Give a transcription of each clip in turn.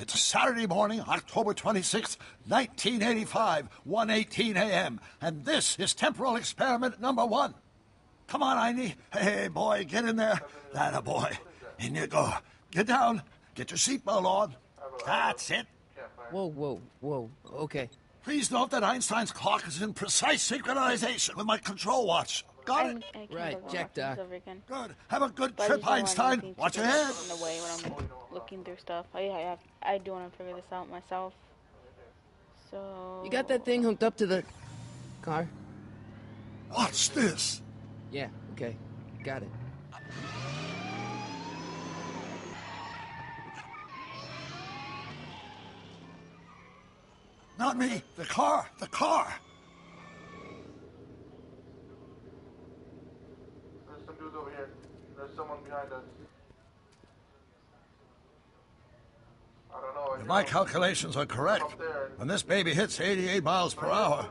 It's Saturday morning, October 26th, 1985, 1:18 a.m., and this is temporal experiment number 1. Come on, Einie. Hey, boy, get in there. That boy. In you go. Get down. Get your seatbelt on. That's it. Whoa. Okay. Please note that Einstein's clock is in precise synchronization with my control watch. Got it? Right, check, Doc. Good. Have a good But I trip, just don't want Einstein. anything to Watch your get head. in the way when I'm looking through stuff. I do want to figure this out myself. So. You got that thing hooked up to the car? Watch this. Yeah, okay. Got it. Not me. The car. The car. There's some dudes over here. There's someone behind us. I don't know. If my calculations are correct, when this baby hits 88 miles per hour,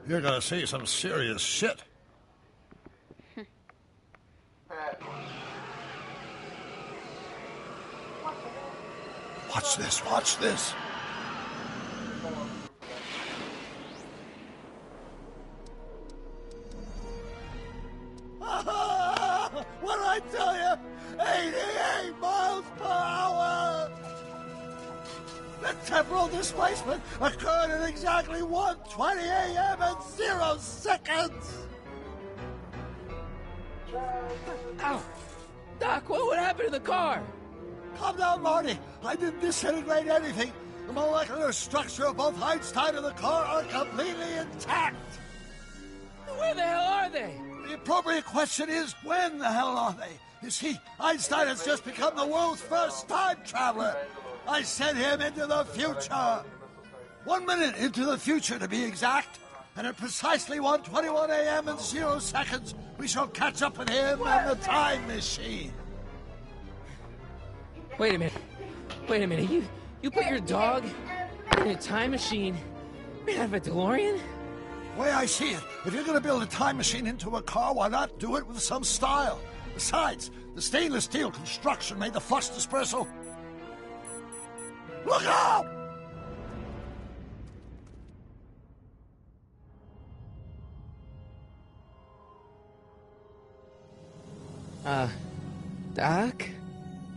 you're gonna see some serious shit. Watch this, watch this. What did I tell you? 88 miles per hour! The temporal displacement occurred at exactly 1:20 a.m. and 0 seconds! Ow! Doc, what happened to the car? Calm down, Marty. I didn't disintegrate anything. The molecular structure of both Einstein and the car are completely intact. Where the hell are they? The appropriate question is, when the hell are they? You see, Einstein has just become the world's first time traveler. I sent him into the future. 1 minute into the future, to be exact. And at precisely 1:21 a.m. and 0 seconds, we shall catch up with him and the time machine. Wait a minute. You put your dog in a time machine made out of a DeLorean? The way I see it, if you're going to build a time machine into a car, why not do it with some style? Besides, the stainless steel construction made the flux dispersal. Look out! Doc?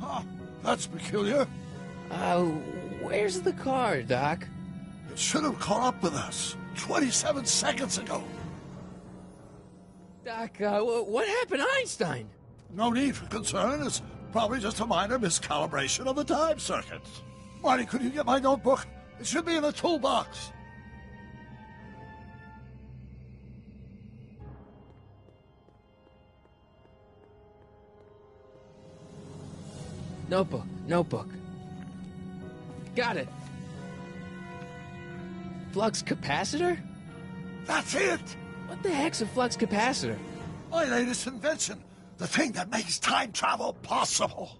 Huh, that's peculiar. Where's the car, Doc? It should have caught up with us 27 seconds ago. Doc, what happened to Einstein? No need for concern. It's probably just a minor miscalibration of the time circuits. Marty, could you get my notebook? It should be in the toolbox. Notebook. Got it. Flux capacitor? That's it! What the heck's a flux capacitor? My latest invention. The thing that makes time travel possible.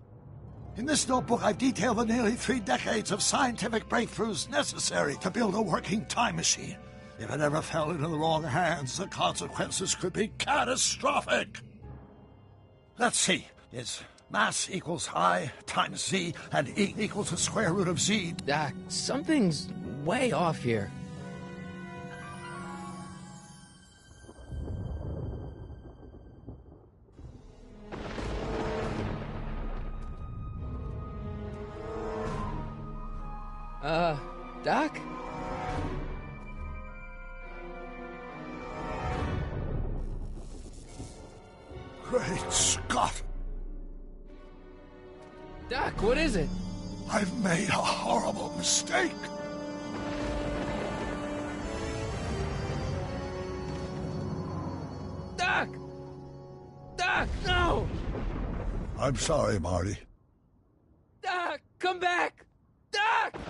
In this notebook, I've detailed the nearly 3 decades of scientific breakthroughs necessary to build a working time machine. If it ever fell into the wrong hands, the consequences could be catastrophic. Let's see. It's mass equals I times Z, and E equals the square root of Z. Doc, something's way off here. Doc? Great Scott! Doc, what is it? I've made a horrible mistake. Doc! Doc, no! I'm sorry, Marty. Doc, come back! Doc!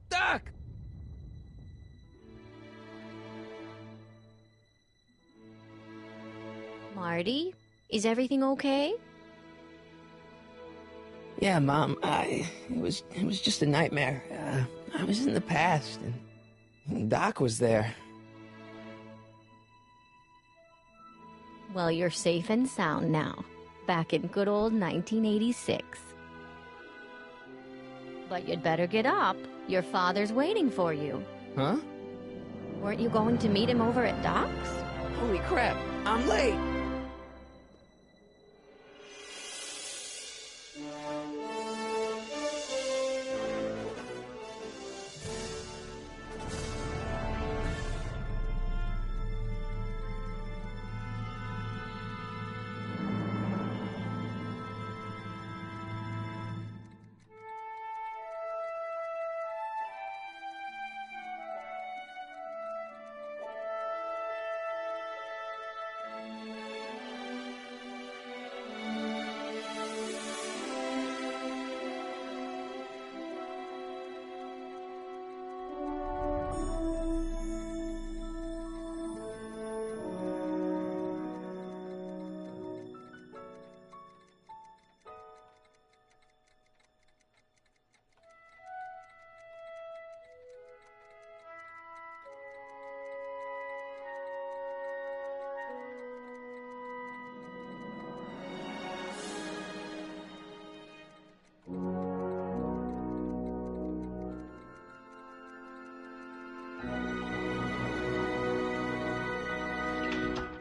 Doc! Marty, is everything okay? Yeah, Mom, it was just a nightmare. I was in the past, and Doc was there. Well, you're safe and sound now. back in good old 1986. But you'd better get up. Your father's waiting for you. Huh? Weren't you going to meet him over at Doc's? Holy crap, I'm late!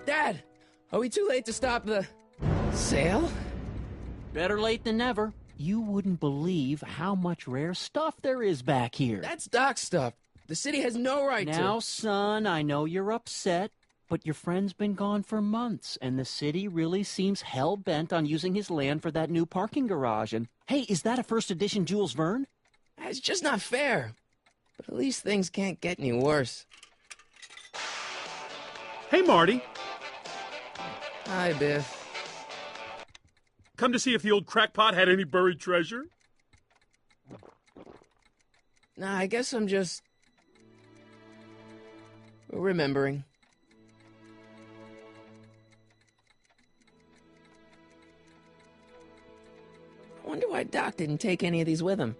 Dad! Are we too late to stop the sale? Better late than never. You wouldn't believe how much rare stuff there is back here. That's Doc's stuff. The city has no right to... Now, son, I know you're upset, but your friend's been gone for months, and the city really seems hell-bent on using his land for that new parking garage. And, hey, is that a first edition Jules Verne? It's just not fair. But at least things can't get any worse. Hey, Marty. Hi, Biff. Come to see if the old crackpot had any buried treasure? Nah, I guess I'm just... remembering. I wonder why Doc didn't take any of these with him.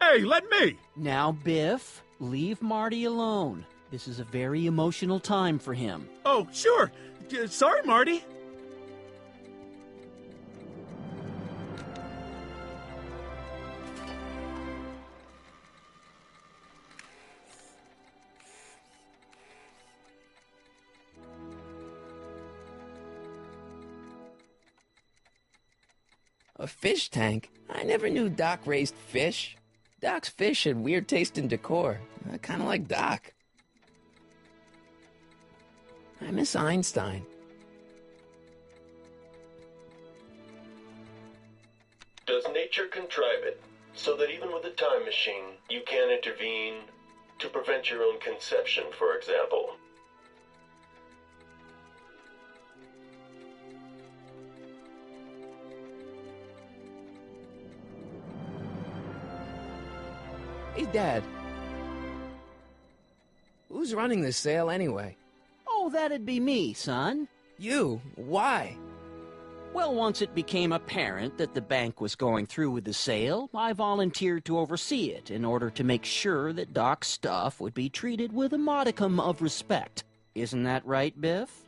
Hey, let me! Now, Biff, leave Marty alone. This is a very emotional time for him. Oh, sure. Sorry, Marty. A fish tank? I never knew Doc raised fish. Doc's fish had weird taste in decor. I kind of like Doc. I miss Einstein. Does nature contrive it so that even with a time machine, you can intervene to prevent your own conception, for example? Hey, Dad. Who's running this sale anyway? Oh, that'd be me, son. You? Why? Well, once it became apparent that the bank was going through with the sale, I volunteered to oversee it in order to make sure that Doc's stuff would be treated with a modicum of respect. Isn't that right, Biff?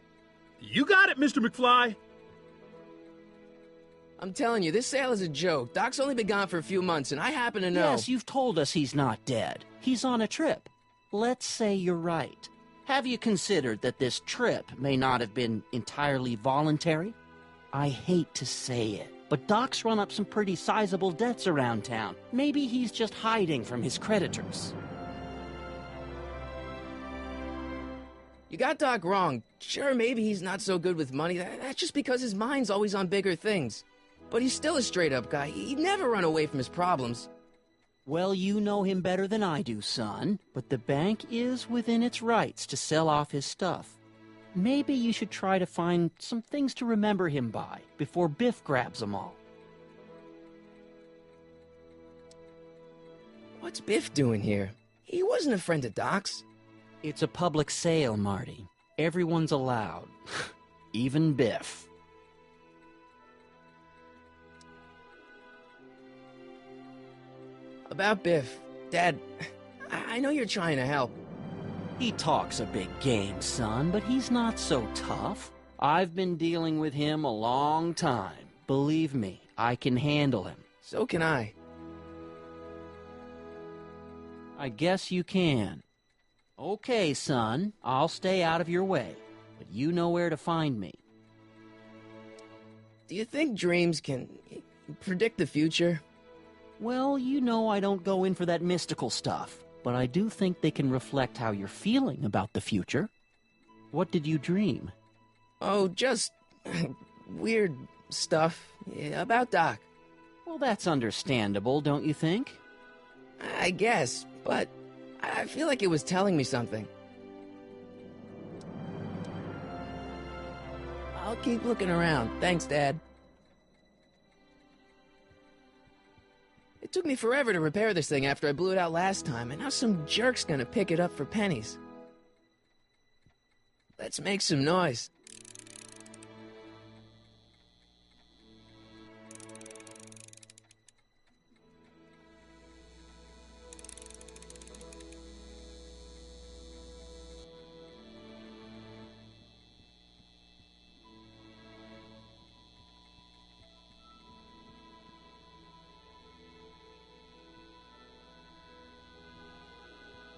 You got it, Mr. McFly. I'm telling you, this sale is a joke. Doc's only been gone for a few months, and I happen to know... Yes, you've told us he's not dead. He's on a trip. Let's say you're right. Have you considered that this trip may not have been entirely voluntary? I hate to say it, but Doc's run up some pretty sizable debts around town. Maybe he's just hiding from his creditors. You got Doc wrong. Sure, maybe he's not so good with money. That's just because his mind's always on bigger things. But he's still a straight-up guy. He'd never run away from his problems. Well, you know him better than I do, son. But the bank is within its rights to sell off his stuff. Maybe you should try to find some things to remember him by before Biff grabs them all. What's Biff doing here? He wasn't a friend of Doc's. It's a public sale, Marty. Everyone's allowed. Even Biff. About Biff, Dad, I know you're trying to help. He talks a big game, son, but he's not so tough. I've been dealing with him a long time. Believe me, I can handle him. So can I. I guess you can. Okay, son, I'll stay out of your way, but you know where to find me. Do you think dreams can predict the future? Well, you know I don't go in for that mystical stuff, but I do think they can reflect how you're feeling about the future. What did you dream? Oh, just weird stuff about Doc. Well, that's understandable, don't you think? I guess, but I feel like it was telling me something. I'll keep looking around. Thanks, Dad. It took me forever to repair this thing after I blew it out last time, and now some jerk's gonna pick it up for pennies. Let's make some noise.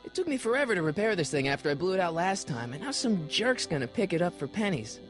It took me forever to repair this thing after I blew it out last time, and now some jerk's gonna pick it up for pennies.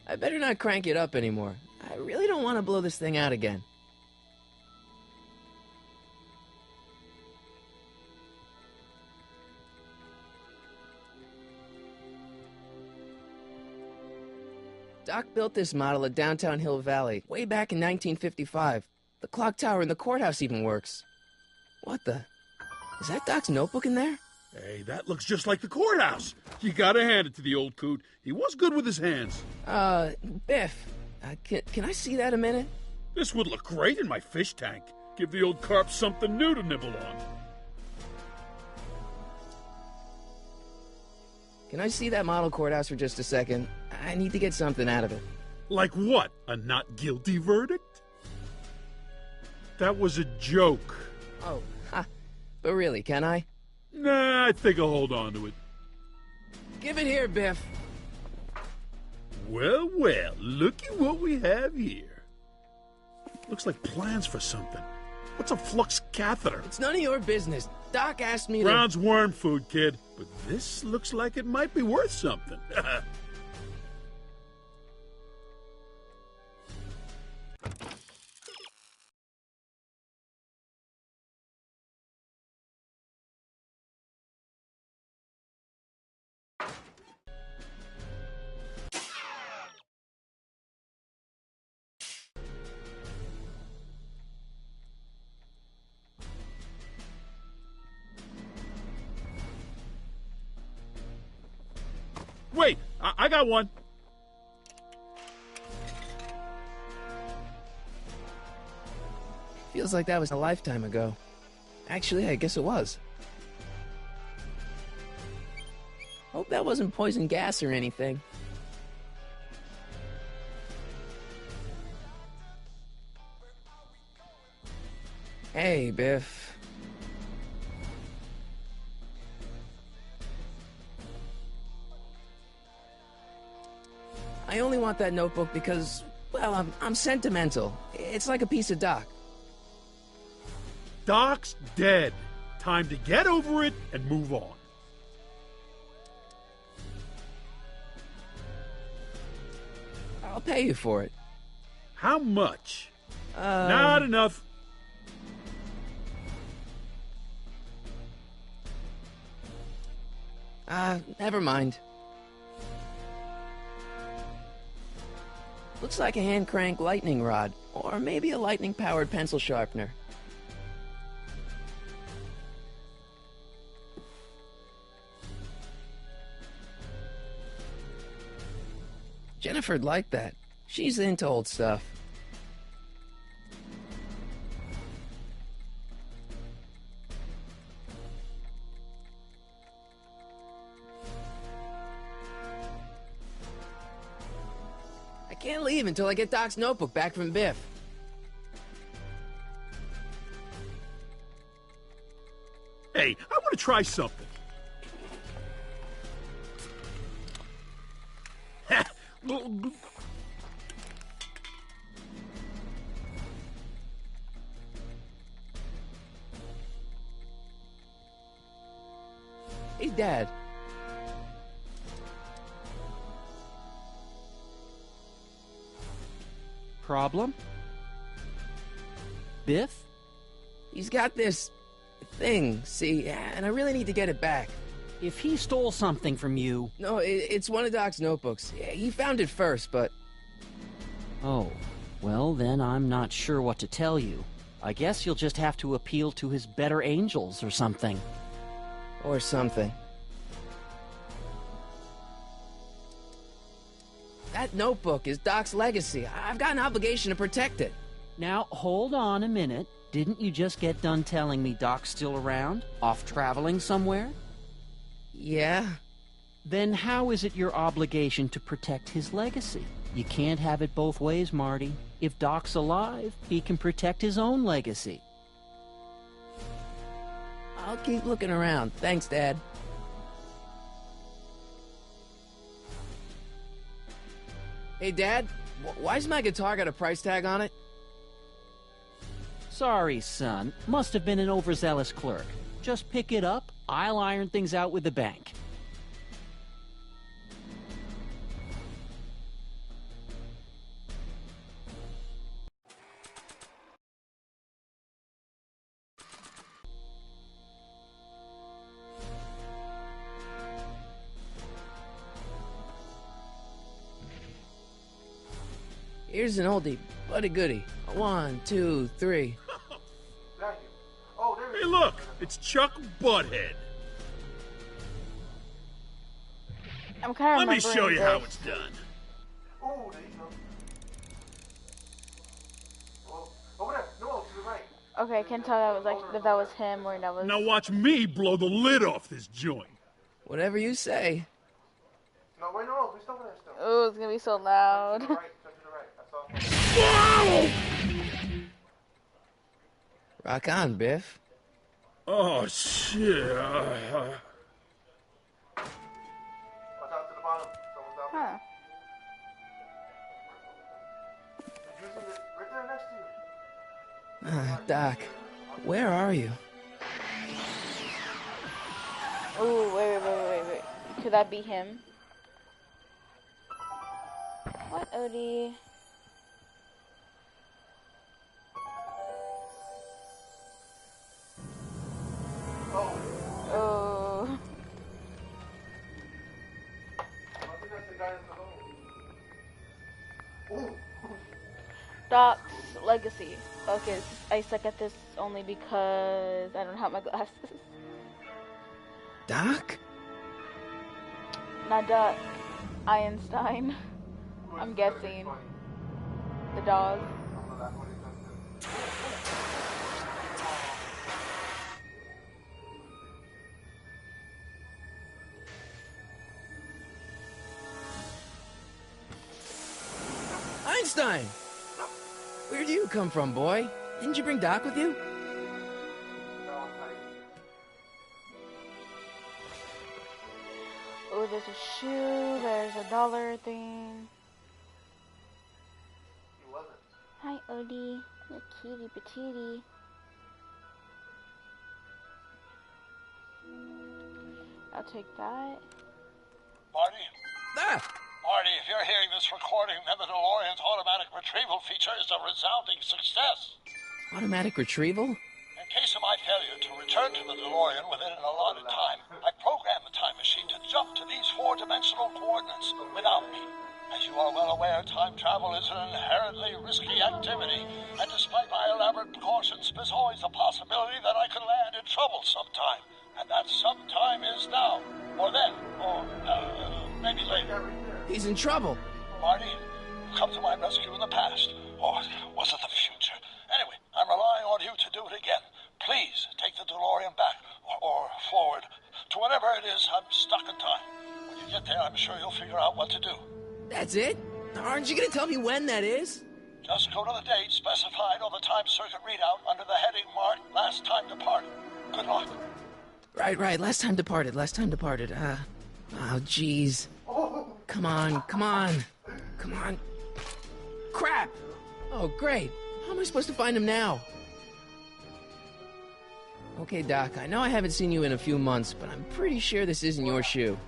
I better not crank it up anymore. I really don't want to blow this thing out again. Doc built this model at downtown Hill Valley way back in 1955. The clock tower in the courthouse even works. What the? Is that Doc's notebook in there? Hey, that looks just like the courthouse. You gotta hand it to the old coot. He was good with his hands. Biff, can I see that a minute? This would look great in my fish tank. Give the old carp something new to nibble on. Can I see that model courthouse for just a second? I need to get something out of it. Like what? A not guilty verdict? That was a joke. Oh, ha. But really, can I? Nah, I think I'll hold on to it. Give it here, Biff. Well, well, looky what we have here. Looks like plans for something. What's a flux catheter? It's none of your business. Doc asked me to... Brown's worm food, kid. But this looks like it might be worth something. Wait, I got one. Feels like that was a lifetime ago. Actually, I guess it was. Hope that wasn't poison gas or anything. Hey, Biff. I only want that notebook because, well, I'm sentimental. It's like a piece of Doc. Doc's dead. Time to get over it and move on. I'll pay you for it. How much? Not enough. Never mind. Looks like a hand crank lightning rod, or maybe a lightning powered pencil sharpener. Jennifer'd like that. She's into old stuff. I can't leave until I get Doc's notebook back from Biff. Hey, I want to try something. Hey, Dad. Problem? Biff? He's got this thing, see, and I really need to get it back. If he stole something from you... No, it's one of Doc's notebooks. Yeah, he found it first, but... Oh, well then I'm not sure what to tell you. I guess you'll just have to appeal to his better angels or something. Or something. That notebook is Doc's legacy. I've got an obligation to protect it. Now, hold on a minute. Didn't you just get done telling me Doc's still around? Off traveling somewhere? Yeah? Then how is it your obligation to protect his legacy? You can't have it both ways, Marty. If Doc's alive, he can protect his own legacy. I'll keep looking around. Thanks, Dad. Hey, Dad, why's my guitar got a price tag on it? Sorry, son. Must have been an overzealous clerk. Just pick it up. I'll iron things out with the bank. Here's an oldie, but a goodie. 1, 2, 3. Thank you. Oh, there Hey, look! It's Chuck Butthead. I'm kind of Let me show you this. how it's done. Oh, there you go. Oh, over there. No, to the right. Okay, I can't tell that was like if that was him or that was. Now watch me blow the lid off this joint. Whatever you say. No, wait, no, we still over there still. Oh, it's gonna be so loud. To the right, to the right. That's all. Whoa! Rock on, Biff. Oh, shit. Watch out to the bottom. Someone's out there. Huh. Did you see it right there next to you? Doc, where are you? Oh, wait. Could that be him? What, Odie? Oh. I think that's the guy in the hole. Doc's legacy. Okay, I suck at this only because I don't have my glasses. Doc? Not Doc. Einstein. I'm guessing. The dog. Einstein! Where do you come from, boy? Didn't you bring Doc with you? Oh, there's a shoe, there's a dollar thing. Hi, Odie. You're cutie patootie. I'll take that. Marty? Ah! Marty, if you're hearing this recording, then the DeLorean's automatic retrieval feature is a resounding success. Automatic retrieval? In case of my failure to return to the DeLorean within an allotted time, I programmed the time machine to jump to these four-dimensional coordinates without me. As you are well aware, time travel is an inherently risky activity, and despite my elaborate precautions, there's always a possibility that I could land in trouble sometime. And that sometime is now, or then, or maybe later. He's in trouble. Marty? You come to my rescue in the past. Or was it the future? Anyway, I'm relying on you to do it again. Please take the DeLorean back, or forward, to whatever it is. I'm stuck in time. When you get there, I'm sure you'll figure out what to do. That's it? Aren't you gonna tell me when that is? Just go to the date specified on the time circuit readout under the heading marked Last Time Departed. Good luck. Right. Last time departed. Oh, jeez. Come on. Crap! Oh, great. How am I supposed to find him now? Okay, Doc, I know I haven't seen you in a few months, but I'm pretty sure this isn't your shoe.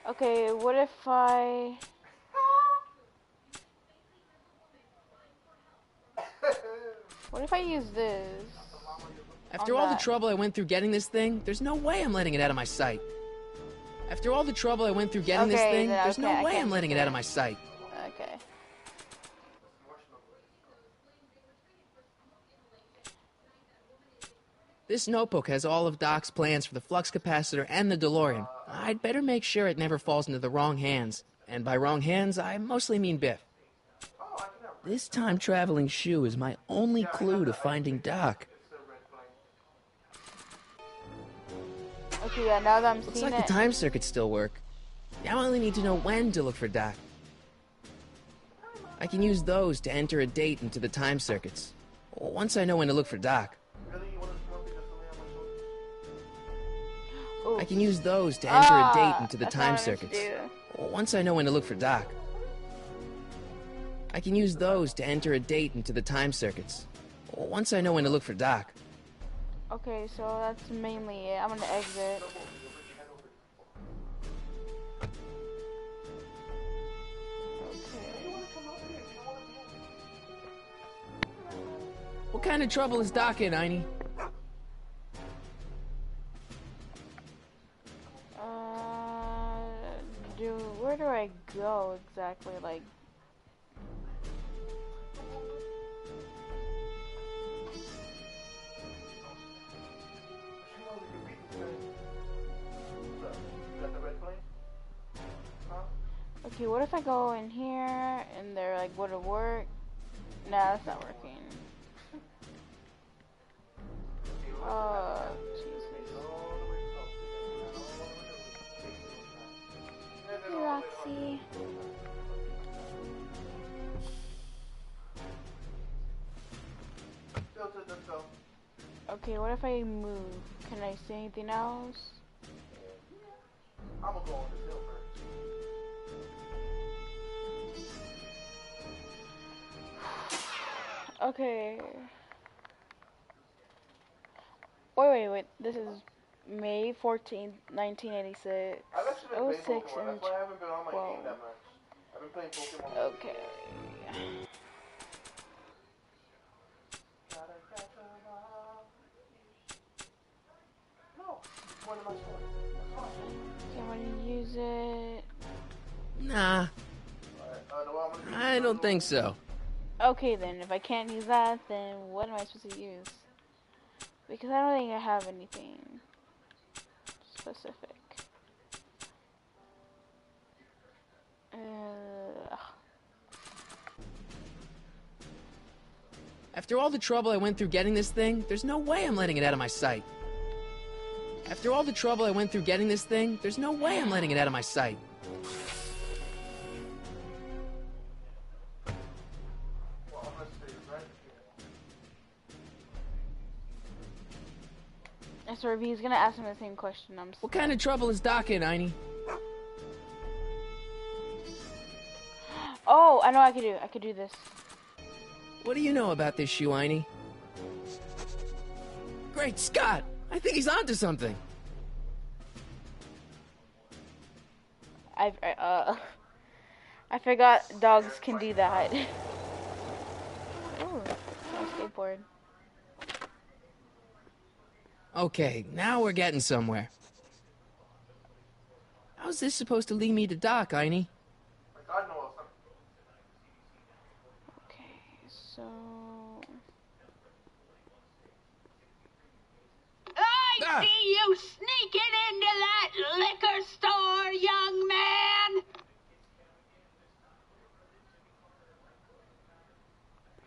Okay, what if I... What if I use this? After all the trouble I went through getting this thing, there's no way I'm letting it out of my sight. After all the trouble I went through getting this thing, there's no way I'm letting it out of my sight. Okay. This notebook has all of Doc's plans for the flux capacitor and the DeLorean. I'd better make sure it never falls into the wrong hands. And by wrong hands, I mostly mean Biff. This time-traveling shoe is my only clue to finding Doc. Okay, yeah, now that I'm Looks seeing like the time circuits still work. Now I only need to know when to look for Doc. I can use those to enter a date into the time circuits. Once I know when to look for Doc. I can use those to enter a date into the time circuits. Once I know when to look for Doc. I can use those to enter a date into the time circuits. Once I know when to look for Doc. Okay, so that's mainly it. I'm gonna exit. Okay. What kind of trouble is Doc in, Einie? Where do I go exactly? Like, okay, what if I go in here and they're like, would it work? Nah, that's not working. Jesus. Hey, Roxy. Okay, what if I move? Can I see anything else? I'm gonna go on this hill first. Okay. Wait. This is May 14th, 1986. 06 and 12. I've been playing Pokemon. Okay. Okay, I'm gonna use it. Nah. I don't think so. Okay then, if I can't use that, then what am I supposed to use? Because I don't think I have anything specific. After all the trouble I went through getting this thing, there's no way I'm letting it out of my sight. After all the trouble I went through getting this thing, there's no way I'm letting it out of my sight. So if he's gonna ask him the same question, I'm What kind of trouble is Doc in, Einie? Oh, I know what I could do. I could do this. What do you know about this shoe, Einie? Great Scott! I think he's onto something. I forgot dogs can do that. Oh, my skateboard. Okay, now we're getting somewhere. How's this supposed to lead me to Doc, Einie? Okay, so... see you sneaking into that liquor store, young man!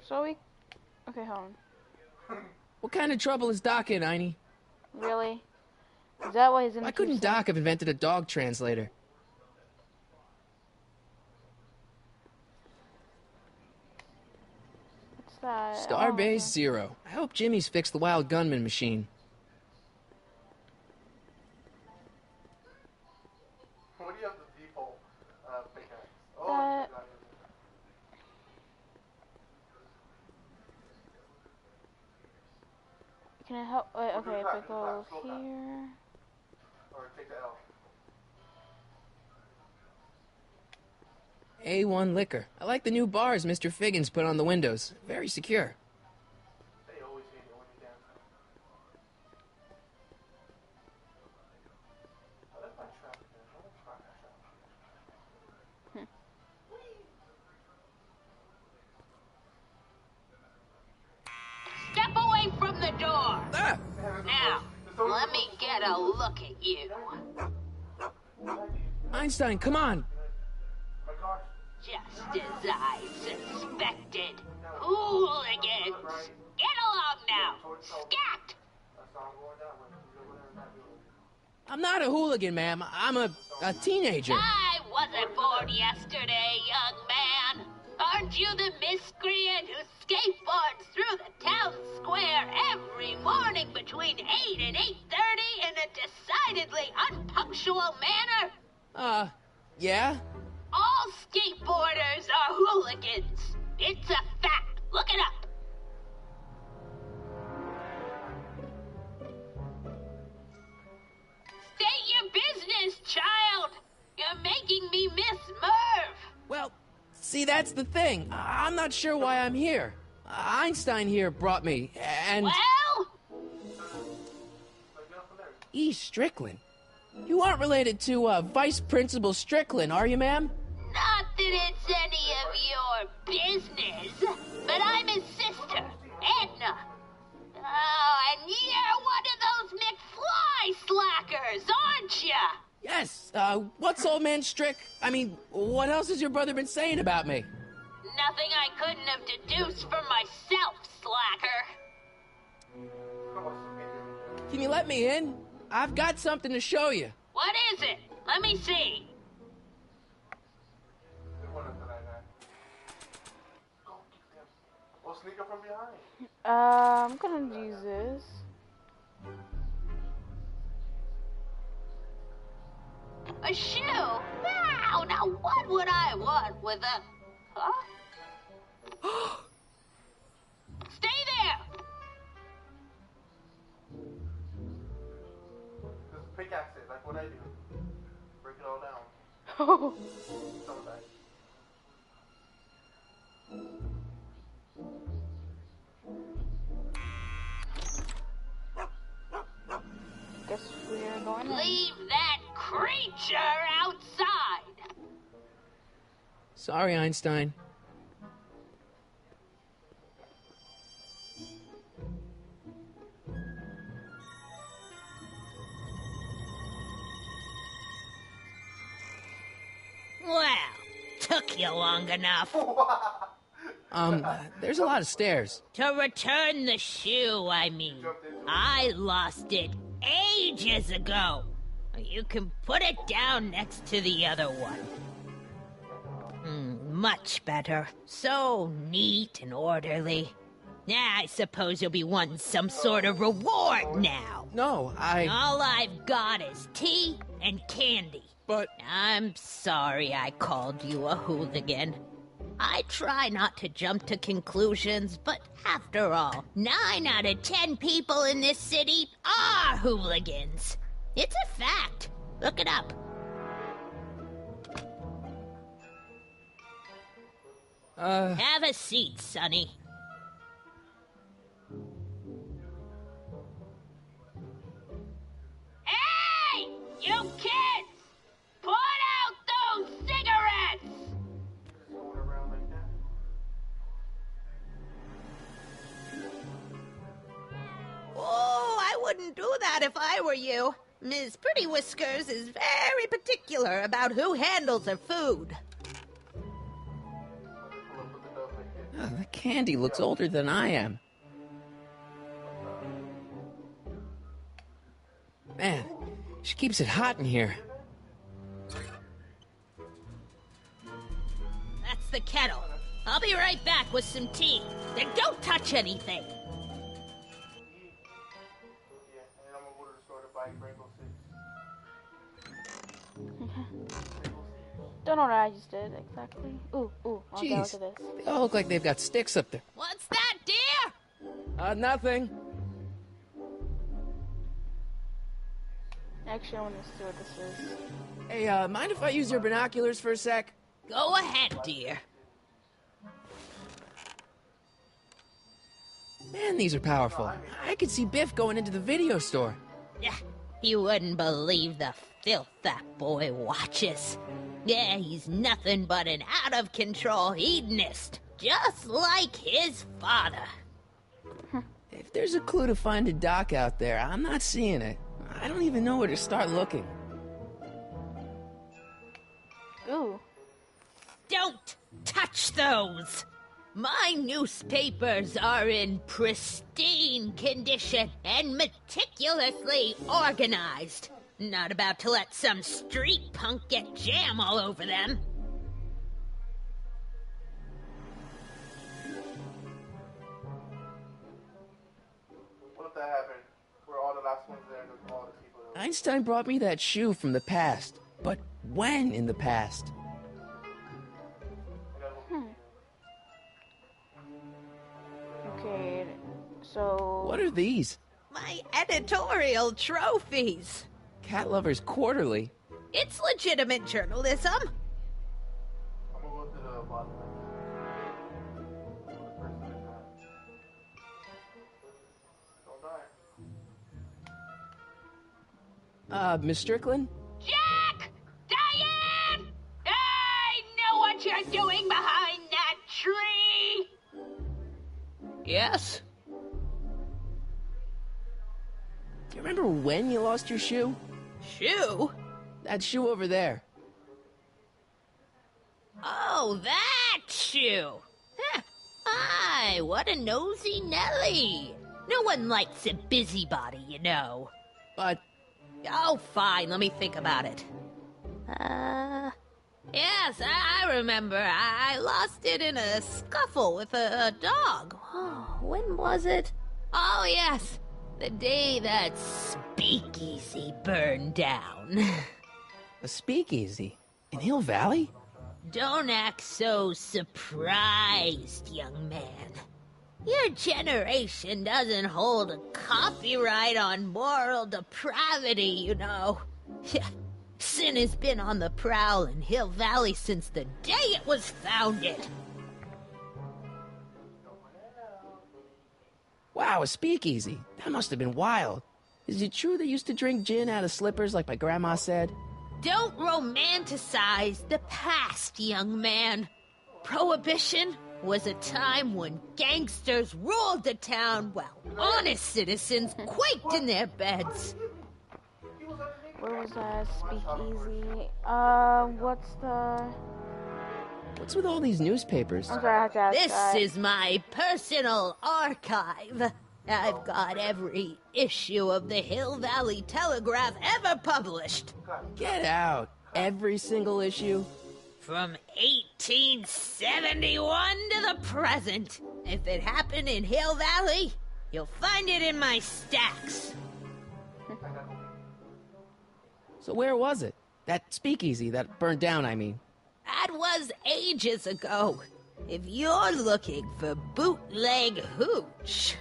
So we... Okay, hold on. What kind of trouble is Doc in, Einie? Really? Is that why he's in the Why couldn't Doc have invented a dog translator? What's that? Starbase Zero. I hope Jimmy's fixed the Wild Gunman machine. What do you have the default pickaxe? That- Oh, you got it. Can I help? Wait, We'll do okay, it if I fast, go slow clap. here... Or take the L. A1 Liquor. I like the new bars Mr. Figgins put on the windows. Very secure. They always hate it when you dance. I like my traffic there. I like traffic. Step away from the door! Ah! Now, let me get a look at you. Einstein, come on! My car. Just as I suspected. Hooligans! Get along now! Scat! That's how I'm going that way. You go there and not do it. I'm not a hooligan, ma'am. I'm a teenager. I wasn't born yesterday, young man. Aren't you the miscreant who skateboards through the town square every morning between 8 and 8:30 in a decidedly unpunctual manner? Yeah? All skateboarders are hooligans. It's a fact. Look it up. State your business, child. You're making me miss Merv. Well, see, that's the thing. I'm not sure why I'm here. Einstein here brought me, and... Well? E. Strickland. You aren't related to, Vice Principal Strickland, are you, ma'am? Not that it's any of your business, but I'm his sister, Edna. Oh, and you're one of those McFly slackers, aren't ya? Yes, what's old man Strick? I mean, what else has your brother been saying about me? Nothing I couldn't have deduced for myself, slacker. Can you let me in? I've got something to show you. What is it? Let me see. We'll sneak up from behind. I'm gonna use this. A shoe? Wow, now what would I want with a... Huh? Stay there! Just pickaxe it, like what I do. Break it all down. Oh. Some of that. Guess we're going in. Leave that creature outside! Sorry, Einstein. Well, took you long enough. There's a lot of stairs. To return the shoe, I mean. I lost it ages ago. You can put it down next to the other one. Much better. So neat and orderly. I suppose you'll be wanting some sort of reward now. No, All I've got is tea and candy. But... I'm sorry I called you a hooligan. I try not to jump to conclusions, but after all, 9 out of 10 people in this city are hooligans. It's a fact. Look it up. Have a seat, Sonny. Hey! You kids! Put out those cigarettes! Going around like that. Oh, I wouldn't do that if I were you. Ms. Pretty Whiskers is very particular about who handles her food. Oh, the candy looks older than I am. Man, she keeps it hot in here. That's the kettle. I'll be right back with some tea. Then don't touch anything. Don't know what I just did exactly. Ooh, I'll go Jeez, to this. they all look like they've got sticks up there. What's that, dear? Nothing. Actually, I want to see what this is. Hey, mind if I use your binoculars for a sec? Go ahead, dear. Man, these are powerful. I could see Biff going into the video store. Yeah, you wouldn't believe the filth that boy watches. Yeah, he's nothing but an out-of-control hedonist, just like his father. If there's a clue to finding Doc out there, I'm not seeing it. I don't even know where to start looking. Ooh. Don't touch those! My newspapers are in pristine condition and meticulously organized. Not about to let some street punk get jam all over them. What if that happened? We're all the last ones there and there's all the people that... Einstein brought me that shoe from the past. But when in the past? Okay, so... What are these? My editorial trophies. Cat Lovers Quarterly. It's legitimate journalism. I'm gonna go to the bottom. Don't die. Miss Strickland? Jack! Diane! I know what you're doing behind that tree! Yes? Do you remember when you lost your shoe? Shoe? That shoe over there. Oh, that shoe! Huh. Aye, what a nosy Nelly! No one likes a busybody, you know. But... Oh, fine, let me think about it. Yes, I remember. I lost it in a scuffle with a dog. Oh, when was it? Oh, yes. The day that speakeasy burned down. A speakeasy? In Hill Valley? Don't act so surprised, young man. Your generation doesn't hold a copyright on moral depravity, you know. Sin has been on the prowl in Hill Valley since the day it was founded. Wow, a speakeasy. That must have been wild. Is it true they used to drink gin out of slippers like my grandma said? Don't romanticize the past, young man. Prohibition was a time when gangsters ruled the town while honest citizens quaked in their beds. Where was that? Speakeasy. What's with all these newspapers? I'm sorry, I have to ask This that. is my personal archive. I've got every issue of the Hill Valley Telegraph ever published. Get out. Every single issue? From 1871 to the present. If it happened in Hill Valley, you'll find it in my stacks. So where was it? That speakeasy that burned down, I mean. That was ages ago. If you're looking for bootleg hooch.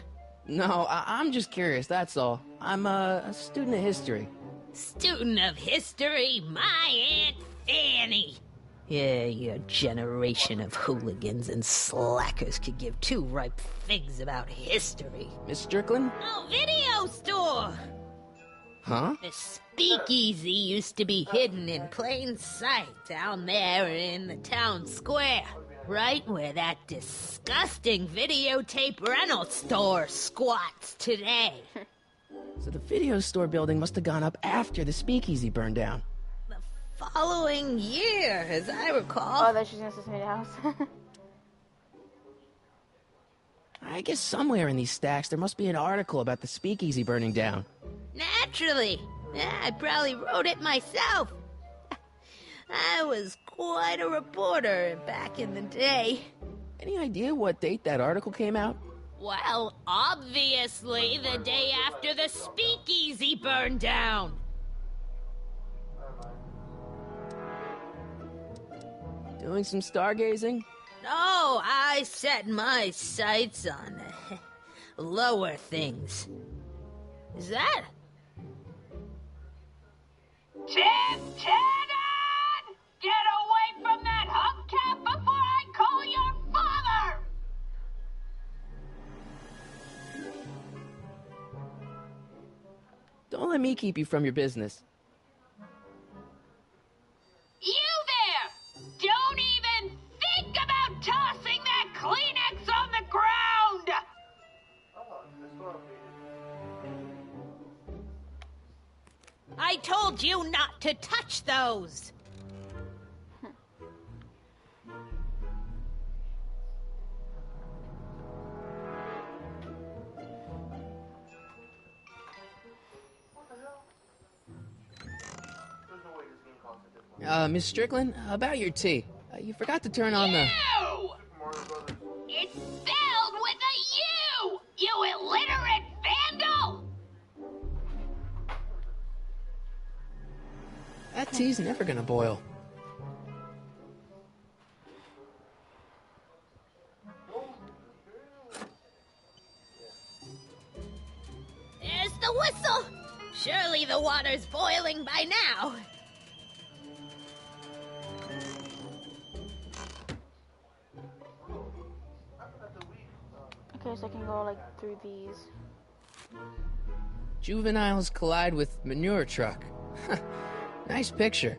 No, I'm just curious, that's all. I'm a student of history. Student of history, my Aunt Fanny. Yeah, your generation of hooligans and slackers could give two ripe figs about history. Miss Strickland? Oh, video store! Huh? The speakeasy used to be hidden in plain sight down there in the town square. Right where that disgusting videotape rental store squats today. So the video store building must have gone up after the speakeasy burned down. Following year, as I recall. Oh, that's just gonna say the house. I guess somewhere in these stacks there must be an article about the speakeasy burning down. Naturally. Yeah, I probably wrote it myself. I was quite a reporter back in the day. Any idea what date that article came out? Well, obviously the day after the speakeasy burned down. Doing some stargazing? No, I set my sights on lower things. Is that? Tim Tannen! Get away from that hubcap before I call your father! Don't let me keep you from your business. You there! Don't even think about tossing that Kleenex on the ground! I told you not to touch those! Miss Strickland, about your tea. You forgot to turn on the... You! It's spelled with a U! You illiterate vandal! That tea's never gonna boil. There's the whistle! Surely the water's boiling by now. Okay, so I can go like through these. Juveniles collide with manure truck. Nice picture.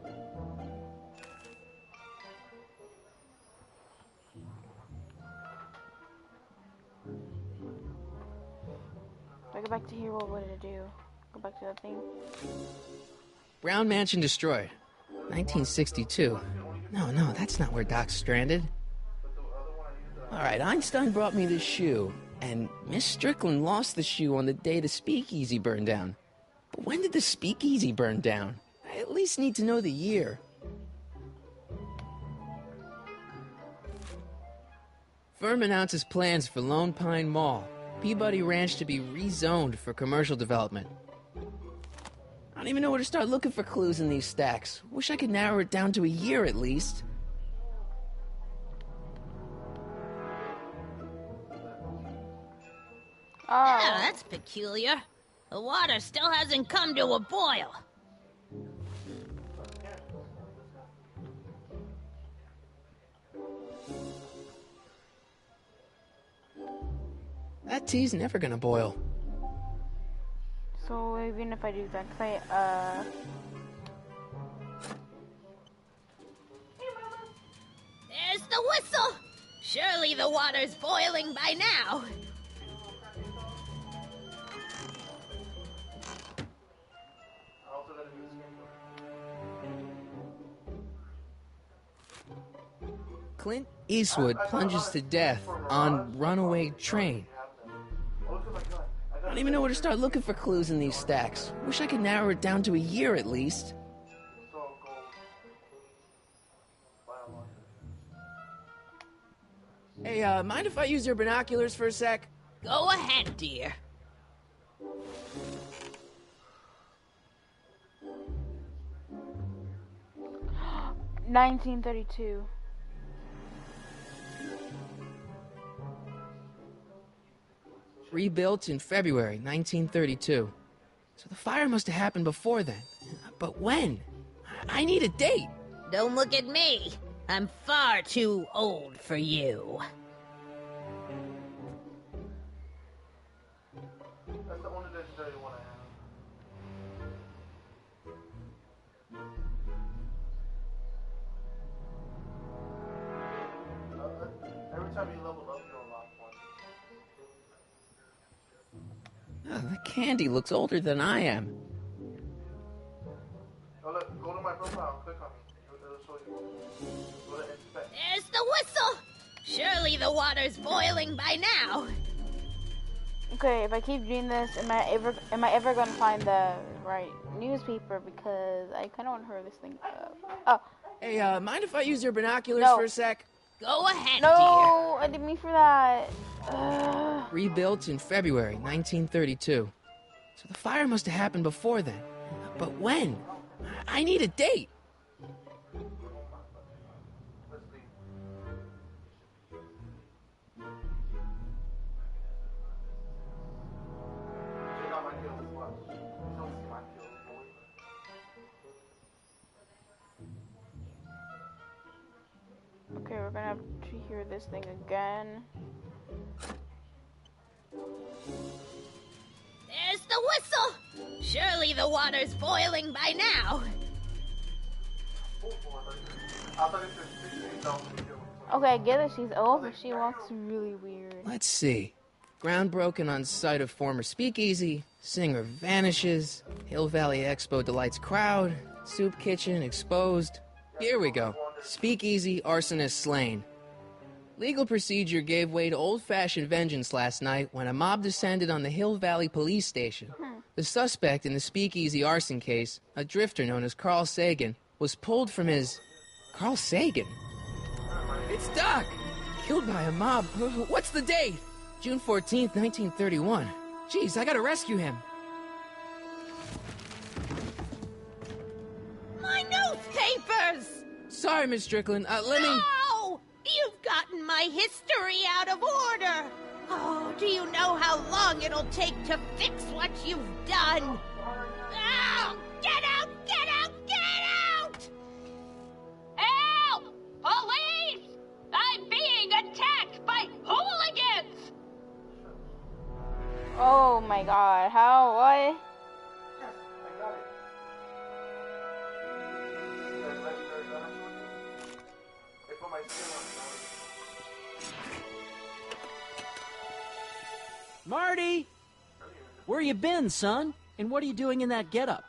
If I go back to here, what would it do? Go back to that thing. Brown Mansion destroyed. 1962. No, that's not where Doc's stranded. Alright, Einstein brought me this shoe, and Miss Strickland lost the shoe on the day the speakeasy burned down. But when did the speakeasy burn down? I at least need to know the year. Firm announces plans for Lone Pine Mall, Peabody Ranch to be rezoned for commercial development. I don't even know where to start looking for clues in these stacks. Wish I could narrow it down to a year at least. Yeah, that's peculiar. The water still hasn't come to a boil. That tea's never gonna boil. So even if I do that, cause There's the whistle! Surely the water's boiling by now. Clint Eastwood plunges to death on runaway train. I don't even know where to start looking for clues in these stacks. Wish I could narrow it down to a year at least. Hey, mind if I use your binoculars for a sec? Go ahead, dear. $1932. Rebuilt in February 1932. So the fire must have happened before then. But when? I need a date. Don't look at me. I'm far too old for you. That's the only legendary one I have. Every time you level up, you unlock one. The candy looks older than I am. Oh, look, go to my profile. Click on me. It'll show you. Go to inspect. There's the whistle! Surely the water's boiling by now. Okay, if I keep doing this, am I ever gonna find the right newspaper? Because I kind of want to hurry this thing up. Oh. Hey, mind if I use your binoculars No. for a sec? Go ahead, No, I didn't mean for that. Rebuilt in February 1932. So the fire must have happened before then. But when? I need a date. Okay, we're gonna have to hear this thing again. There's the whistle! Surely the water's boiling by now. Okay, I get it, she's old, but she walks really weird. Let's see. Ground broken on site of former speakeasy. Singer vanishes. Hill Valley Expo delights crowd. Soup kitchen exposed. Here we go. Speakeasy arsonist slain. Legal procedure gave way to old-fashioned vengeance last night when a mob descended on the Hill Valley police station. The suspect in the speakeasy arson case, a drifter known as Carl Sagan, was pulled from his... Carl Sagan? It's Doc! Killed by a mob. What's the date? June 14th, 1931. Jeez, I gotta rescue him. My newspapers! Sorry, Miss Strickland. Let me... No! You've gotten my history out of order! Oh, do you know how long it'll take to fix what you've done? Oh, get out! Get out! Get out! Help! Police! I'm being attacked by hooligans! Oh my god, how, what? Marty! Where you been, son? And what are you doing in that getup?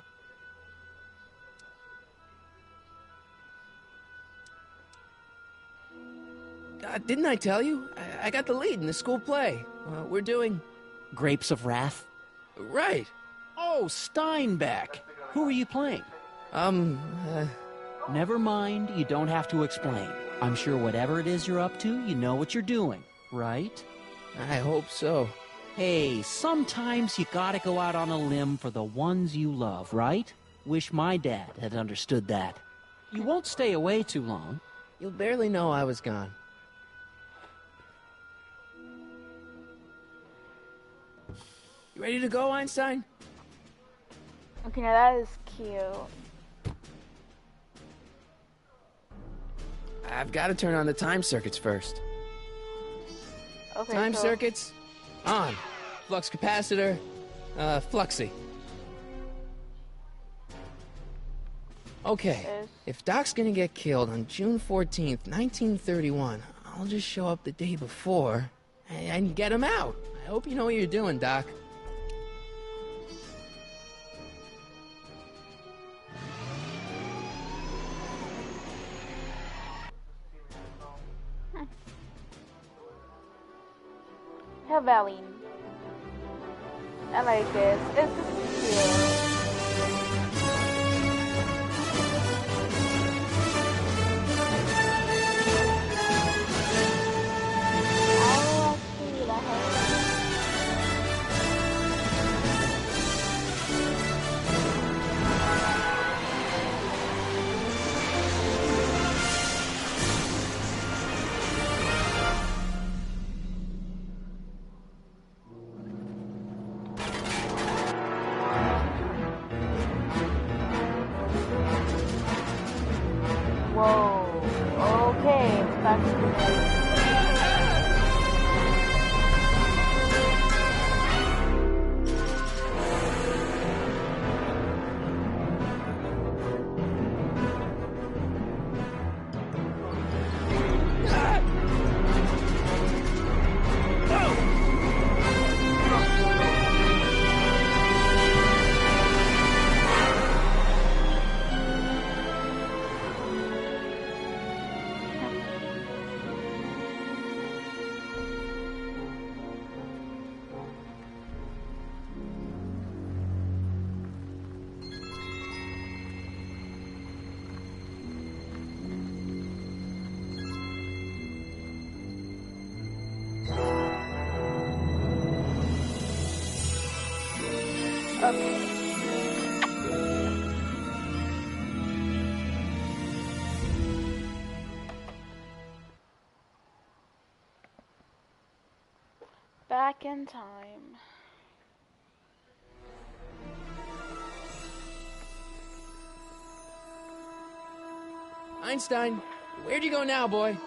Didn't I tell you? I got the lead in the school play. We're doing... Grapes of Wrath? Right. Oh, Steinbeck. Who are you playing? Never mind, you don't have to explain. I'm sure whatever it is you're up to, you know what you're doing, right? I hope so. Hey, sometimes you gotta go out on a limb for the ones you love, right? Wish my dad had understood that. You won't stay away too long. You'll barely know I was gone. You ready to go, Einstein? Okay, now that is cute. I've got to turn on the time circuits first. Okay, Time so circuits, on. Flux capacitor, fluxy. Okay, if Doc's gonna get killed on June 14th, 1931, I'll just show up the day before and get him out. I hope you know what you're doing, Doc. Hill Valley. I like this. It's cute. Whoa. Okay, it's back to the Back in time. Einstein, where'd you go now, boy?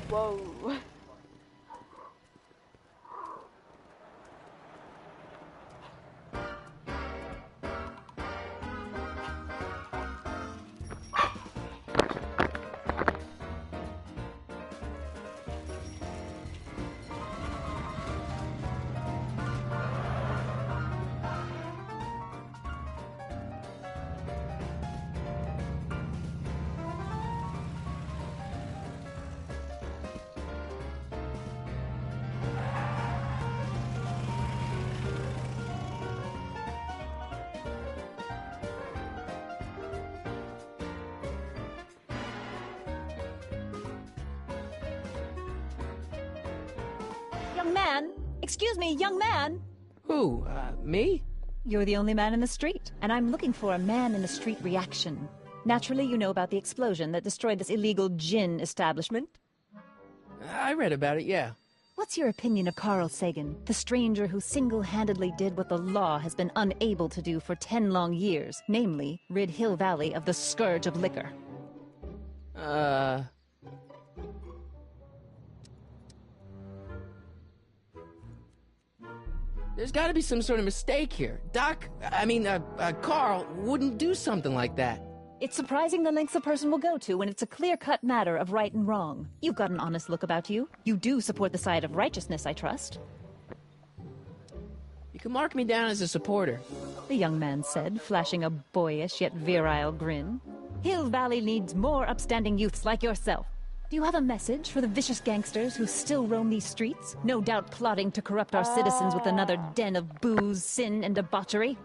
Whoa. Young man! Excuse me, young man! Who, me? You're the only man in the street, and I'm looking for a man-in-the-street reaction. Naturally, you know about the explosion that destroyed this illegal gin establishment. I read about it, yeah. What's your opinion of Carl Sagan, the stranger who single-handedly did what the law has been unable to do for 10 long years, namely, rid Hill Valley of the scourge of liquor? There's gotta be some sort of mistake here. Carl wouldn't do something like that. It's surprising the lengths a person will go to when it's a clear-cut matter of right and wrong. You've got an honest look about you. You do support the side of righteousness, I trust. You can mark me down as a supporter. The young man said, flashing a boyish yet virile grin. Hill Valley needs more upstanding youths like yourself. Do you have a message for the vicious gangsters who still roam these streets, no doubt plotting to corrupt our citizens with another den of booze, sin, and debauchery?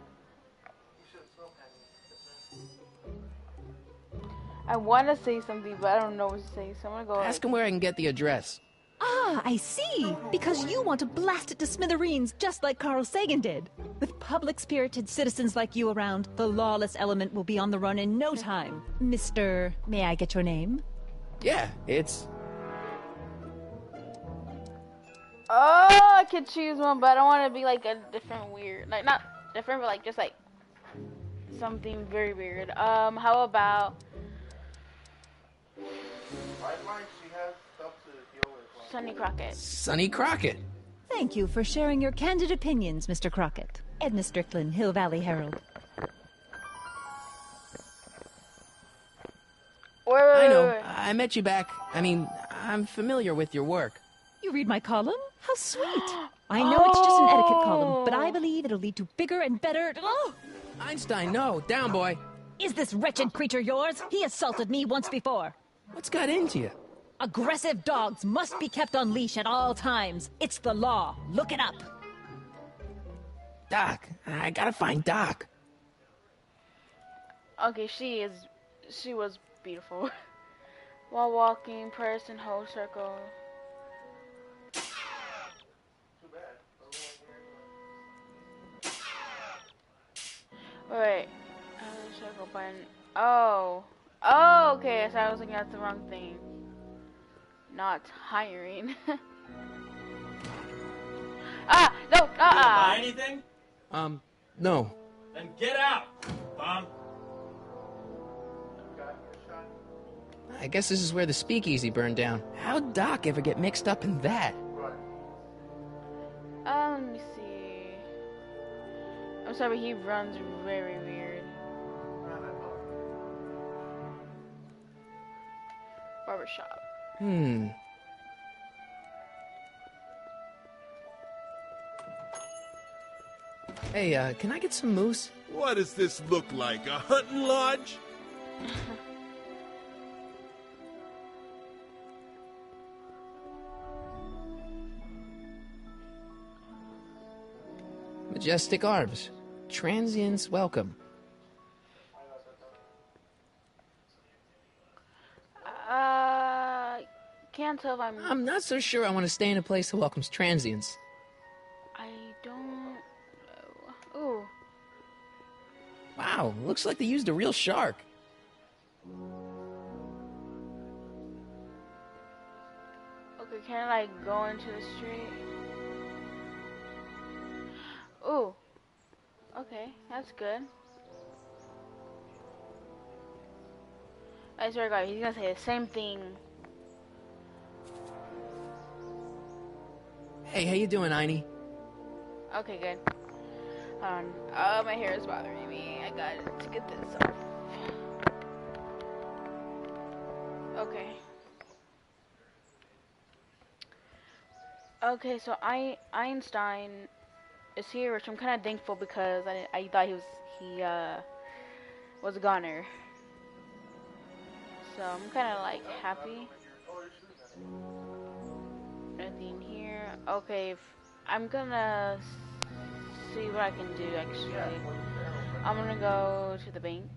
I want to say something, but I don't know what to say, so I'm gonna go. Ask him where I can get the address. Ah, I see! Because you want to blast it to smithereens just like Carl Sagan did. With public-spirited citizens like you around, the lawless element will be on the run in no time. Mr. May I get your name? Yeah, it's... Oh, I could choose one, but I don't want to be like a different weird, like not different, but like just like something very weird. How about Sonny Crockett? Sonny Crockett. Thank you for sharing your candid opinions, Mr. Crockett. Edna Strickland, Hill Valley Herald. I know. I met you back. I'm familiar with your work. You read my column? How sweet. I know it's just an etiquette column, but I believe it'll lead to bigger and better... Oh! Einstein, no. Down, boy. Is this wretched creature yours? He assaulted me once before. What's got into you? Aggressive dogs must be kept on leash at all times. It's the law. Look it up. Doc. I gotta find Doc. Okay, she was beautiful. While walking, press and hold circle. Wait, circle button. Oh, okay. So I was looking at the wrong thing. Not hiring. No. Buy anything? No. Then get out, Tom. I guess this is where the speakeasy burned down. How'd Doc ever get mixed up in that? Let me see. I'm sorry, he runs very weird. Barbershop. Hey, can I get some moose? What does this look like, a hunting lodge? Majestic Arms. Transients welcome. Can't tell if I'm not so sure I want to stay in a place that welcomes transients. I don't... Ooh. Wow, looks like they used a real shark. can I like go into the street? Ooh. Okay, that's good. I swear to God, he's gonna say the same thing. Hey, how you doing, Einie? Okay, good. Oh, my hair is bothering me. I got to get this off. Okay. Okay, so Einstein is here, which I'm kind of thankful because I thought he was a goner. So I'm kind of like happy. Nothing here. Okay, I'm gonna see what I can do actually. I'm gonna go to the bank.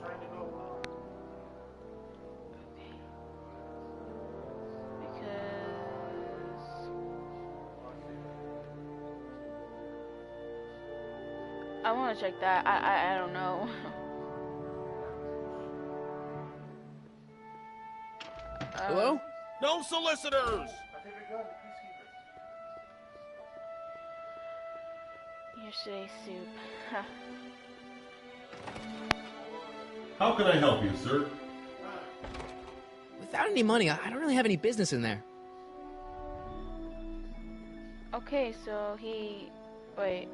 Okay. Because I wanna check that. I don't know. Hello? No solicitors! Yesterday's soup. How can I help you, sir? Without any money, I don't really have any business in there. Okay, so wait.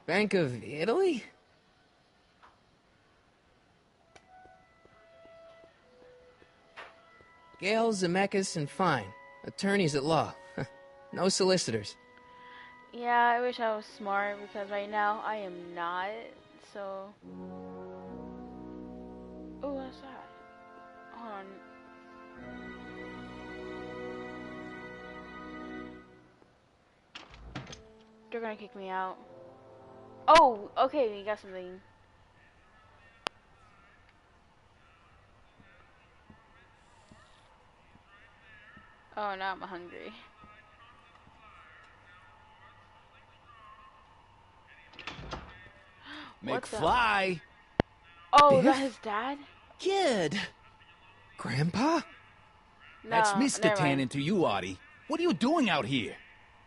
Bank of Italy? Gale, Zemeckis, and Fine. Attorneys at law. No solicitors. Yeah, I wish I was smart because right now I am not, so... Oh, what's that? Hold on. They're gonna kick me out. Oh, okay, we got something. Oh, now I'm hungry. McFly! Oh, Biff? that's his dad? Kid! Grandpa? That's No, Mr. never mind. Tannen to you, Artie. What are you doing out here?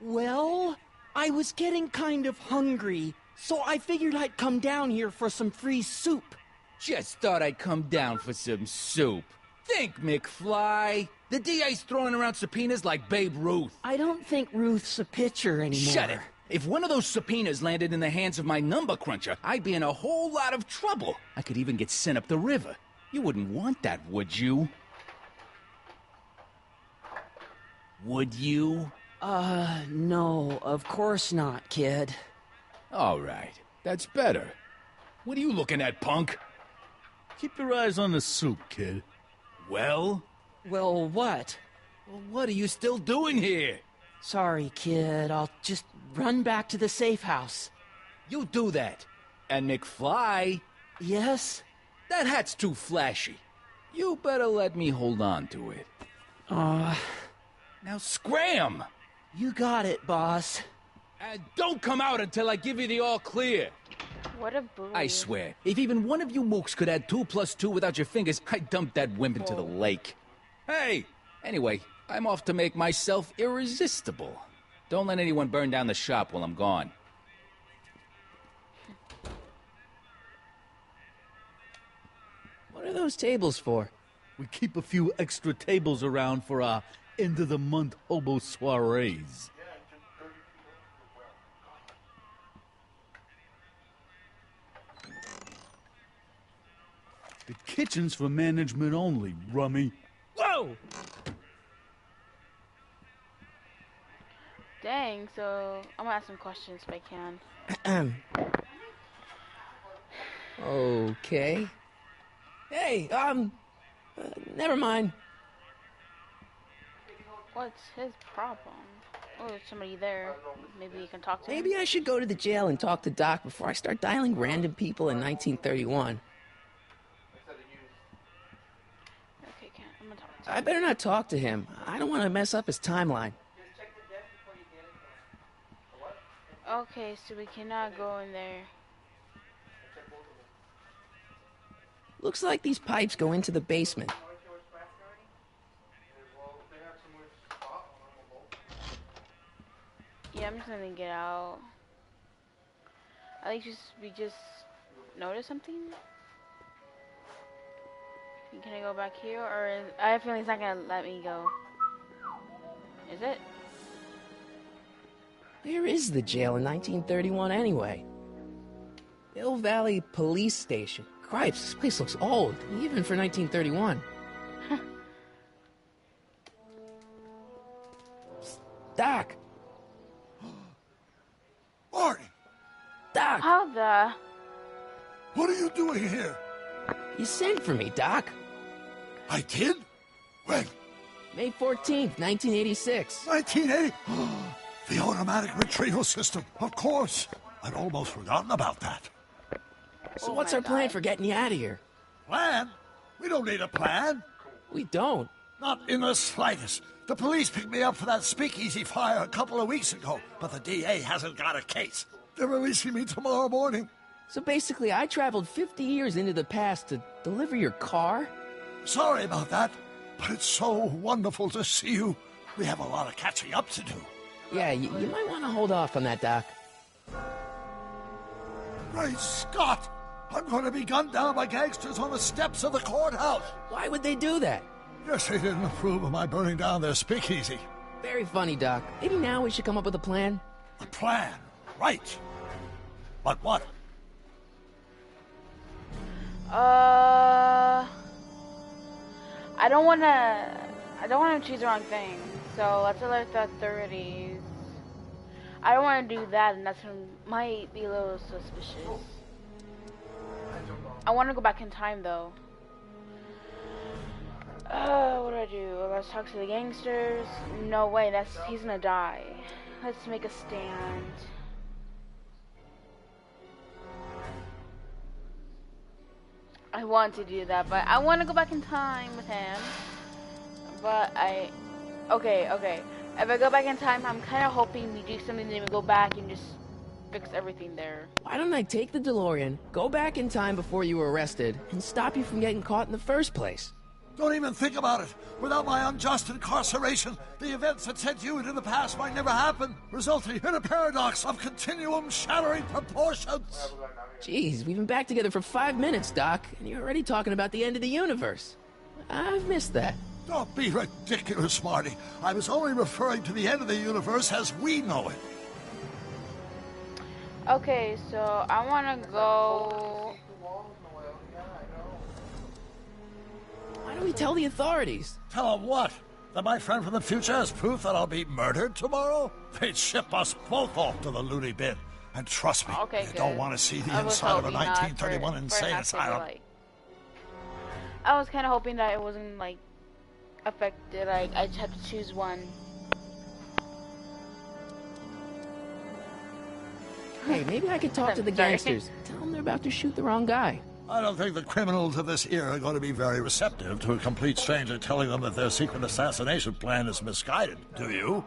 Well, I was getting kind of hungry, so I figured I'd come down here for some free soup. Just thought I'd come down for some soup. Think, McFly. The DA's throwing around subpoenas like Babe Ruth. I don't think Ruth's a pitcher anymore. Shut it. If one of those subpoenas landed in the hands of my number cruncher, I'd be in a whole lot of trouble. I could even get sent up the river. You wouldn't want that, would you? Would you? No, of course not, kid. All right. That's better. What are you looking at, punk? Keep your eyes on the soup, kid. Well? Well, what? Well, what are you still doing here? Sorry, kid. I'll just run back to the safe house. You do that. And McFly? Yes? That hat's too flashy. You better let me hold on to it. Now scram! You got it, boss. And don't come out until I give you the all clear. What a bully. I swear, if even one of you mooks could add 2 + 2 without your fingers, I'd dump that wimp into the lake. Hey! Anyway, I'm off to make myself irresistible. Don't let anyone burn down the shop while I'm gone. What are those tables for? We keep a few extra tables around for our end-of-the-month hobo soirees. The kitchen's for management only, rummy. Whoa! Dang, so I'm gonna ask some questions if I can. Okay. Hey, never mind. What's his problem? Oh, there's somebody there. Maybe you can talk to him. Maybe I should go to the jail and talk to Doc before I start dialing random people in 1931. Okay, I'm gonna talk to him. I better not talk to him. I don't want to mess up his timeline. Okay, so we cannot go in there. Looks like these pipes go into the basement. Yeah, I'm just gonna get out. I think we just noticed something. Can I go back here, or I have a feeling it's not gonna let me go. Is it? Where is the jail in 1931 anyway? Mill Valley Police Station. Cripes, this place looks old, even for 1931. Doc! Marty! Doc! How the... What are you doing here? You sent for me, Doc. I did? When? May 14th, 1986. 1980? The automatic retrieval system, of course. I'd almost forgotten about that. So what's our plan for getting you out of here? Plan? We don't need a plan. We don't? Not in the slightest. The police picked me up for that speakeasy fire a couple of weeks ago, but the DA hasn't got a case. They're releasing me tomorrow morning. So basically, I traveled 50 years into the past to deliver your car? Sorry about that, but it's so wonderful to see you. We have a lot of catching up to do. Yeah, you might want to hold off on that, Doc. Great Scott! I'm going to be gunned down by gangsters on the steps of the courthouse. Why would they do that? Guess they didn't approve of my burning down their speakeasy. Very funny, Doc. Maybe now we should come up with a plan? A plan? Right. But what? I don't wanna choose the wrong thing. So let's alert the authorities. I don't wanna do that, and might be a little suspicious. I wanna go back in time though. What do I do? Let's talk to the gangsters. No way, he's gonna die. Let's make a stand. I want to do that, but I want to go back in time with him. But okay. If I go back in time, I'm kind of hoping we do something and we go back and just fix everything there. Why don't I take the DeLorean, go back in time before you were arrested, and stop you from getting caught in the first place? Don't even think about it. Without my unjust incarceration, the events that sent you into the past might never happen, resulting in a paradox of continuum-shattering proportions. Jeez, we've been back together for 5 minutes, Doc, and you're already talking about the end of the universe. I've missed that. Don't be ridiculous, Marty. I was only referring to the end of the universe as we know it. Okay, so I want to go... Why don't we tell the authorities? Tell them what? That my friend from the future has proof that I'll be murdered tomorrow? They'd ship us both off to the loony bin. And trust me, okay, you don't want to see the inside of a 1931 insane asylum. I was kind of hoping that it wasn't, like, affected. Like, I just have to choose one. Hey, maybe I could talk to the gangsters. Tell them they're about to shoot the wrong guy. I don't think the criminals of this era are going to be very receptive to a complete stranger telling them that their secret assassination plan is misguided. Do you?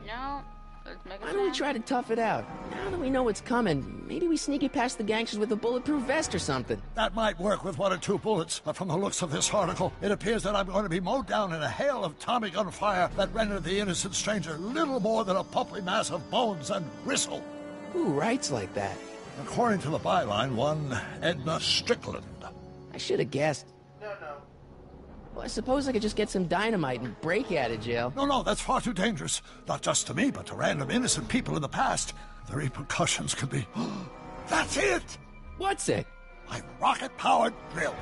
No. Let's make Why don't we try to tough it out? Now that we know what's coming, maybe we sneak it past the gangsters with a bulletproof vest or something. That might work with 1 or 2 bullets, but from the looks of this article, it appears that I'm going to be mowed down in a hail of Tommy gun fire that rendered the innocent stranger little more than a puppy mass of bones and gristle. Who writes like that? According to the byline, one Edna Strickland. I should have guessed. No. Well, I suppose I could just get some dynamite and break you out of jail. No, that's far too dangerous. Not just to me, but to random innocent people in the past. The repercussions could be... That's it! What's it? My rocket-powered drill.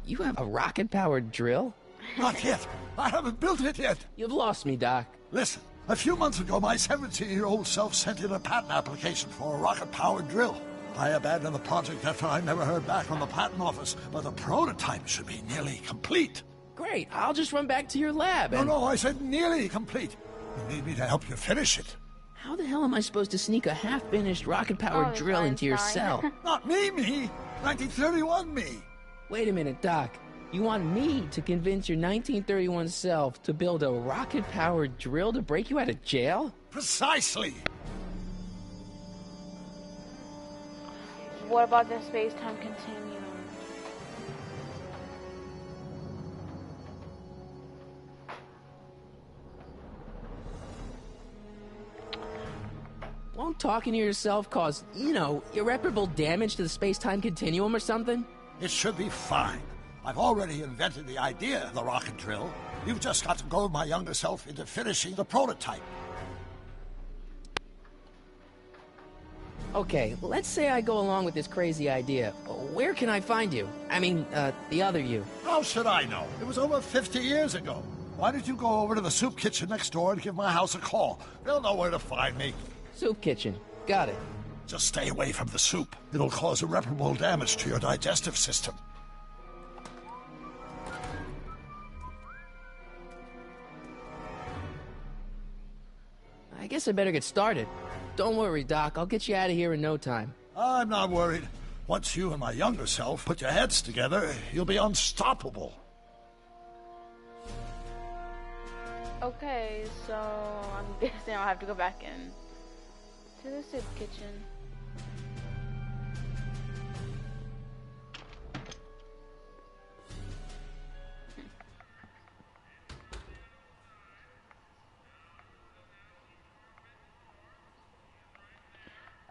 You have a rocket-powered drill? Not yet. I haven't built it yet. You've lost me, Doc. Listen, a few months ago, my 17-year-old self sent in a patent application for a rocket-powered drill. I abandoned the project after I never heard back from the patent office, but the prototype should be nearly complete. Great, I'll just run back to your lab and... No, I said nearly complete. You need me to help you finish it. How the hell am I supposed to sneak a half-finished rocket-powered drill into your cell? Not me! 1931 me! Wait a minute, Doc. You want me to convince your 1931 self to build a rocket-powered drill to break you out of jail? Precisely! What about the space-time continuum? Won't talking to yourself cause, irreparable damage to the space-time continuum or something? It should be fine. I've already invented the idea of the rocket drill. You've just got to goad my younger self into finishing the prototype. Okay, let's say I go along with this crazy idea. Where can I find you? I mean, the other you. How should I know? It was over 50 years ago. Why don't you go over to the soup kitchen next door and give my house a call? They'll know where to find me. Soup kitchen. Got it. Just stay away from the soup. It'll cause irreparable damage to your digestive system. I guess I better get started. Don't worry, Doc. I'll get you out of here in no time. I'm not worried. Once you and my younger self put your heads together, you'll be unstoppable. Okay, so I'm guessing I'll have to go back in to the soup kitchen.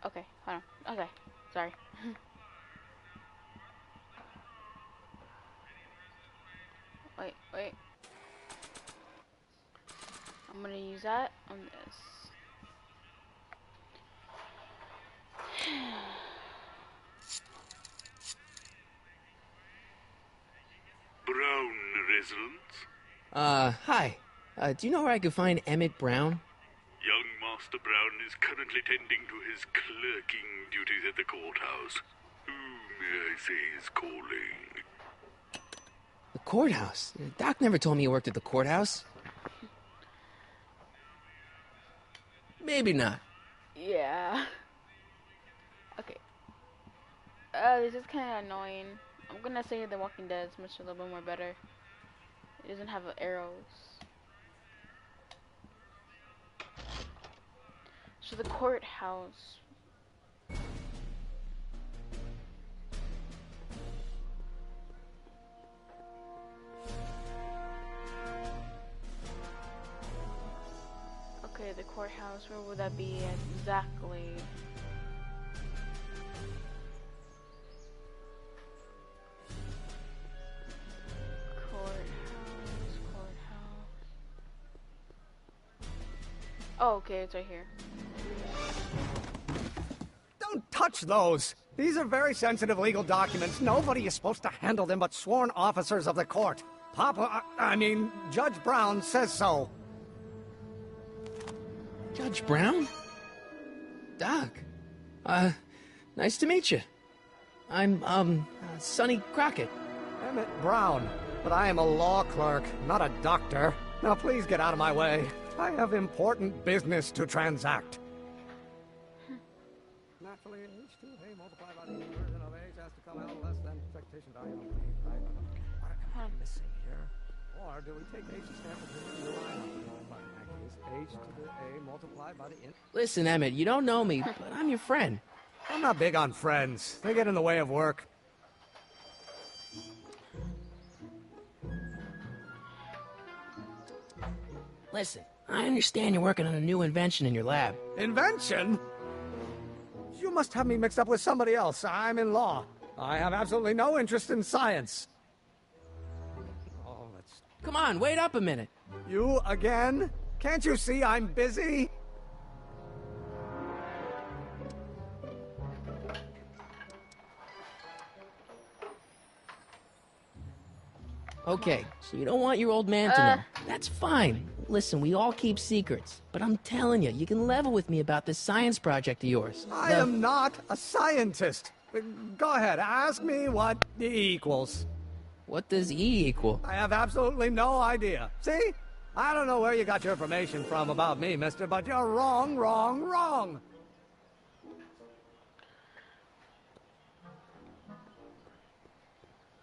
Okay, hold on. Okay, sorry. Wait. I'm gonna use that on this. Brown residence? Hi. Do you know where I could find Emmett Brown? Young Master Brown is currently tending to his clerking duties at the courthouse. Who may I say is calling? The courthouse? Doc never told me he worked at the courthouse. Maybe not. Yeah. Okay. This is kind of annoying. I'm gonna say The Walking Dead is much a little bit more better. It doesn't have arrows. So the courthouse. Okay, the courthouse, where would that be exactly? Courthouse. Oh, okay, it's right here. Don't touch those! These are very sensitive legal documents. Nobody is supposed to handle them but sworn officers of the court. Judge Brown says so. Judge Brown? Doc. Nice to meet you. I'm, Sonny Crockett. Emmett Brown. But I am a law clerk, not a doctor. Now please get out of my way. I have important business to transact. Naturally, H2A multiplied by the inversion of H has to come out less than expectation value of B, right? What am I missing here? Or do we take H's sample to the line? In that case, H to the A multiplied by the in... Listen, Emmett, you don't know me, but I'm your friend. I'm not big on friends. They get in the way of work. Listen, I understand you're working on a new invention in your lab. Invention? You must have me mixed up with somebody else. I'm in law. I have absolutely no interest in science. Oh, that's... Come on, wait up a minute. You again? Can't you see I'm busy? Okay, so you don't want your old man to know. That's fine. Listen, we all keep secrets. But I'm telling you, you can level with me about this science project of yours. I am not a scientist. Go ahead, ask me what E equals. What does E equal? I have absolutely no idea. See? I don't know where you got your information from about me, mister, but you're wrong, wrong, wrong.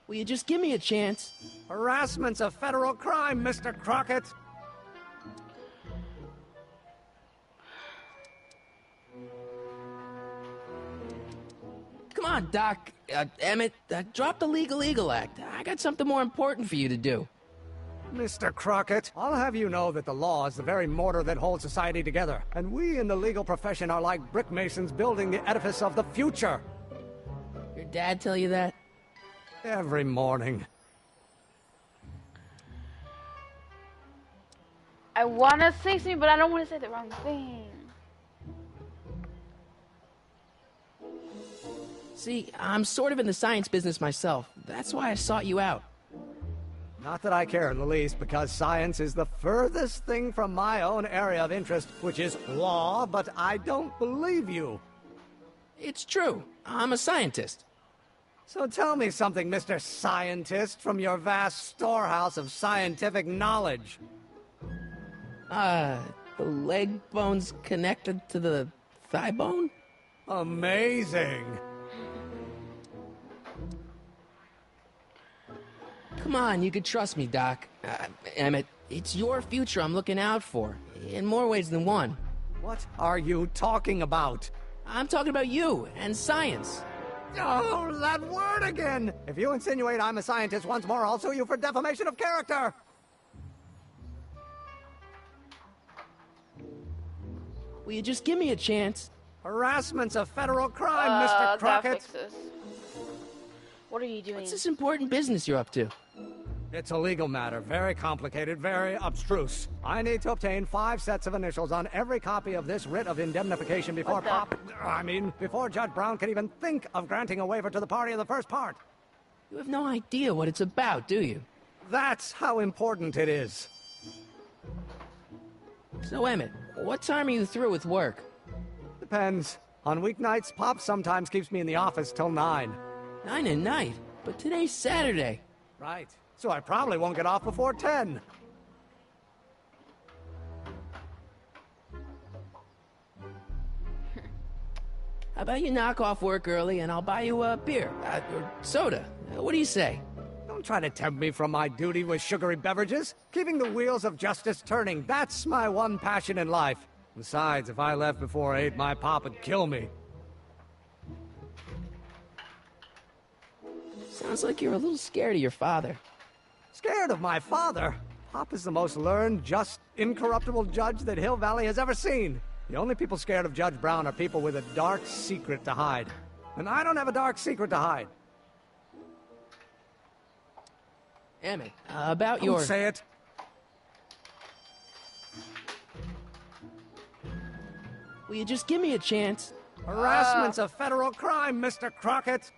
Will you just give me a chance? Harassment's a federal crime, Mr. Crockett. Come on, Doc. Emmett, drop the Legal Eagle Act. I got something more important for you to do. Mr. Crockett, I'll have you know that the law is the very mortar that holds society together, and we in the legal profession are like brick masons building the edifice of the future. Your dad tell you that? Every morning. I want to say something, but I don't want to say the wrong thing. See, I'm sort of in the science business myself. That's why I sought you out. Not that I care in the least, because science is the furthest thing from my own area of interest, which is law, but I don't believe you. It's true. I'm a scientist. So tell me something, Mr. Scientist, from your vast storehouse of scientific knowledge. The leg bone's connected to the thigh bone? Amazing. Come on, you can trust me, Doc. Emmett, it's your future I'm looking out for, in more ways than one. What are you talking about? I'm talking about you and science. Oh, that word again! If you insinuate I'm a scientist once more, I'll sue you for defamation of character! Will you just give me a chance? Harassment's a federal crime, Mr. Crockett. What are you doing? What's this important business you're up to? It's a legal matter, very complicated, very abstruse. I need to obtain 5 sets of initials on every copy of this writ of indemnification before before Judge Brown can even think of granting a waiver to the party in the first part. You have no idea what it's about, do you? That's how important it is. So, Emmett, what time are you through with work? Depends. On weeknights, Pop sometimes keeps me in the office till 9. 9 at night? But today's Saturday. Right. So I probably won't get off before 10. How about you knock off work early and I'll buy you a beer, or soda. What do you say? Don't try to tempt me from my duty with sugary beverages. Keeping the wheels of justice turning, that's my one passion in life. Besides, if I left before 8, my pop would kill me. Sounds like you're a little scared of your father. Scared of my father? Pop is the most learned, just, incorruptible judge that Hill Valley has ever seen. The only people scared of Judge Brown are people with a dark secret to hide. And I don't have a dark secret to hide. Emmett, about your... Don't say it. Will you just give me a chance? Harassment's a federal crime, Mr. Crockett.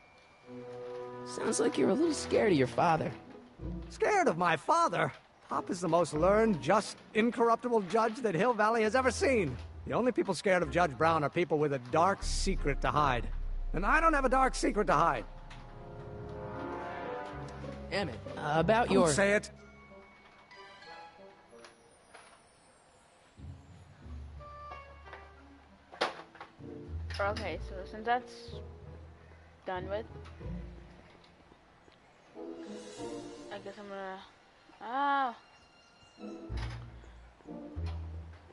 Sounds like you're a little scared of your father. Scared of my father? Pop is the most learned, just, incorruptible judge that Hill Valley has ever seen. The only people scared of Judge Brown are people with a dark secret to hide. And I don't have a dark secret to hide. Emmett, about your... Don't say it. Okay, so since that's done with, I guess I'm gonna...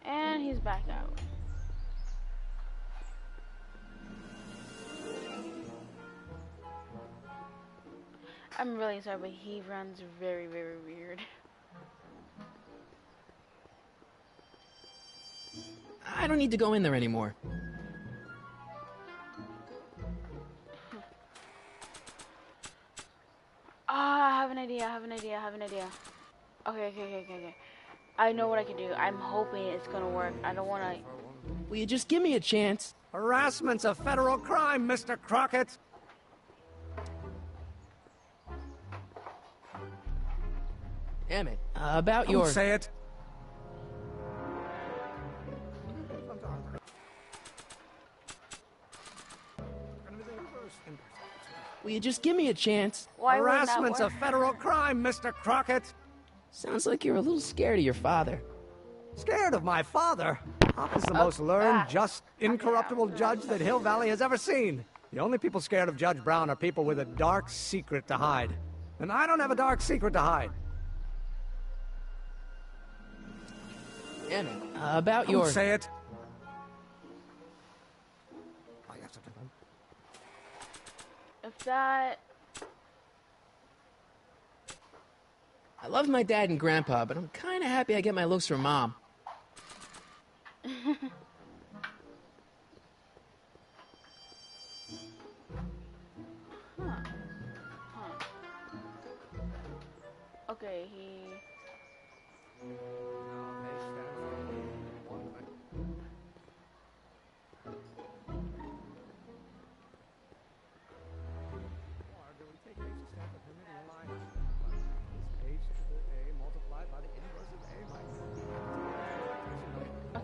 And he's back out. I'm really sorry, but he runs very, very weird. I don't need to go in there anymore. I have an idea. Okay. I know what I can do. I'm hoping it's gonna work. I don't wanna... Will you just give me a chance? Harassment's a federal crime, Mr. Crockett. Emmett, about your... Don't say it. Will you just give me a chance? Harassment's a federal crime, Mr. Crockett. Sounds like you're a little scared of your father. Scared of my father? Pop is the most learned, just, incorruptible judge that Hill Valley has ever seen. The only people scared of Judge Brown are people with a dark secret to hide. And I don't have a dark secret to hide. Emmett, about your... Don't say it. If that... love my dad and grandpa, but I'm kind of happy I get my looks from Mom. Okay,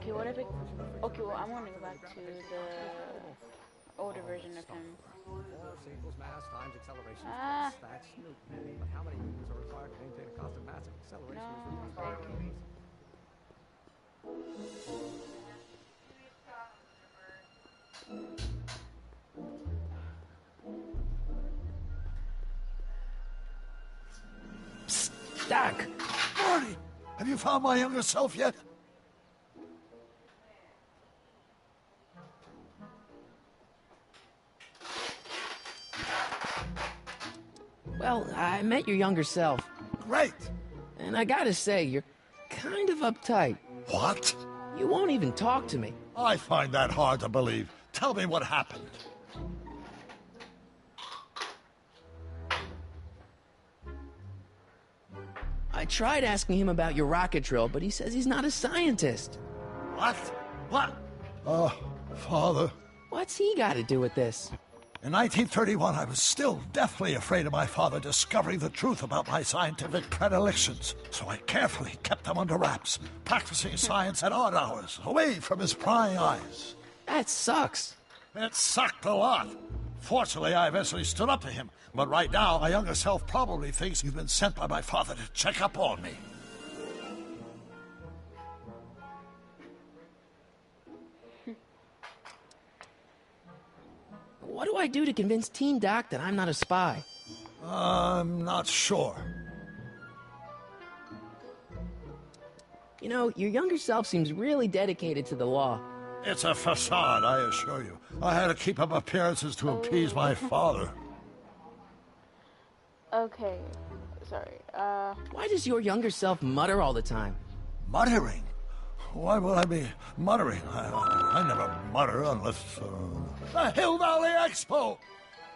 Okay, what if it... Okay, well, I'm gonna go back to the older version of him. Force equals mass times acceleration. That's Newton. But how many newtons are required to maintain a constant mass if acceleration is reduced by newtons? Psst, Doc! Marty! Have you found my younger self yet? Well, I met your younger self. Great! And I gotta say, you're kind of uptight. What? You won't even talk to me. I find that hard to believe. Tell me what happened. I tried asking him about your rocket drill, but he says he's not a scientist. What? What? Oh, Father. What's he got to do with this? In 1931, I was still deathly afraid of my father discovering the truth about my scientific predilections, so I carefully kept them under wraps, practicing science at odd hours, away from his prying eyes. That sucks. It sucked a lot. Fortunately, I eventually stood up to him, but right now, my younger self probably thinks you've been sent by my father to check up on me. What do I do to convince Teen Doc that I'm not a spy? I'm not sure. You know, your younger self seems really dedicated to the law. It's a facade, I assure you. I had to keep up appearances to appease my father. Okay, sorry, Why does your younger self mutter all the time? Muttering? Why would I be muttering? I never mutter unless... The Hill Valley Expo!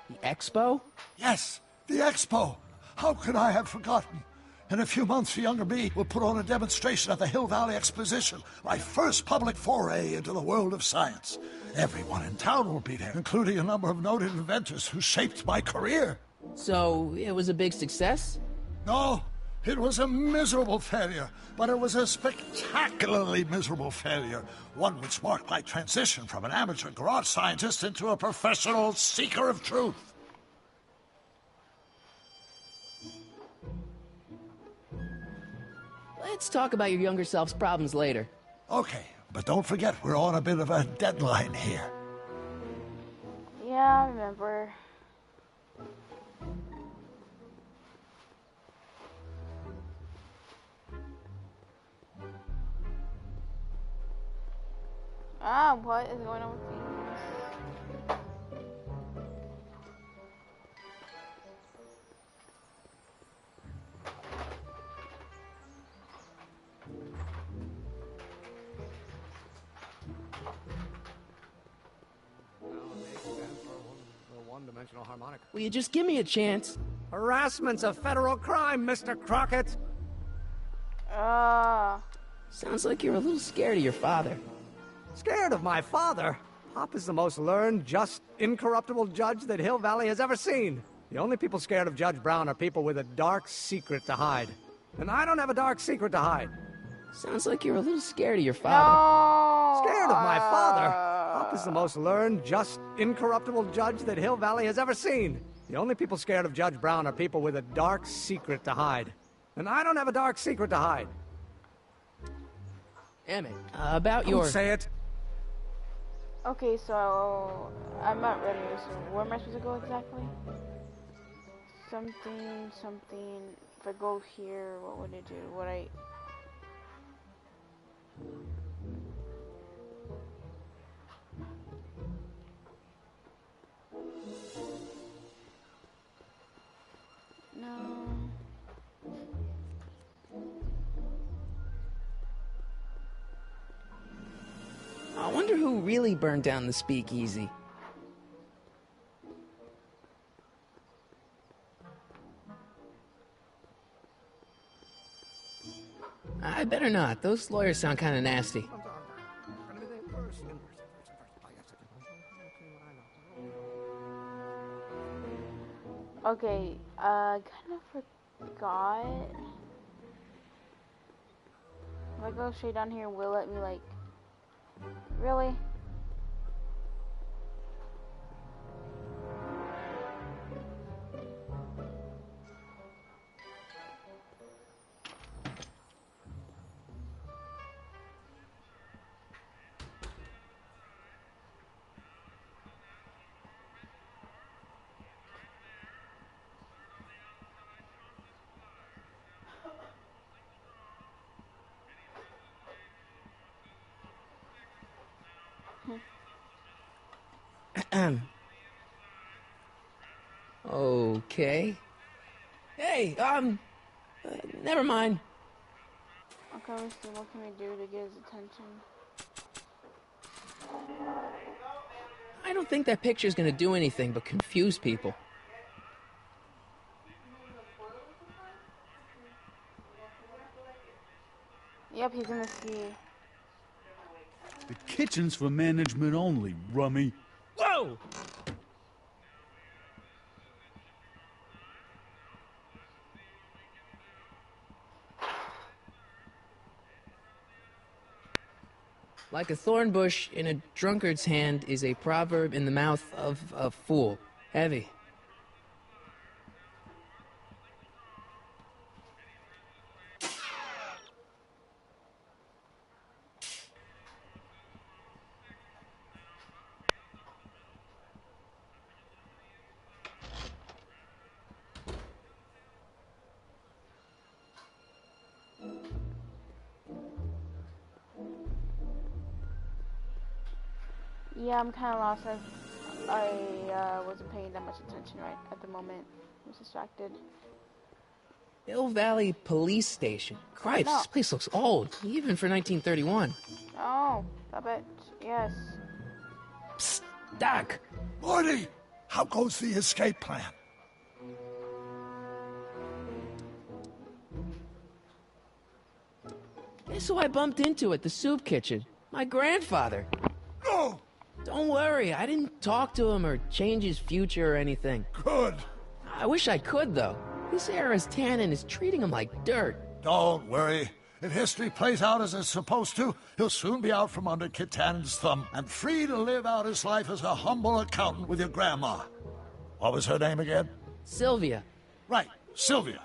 The Expo? Yes, the Expo! How could I have forgotten? In a few months, the younger me will put on a demonstration at the Hill Valley Exposition, my first public foray into the world of science. Everyone in town will be there, including a number of noted inventors who shaped my career. So, it was a big success? No, it was a miserable failure, but it was a spectacularly miserable failure, one which marked my transition from an amateur garage scientist into a professional seeker of truth. Let's talk about your younger self's problems later. Okay, but don't forget we're on a bit of a deadline here. yeah, I remember. What is going on with these? One-dimensional harmonic. Will you just give me a chance? Harassment's a federal crime, Mr. Crockett. Sounds like you're a little scared of your father. Scared of my father? Pop is the most learned, just, incorruptible judge that Hill Valley has ever seen. The only people scared of Judge Brown are people with a dark secret to hide. And I don't have a dark secret to hide. Sounds like you're a little scared of your father. Scared of my father? Pop is the most learned, just, incorruptible judge that Hill Valley has ever seen. The only people scared of Judge Brown are people with a dark secret to hide. And I don't have a dark secret to hide. Emmett, about your... Don't say it. Okay, so I'm not ready. So where am I supposed to go exactly? Something. If I go here, what would it do? Would I? No. who really burned down the speakeasy. I better not. Those lawyers sound kind of nasty. Okay, kind of forgot. If I go straight down here, will it let me, like... Really? Okay. Hey, never mind. Okay, let's see, what can we do to get his attention? I don't think that picture's gonna do anything but confuse people. Yep, he's in the ski. The kitchen's for management only, rummy. Whoa! Like a thorn bush in a drunkard's hand is a proverb in the mouth of a fool. Heavy. Yeah, I'm kind of lost. I wasn't paying that much attention right at the moment. I was distracted. Hill Valley Police Station. Cripes, No. this place looks old, even for 1931. Oh, I bet. Yes. Psst, Doc! Morty, how goes the escape plan? Guess who I bumped into at the soup kitchen? My grandfather. No! Don't worry, I didn't talk to him or change his future or anything. Good. I wish I could, though. This era's Tannen is treating him like dirt. Don't worry. If history plays out as it's supposed to, he'll soon be out from under Kit Tannen's thumb and free to live out his life as a humble accountant with your grandma. What was her name again? Sylvia. Right, Sylvia.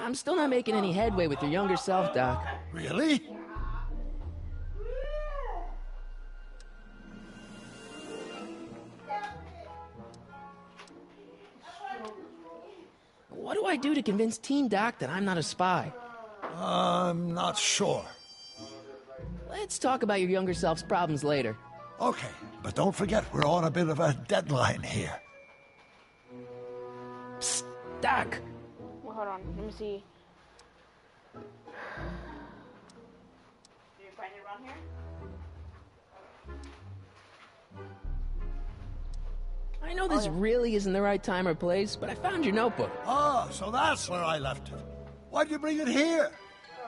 I'm still not making any headway with your younger self, Doc. Really? What do I do to convince Teen Doc that I'm not a spy? I'm not sure. Let's talk about your younger self's problems later. Okay, but don't forget we're on a bit of a deadline here. Psst, Doc! Well, hold on. Let me see. Do you find it around here? I know this really isn't the right time or place, but I found your notebook. Ah, so that's where I left it. Why'd you bring it here?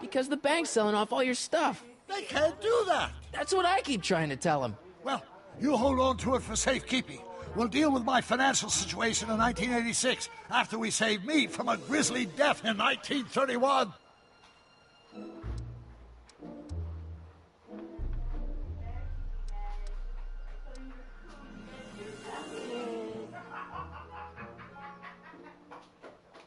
Because the bank's selling off all your stuff. They can't do that. That's what I keep trying to tell them. Well, you hold on to it for safekeeping. We'll deal with my financial situation in 1986 after we saved me from a grisly death in 1931.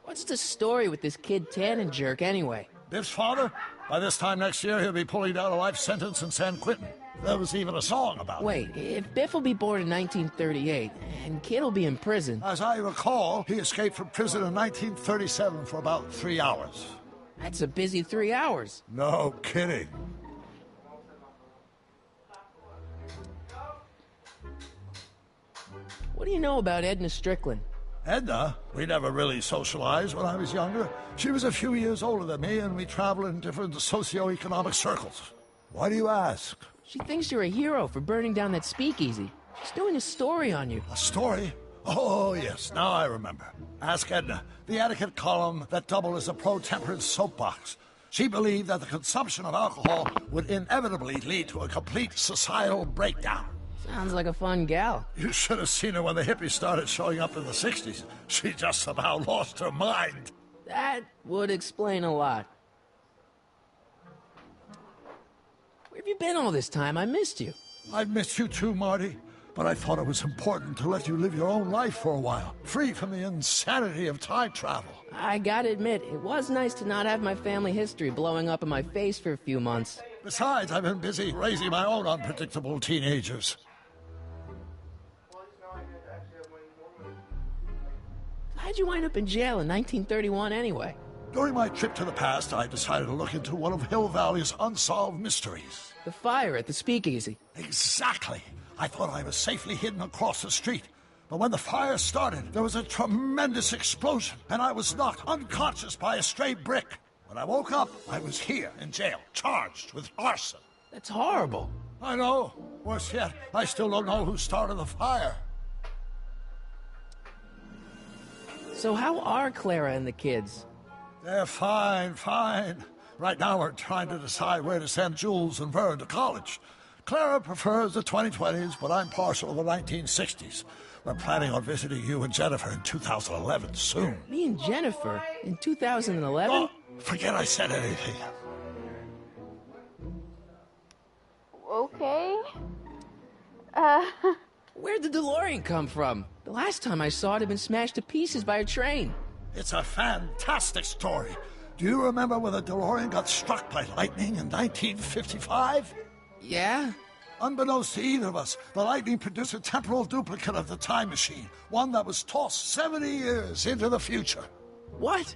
What's the story with this kid Tannen jerk anyway? Biff's father? By this time next year, he'll be pulling down a life sentence in San Quentin. There was even a song about it. Wait, if Biff will be born in 1938, and Kid will be in prison... As I recall, he escaped from prison in 1937 for about 3 hours. That's a busy 3 hours. No kidding. What do you know about Edna Strickland? Edna? We never really socialized when I was younger. She was a few years older than me, and we traveled in different socioeconomic circles. Why do you ask? She thinks you're a hero for burning down that speakeasy. She's doing a story on you. A story? Oh, yes, now I remember. Ask Edna, the etiquette column that doubled as a pro-temperance soapbox. She believed that the consumption of alcohol would inevitably lead to a complete societal breakdown. Sounds like a fun gal. You should have seen her when the hippies started showing up in the 60s. She just about lost her mind. That would explain a lot. Where have you been all this time? I missed you. I've missed you too, Marty. But I thought it was important to let you live your own life for a while, free from the insanity of time travel. I gotta admit, it was nice to not have my family history blowing up in my face for a few months. Besides, I've been busy raising my own unpredictable teenagers. How'd you wind up in jail in 1931 anyway? During my trip to the past, I decided to look into one of Hill Valley's unsolved mysteries. The fire at the speakeasy. Exactly. I thought I was safely hidden across the street. But when the fire started, there was a tremendous explosion, and I was knocked unconscious by a stray brick. When I woke up, I was here in jail, charged with arson. That's horrible. I know. Worse yet, I still don't know who started the fire. So how are Clara and the kids? They're fine, fine. Right now we're trying to decide where to send Jules and Vern to college. Clara prefers the 2020s, but I'm partial to the 1960s. We're planning on visiting you and Jennifer in 2011 soon. Me and Jennifer? In 2011? Oh, forget I said anything. Okay. Where'd the DeLorean come from? The last time I saw it had been smashed to pieces by a train. It's a fantastic story. Do you remember when the DeLorean got struck by lightning in 1955? Yeah? Unbeknownst to either of us, the lightning produced a temporal duplicate of the time machine, one that was tossed 70 years into the future. What?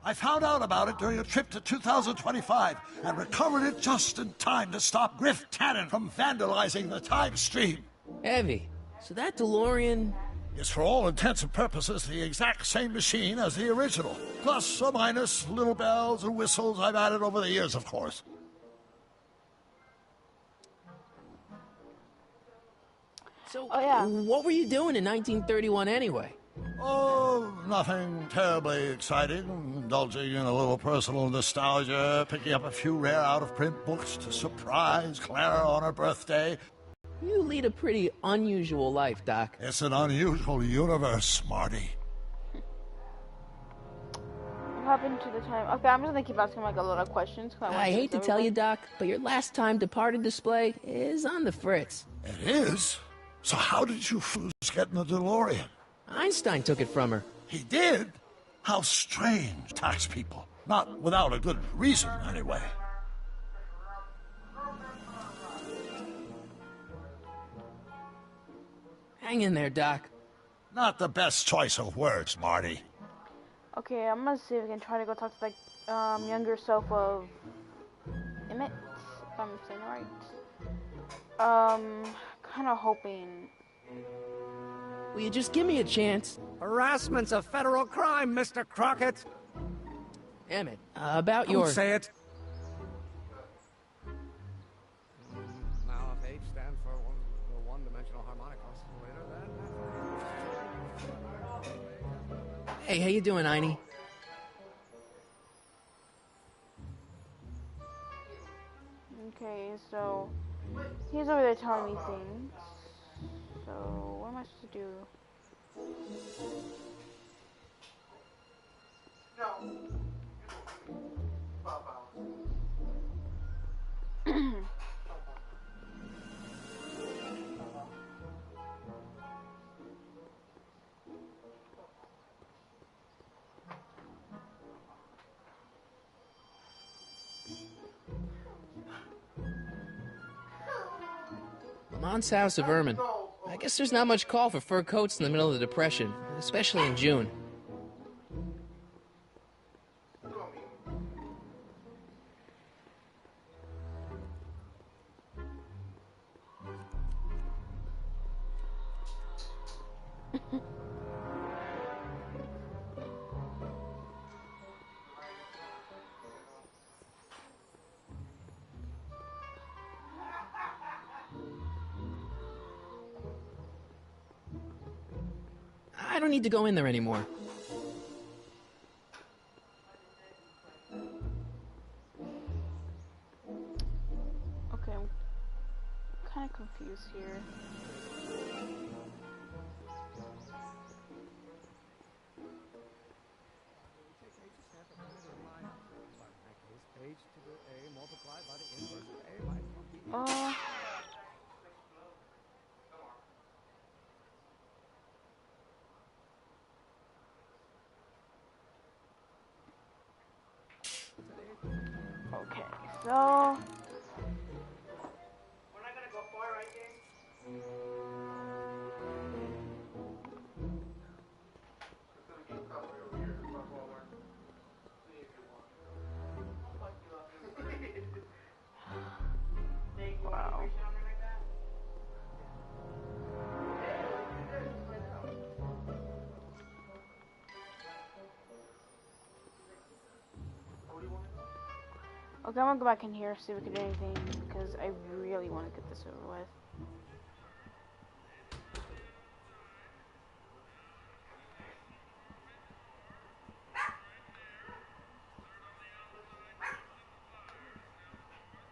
I found out about it during a trip to 2025 and recovered it just in time to stop Griff Tannen from vandalizing the time stream. Heavy. So that DeLorean... is for all intents and purposes the exact same machine as the original. Plus or minus little bells and whistles I've added over the years, of course. So, what were you doing in 1931 anyway? Oh, nothing terribly exciting. Indulging in a little personal nostalgia, picking up a few rare out-of-print books to surprise Clara on her birthday. You lead a pretty unusual life, Doc. It's an unusual universe, Marty. What happened to the time? Okay, I'm just gonna keep asking like a lot of questions. I hate to tell you, Doc, but your last time departed display is on the fritz. It is? So how did you fools get in the DeLorean? Einstein took it from her. He did? How strange, tax people. Not without a good reason, anyway. Hang in there, Doc. Not the best choice of words, Marty. Okay, I'm gonna see if I can try to go talk to like younger self of Emmett, if I'm saying it right. Kind of hoping. Will you just give me a chance? Harassment's a federal crime, Mr. Crockett. Emmett, about your... Don't say it. Now, if H stands for the one-dimensional harmonic oscillator, then... Hey, how you doing, Einie? Okay, so he's over there telling me things. So what am I supposed to do? Lamont's House of Ermine. I guess there's not much call for fur coats in the middle of the Depression, especially in June. I don't need to go in there anymore. Okay, I'm kind of confused here. H to the A multiplied by the inverse of A might well be. Okay, so wow. Okay, I'm gonna go back in here, see if we can do anything, because I really want to get this over with.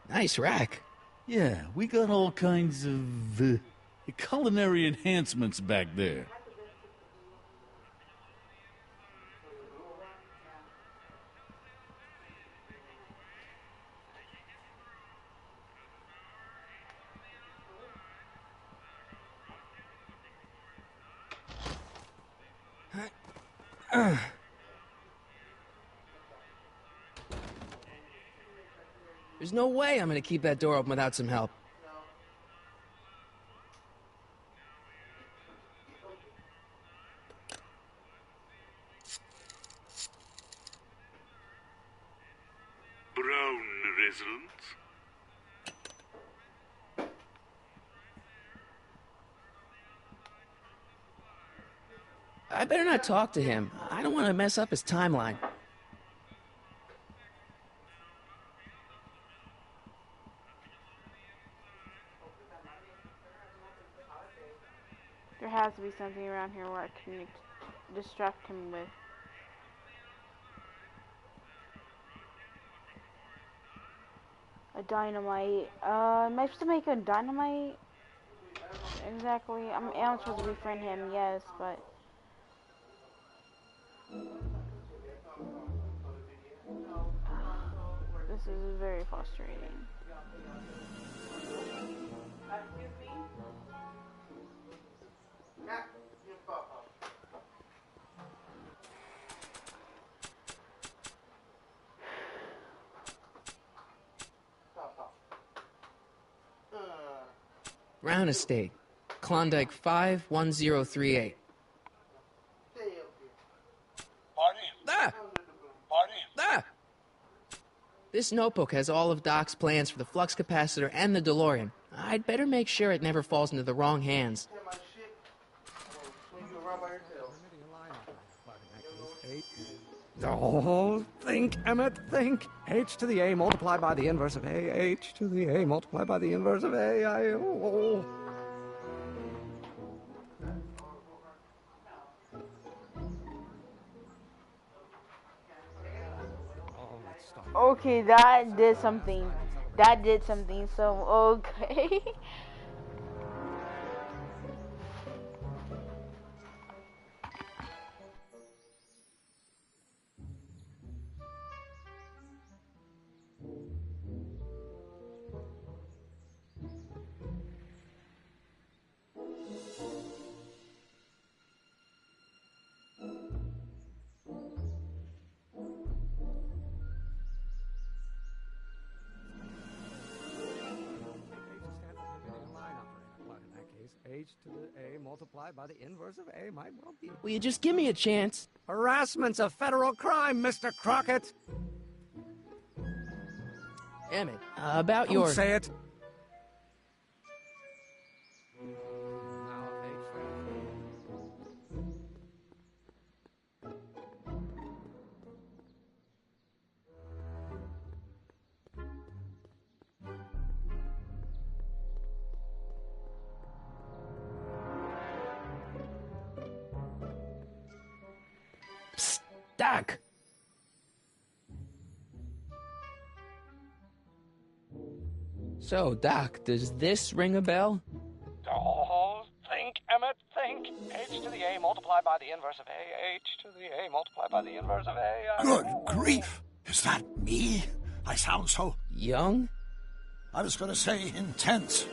Nice rack. Yeah, we got all kinds of culinary enhancements back there. There's no way I'm gonna keep that door open without some help. Brown residents? I better not talk to him. I don't want to mess up his timeline. There has to be something around here where I can distract him with. A dynamite. Am I supposed to make a dynamite? Exactly. I'm supposed to befriend him, yes, but... This is very frustrating. Brown Estate, Klondike 51038. Party? Ah! Party? Ah! This notebook has all of Doc's plans for the flux capacitor and the DeLorean. I'd better make sure it never falls into the wrong hands. Oh, think, Emmett, think. H to the A multiplied by the inverse of A. H to the A multiplied by the inverse of A. Oh. Okay, that did something. That did something, so okay. H to the A multiplied by the inverse of A might well be. Will you just give me a chance? Harassment's a federal crime, Mr. Crockett. Emmett, about Don't your... say it. So, Doc, does this ring a bell? Oh, think, Emmett, think. H to the A multiplied by the inverse of A. H to the A multiplied by the inverse of A. Good grief! Is that me? I sound so... young? I was gonna say intense.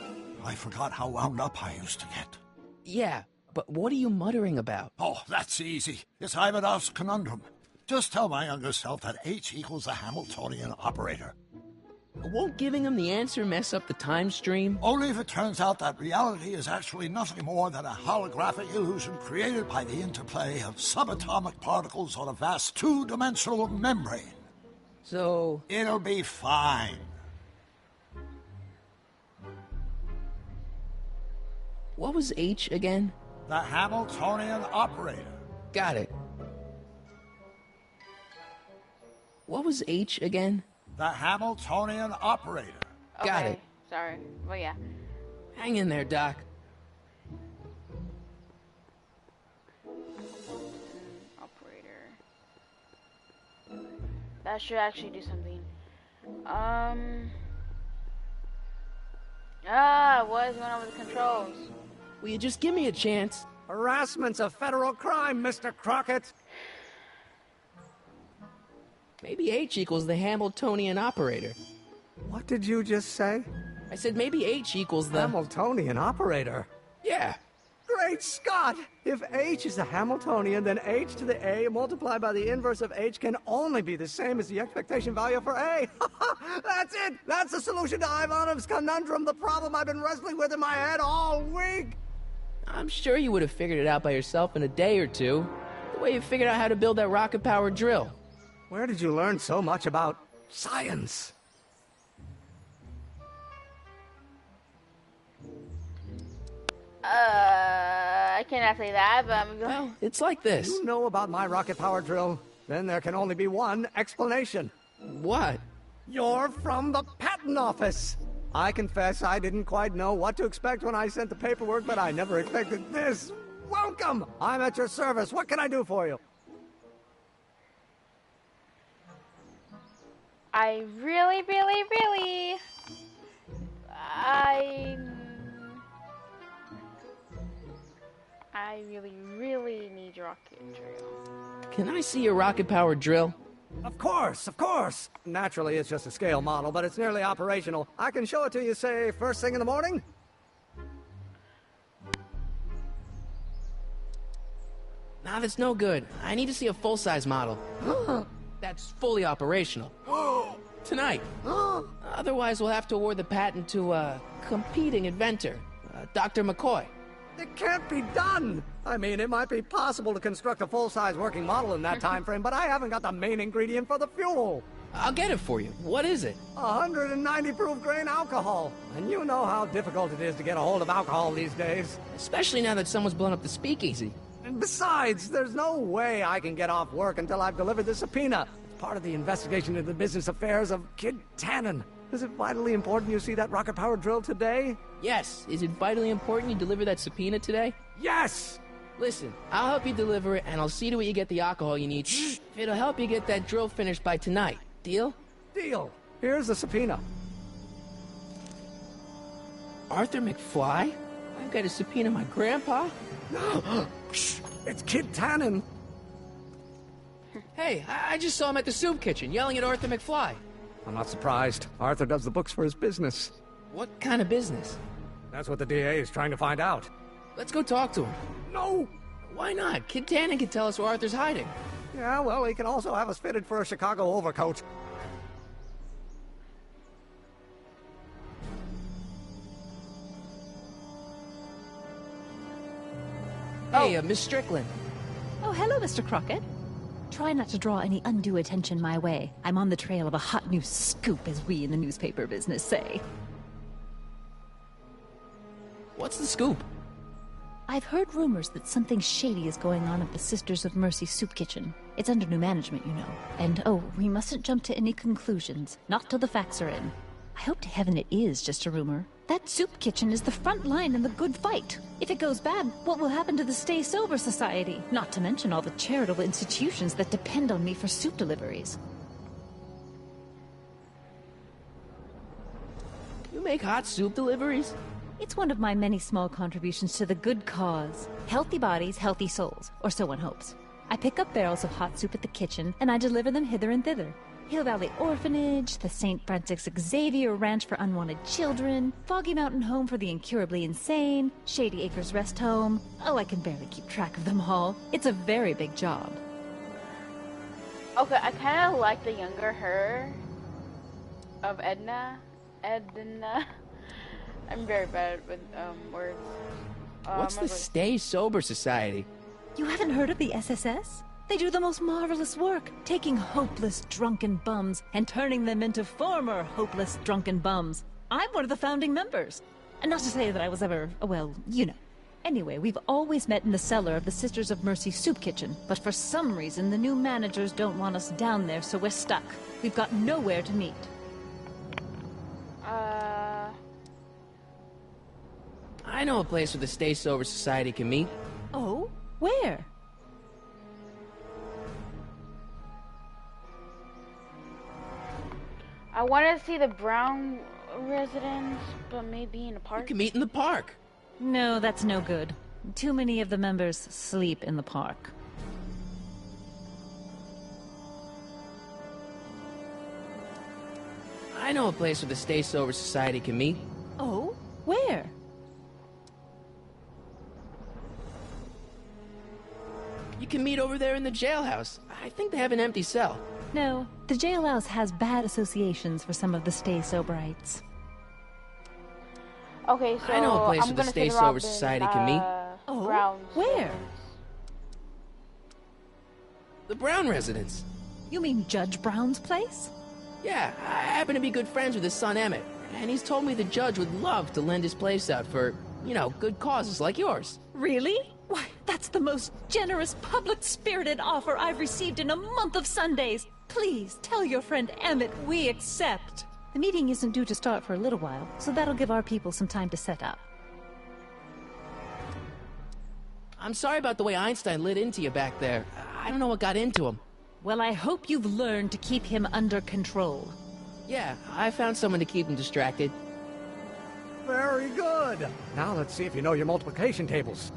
I forgot how wound up I used to get. Yeah, but what are you muttering about? Oh, that's easy. It's Ivanov's conundrum. Just tell my younger self that H equals a Hamiltonian operator. Won't giving him the answer mess up the time stream? Only if it turns out that reality is actually nothing more than a holographic illusion created by the interplay of subatomic particles on a vast two-dimensional membrane. So... it'll be fine. What was H again? The Hamiltonian operator. Got it. What was H again? The Hamiltonian operator. Got Okay, it. sorry. Well, yeah. Hang in there, Doc. Operator. That should actually do something. What is going on with the controls? Will you just give me a chance? Harassment's a federal crime, Mr. Crockett. Maybe H equals the Hamiltonian operator. What did you just say? I said maybe H equals the... Hamiltonian operator? Yeah. Great Scott! If H is a Hamiltonian, then H to the A multiplied by the inverse of H can only be the same as the expectation value for A. That's it! That's the solution to Ivanov's conundrum, the problem I've been wrestling with in my head all week! I'm sure you would have figured it out by yourself in a day or two. The way you figured out how to build that rocket-powered drill. Where did you learn so much about science? I cannot say that, but well, it's like this. You know about my rocket power drill? Then there can only be one explanation. What? You're from the patent office. I confess I didn't quite know what to expect when I sent the paperwork, but I never expected this. Welcome! I'm at your service. What can I do for you? I really need your rocket drill. Can I see your rocket-powered drill? Of course, of course. Naturally, it's just a scale model, but it's nearly operational. I can show it to you, say, first thing in the morning? Nah, that's no good. I need to see a full-size model. That's fully operational. Tonight. Otherwise, we'll have to award the patent to a competing inventor, Dr. McCoy. It can't be done! I mean, it might be possible to construct a full-size working model in that time frame, but I haven't got the main ingredient for the fuel. I'll get it for you. What is it? 190 proof grain alcohol. And you know how difficult it is to get a hold of alcohol these days. Especially now that someone's blown up the speakeasy. And besides, there's no way I can get off work until I've delivered the subpoena. It's part of the investigation into the business affairs of Kid Tannen. Is it vitally important you see that rocket-powered drill today? Yes. Is it vitally important you deliver that subpoena today? Yes! Listen, I'll help you deliver it, and I'll see to it you get the alcohol you need. It'll help you get that drill finished by tonight. Deal? Deal. Here's the subpoena. Arthur McFly? I've got to subpoena my grandpa? It's Kid Tannen. Hey, I just saw him at the soup kitchen, yelling at Arthur McFly. I'm not surprised. Arthur does the books for his business. What kind of business? That's what the DA is trying to find out. Let's go talk to him. No! Why not? Kid Tannen can tell us where Arthur's hiding. Yeah, well, he can also have us fitted for a Chicago overcoat. Hey, Miss Strickland. Oh, hello, Mr. Crockett. Try not to draw any undue attention my way. I'm on the trail of a hot new scoop, as we in the newspaper business say. What's the scoop? I've heard rumors that something shady is going on at the Sisters of Mercy soup kitchen. It's under new management, you know. And, oh, we mustn't jump to any conclusions. Not till the facts are in. I hope to heaven it is just a rumor. That soup kitchen is the front line in the good fight. If it goes bad, what will happen to the Stay Sober Society? Not to mention all the charitable institutions that depend on me for soup deliveries. You make hot soup deliveries? It's one of my many small contributions to the good cause. Healthy bodies, healthy souls, or so one hopes. I pick up barrels of hot soup at the kitchen, and I deliver them hither and thither. Hill Valley Orphanage, the St. Francis Xavier Ranch for Unwanted Children, Foggy Mountain Home for the Incurably Insane, Shady Acres Rest Home. Oh, I can barely keep track of them all. It's a very big job. Okay, I kind of like the younger her of Edna. I'm very bad with words. What's the Stay Sober Society? You haven't heard of the SSS? They do the most marvelous work, taking hopeless drunken bums and turning them into former hopeless drunken bums. I'm one of the founding members. And not to say that I was ever, well, you know. Anyway, we've always met in the cellar of the Sisters of Mercy soup kitchen, but for some reason the new managers don't want us down there, so we're stuck. We've got nowhere to meet. I know a place where the Stay Sober Society can meet. Oh? Where? I want to see the Brown residence, but maybe in a park. You can meet in the park. No, that's no good. Too many of the members sleep in the park. I know a place where the Stay Sober Society can meet. Oh? Where? You can meet over there in the jailhouse. I think they have an empty cell. No, the jailhouse has bad associations for some of the Stay Soberites. Okay, so I know a place I'm where the Stay Sober Society can meet. Oh, Brown where? The Brown residence. You mean Judge Brown's place? Yeah, I happen to be good friends with his son Emmett, and he's told me the judge would love to lend his place out for, you know, good causes like yours. Really? Why, that's the most generous, public-spirited offer I've received in a month of Sundays. Please, tell your friend Emmett we accept. The meeting isn't due to start for a little while, so that'll give our people some time to set up. I'm sorry about the way Einstein lit into you back there. I don't know what got into him. Well, I hope you've learned to keep him under control. Yeah, I found someone to keep him distracted. Very good. Now let's see if you know your multiplication tables.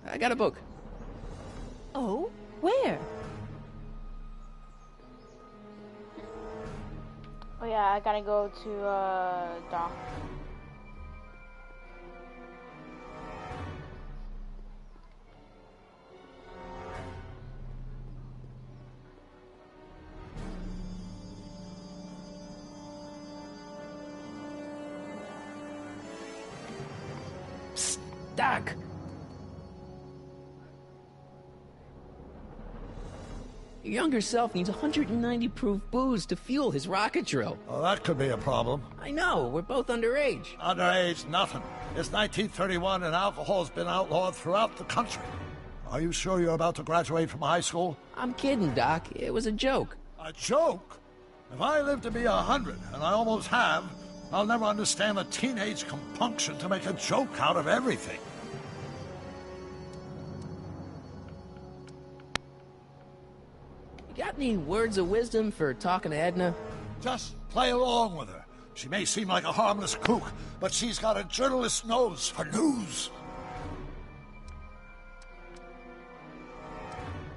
I got a book. Oh? Where? Oh yeah, I gotta go to Doc. Psst, Doc. Your younger self needs 190 proof booze to fuel his rocket drill. Oh, that could be a problem. I know, we're both underage. Underage, nothing. It's 1931 and alcohol's been outlawed throughout the country. Are you sure you're about to graduate from high school? I'm kidding, Doc. It was a joke. A joke? If I live to be 100, and I almost have, I'll never understand the teenage compunction to make a joke out of everything. Got any words of wisdom for talking to Edna? Just play along with her. She may seem like a harmless kook, but she's got a journalist's nose for news.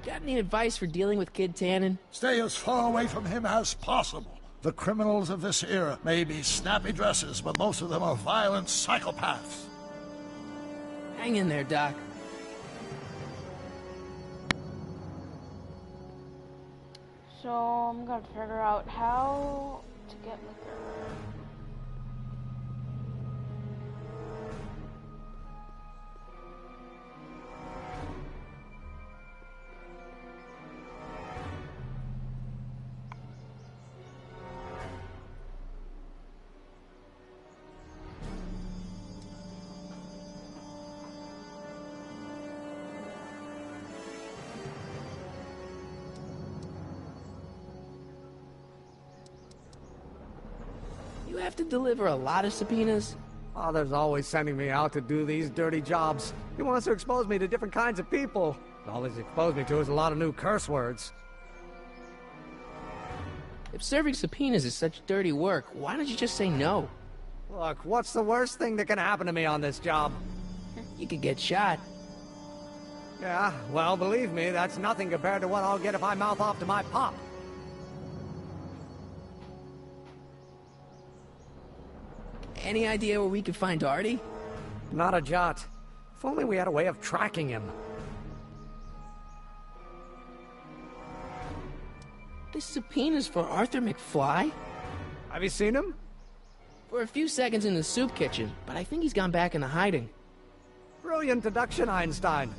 Got any advice for dealing with Kid Tannen? Stay as far away from him as possible. The criminals of this era may be snappy dresses, but most of them are violent psychopaths. Hang in there, Doc. So I'm gonna figure out how to get liquor. You have to deliver a lot of subpoenas? Father's always sending me out to do these dirty jobs. He wants to expose me to different kinds of people. All he's exposed me to is a lot of new curse words. If serving subpoenas is such dirty work, why don't you just say no? Look, what's the worst thing that can happen to me on this job? You could get shot. Yeah, well, believe me, that's nothing compared to what I'll get if I mouth off to my pop. Any idea where we could find Artie? Not a jot. If only we had a way of tracking him. This subpoena's for Arthur McFly? Have you seen him? For a few seconds in the soup kitchen, but I think he's gone back into hiding. Brilliant deduction, Einstein.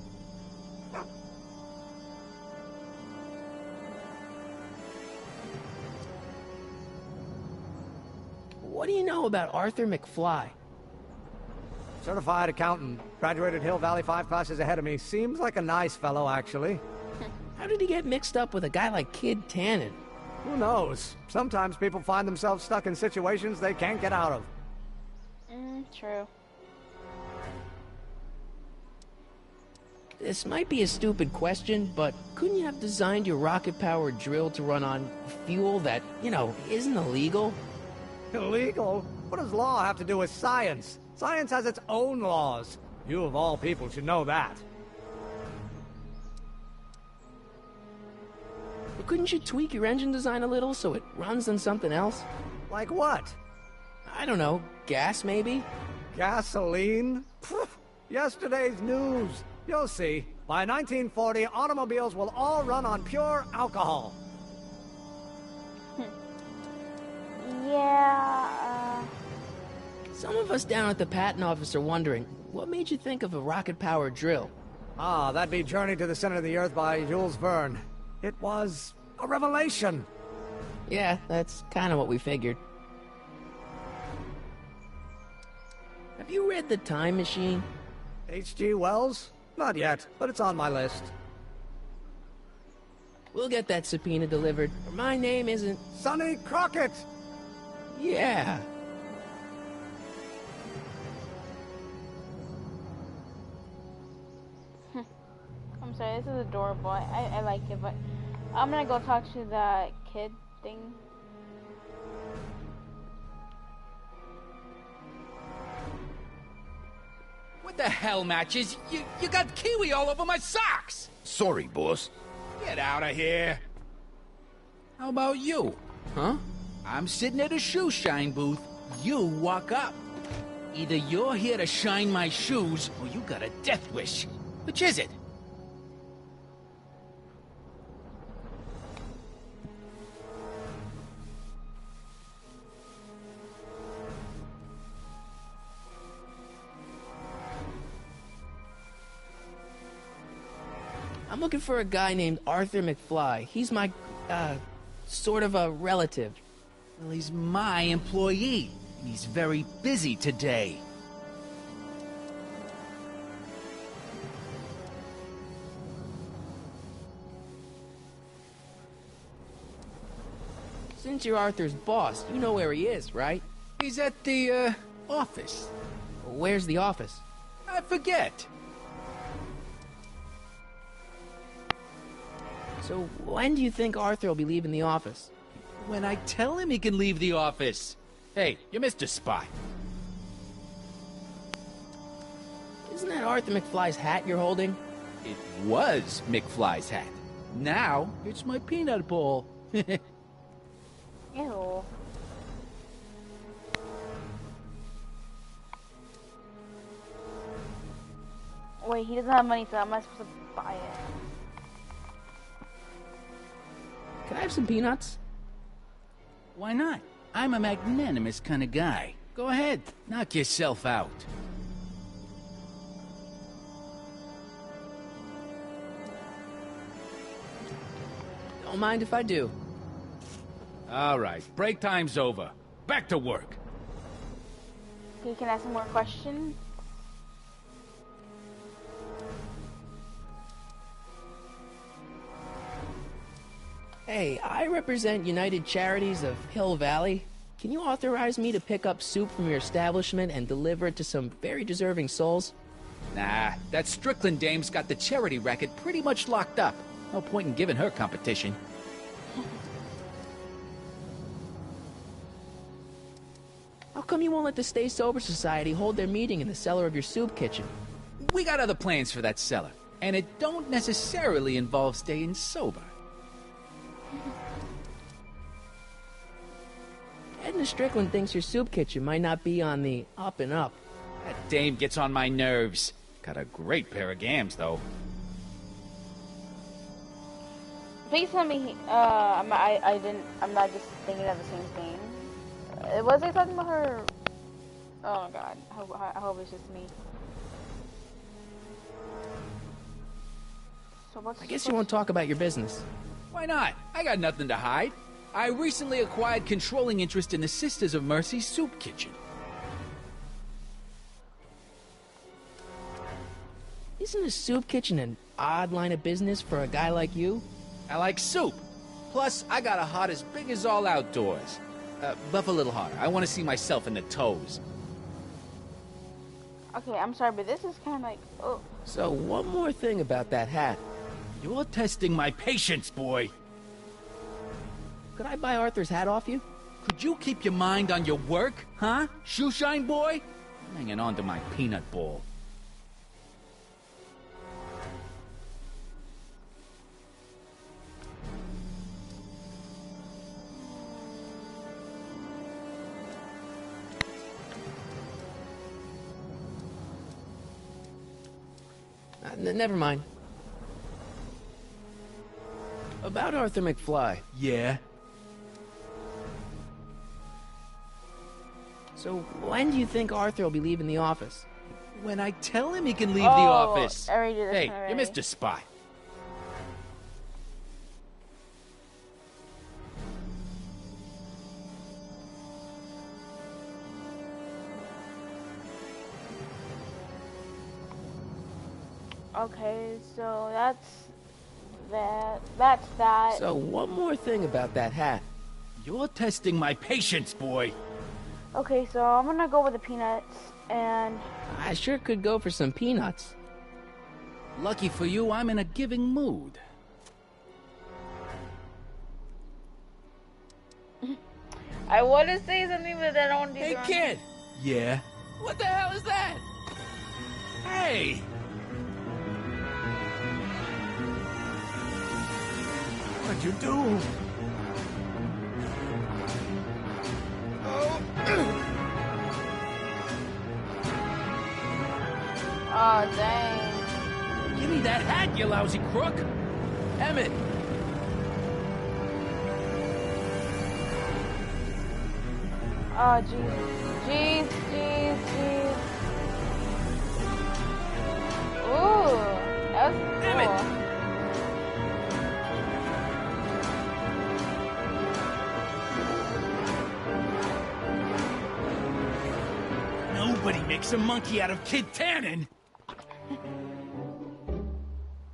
What do you know about Arthur McFly? Certified accountant. Graduated Hill Valley 5 classes ahead of me. Seems like a nice fellow, actually. How did he get mixed up with a guy like Kid Tannen? Who knows? Sometimes people find themselves stuck in situations they can't get out of. True. This might be a stupid question, but couldn't you have designed your rocket-powered drill to run on fuel that, isn't illegal? Illegal? What does law have to do with science? Science has its own laws. You of all people should know that. But couldn't you tweak your engine design a little so it runs on something else? Like what? I don't know. Gas, maybe? Gasoline? Pfft, yesterday's news. You'll see. By 1940, automobiles will all run on pure alcohol. Yeah, Some of us down at the patent office are wondering, what made you think of a rocket-powered drill? Ah, that'd be Journey to the Center of the Earth by Jules Verne. It was a revelation. Yeah, that's kind of what we figured. Have you read The Time Machine? H.G. Wells? Not yet, but it's on my list. We'll get that subpoena delivered. My name isn't... Sonny Crockett! Yeah. I'm sorry, this is adorable. I like it, but I'm gonna go talk to that kid thing. What the hell, Matches? You got kiwi all over my socks! Sorry, boss. Get out of here. How about you? Huh? I'm sitting at a shoe shine booth. You walk up. Either you're here to shine my shoes, or you got a death wish. Which is it? I'm looking for a guy named Arthur McFly. He's my, sort of a relative. Well, he's my employee. He's very busy today. Since you're Arthur's boss, you know where he is, right? He's at the, office. Where's the office? I forget. So when do you think Arthur will be leaving the office? When I tell him he can leave the office. Hey, you're Mr. Spy. Isn't that Arthur McFly's hat you're holding? It was McFly's hat. Now, it's my peanut ball. Ew. Wait, he doesn't have money, so how am I supposed to buy it? Can I have some peanuts? Why not? I'm a magnanimous kind of guy. Go ahead, knock yourself out. Don't mind if I do. All right, break time's over. Back to work. Okay, can I ask some more questions? Hey, I represent United Charities of Hill Valley. Can you authorize me to pick up soup from your establishment and deliver it to some very deserving souls? Nah, that Strickland dame's got the charity racket pretty much locked up. No point in giving her competition. How come you won't let the Stay Sober Society hold their meeting in the cellar of your soup kitchen? We got other plans for that cellar, and it don't necessarily involve staying sober. Edna Strickland thinks your soup kitchen might not be on the up and up. That dame gets on my nerves. Got a great pair of gams, though. Please tell me, I'm not just thinking of the same thing. Was I talking about her? Oh my god, I hope it's just me. So I guess you won't talk about your business. Why not? I got nothing to hide. I recently acquired controlling interest in the Sisters of Mercy soup kitchen. Isn't a soup kitchen an odd line of business for a guy like you? I like soup. Plus, I got a heart as big as all outdoors. Buff a little harder. I want to see myself in the toes. Okay, I'm sorry, but this is kind of like, oh. So, one more thing about that hat. You're testing my patience, boy. Could I buy Arthur's hat off you? Could you keep your mind on your work, huh? Shoeshine boy? I'm hanging on to my peanut ball. Never mind. About Arthur McFly. Yeah? So, when do you think Arthur will be leaving the office? When I tell him he can leave the office. I already did this Hey, already. you're Mr. Spy. Okay, so that's that. So, one more thing about that hat. You're testing my patience, boy. Okay, so I'm gonna go with the peanuts, and I sure could go for some peanuts. Lucky for you, I'm in a giving mood. I want to say something, but I don't want to do Hey, the kid! Yeah? What the hell is that? Hey! What'd you do? Oh, dang. Give me that hat, you lousy crook! Emmett! Oh, jeez. Jeez. Ooh, that was cool. Nobody makes a monkey out of Kid Tannen!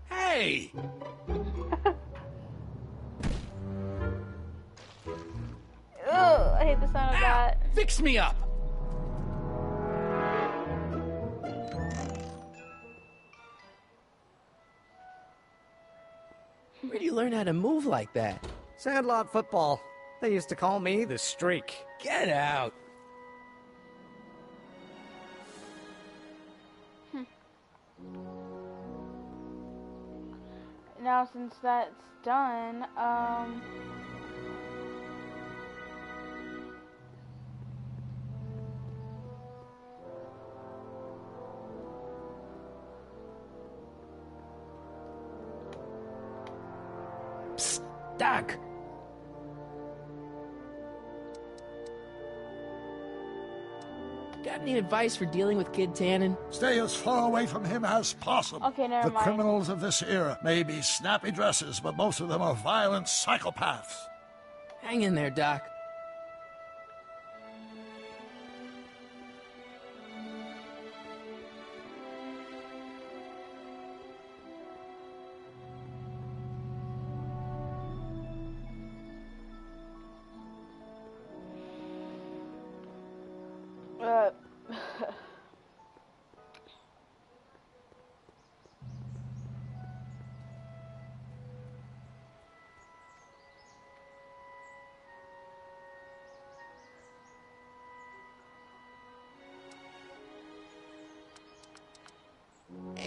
Hey! Ugh, I hate the sound of that. Fix me up! Where do you learn how to move like that? Sandlot football. They used to call me the Streak. Get out! Now, since that's done, Psst, Doc! Got any advice for dealing with Kid Tannen? Stay as far away from him as possible. Okay, never The mind. criminals of this era may be snappy dresses, but most of them are violent psychopaths. Hang in there, Doc.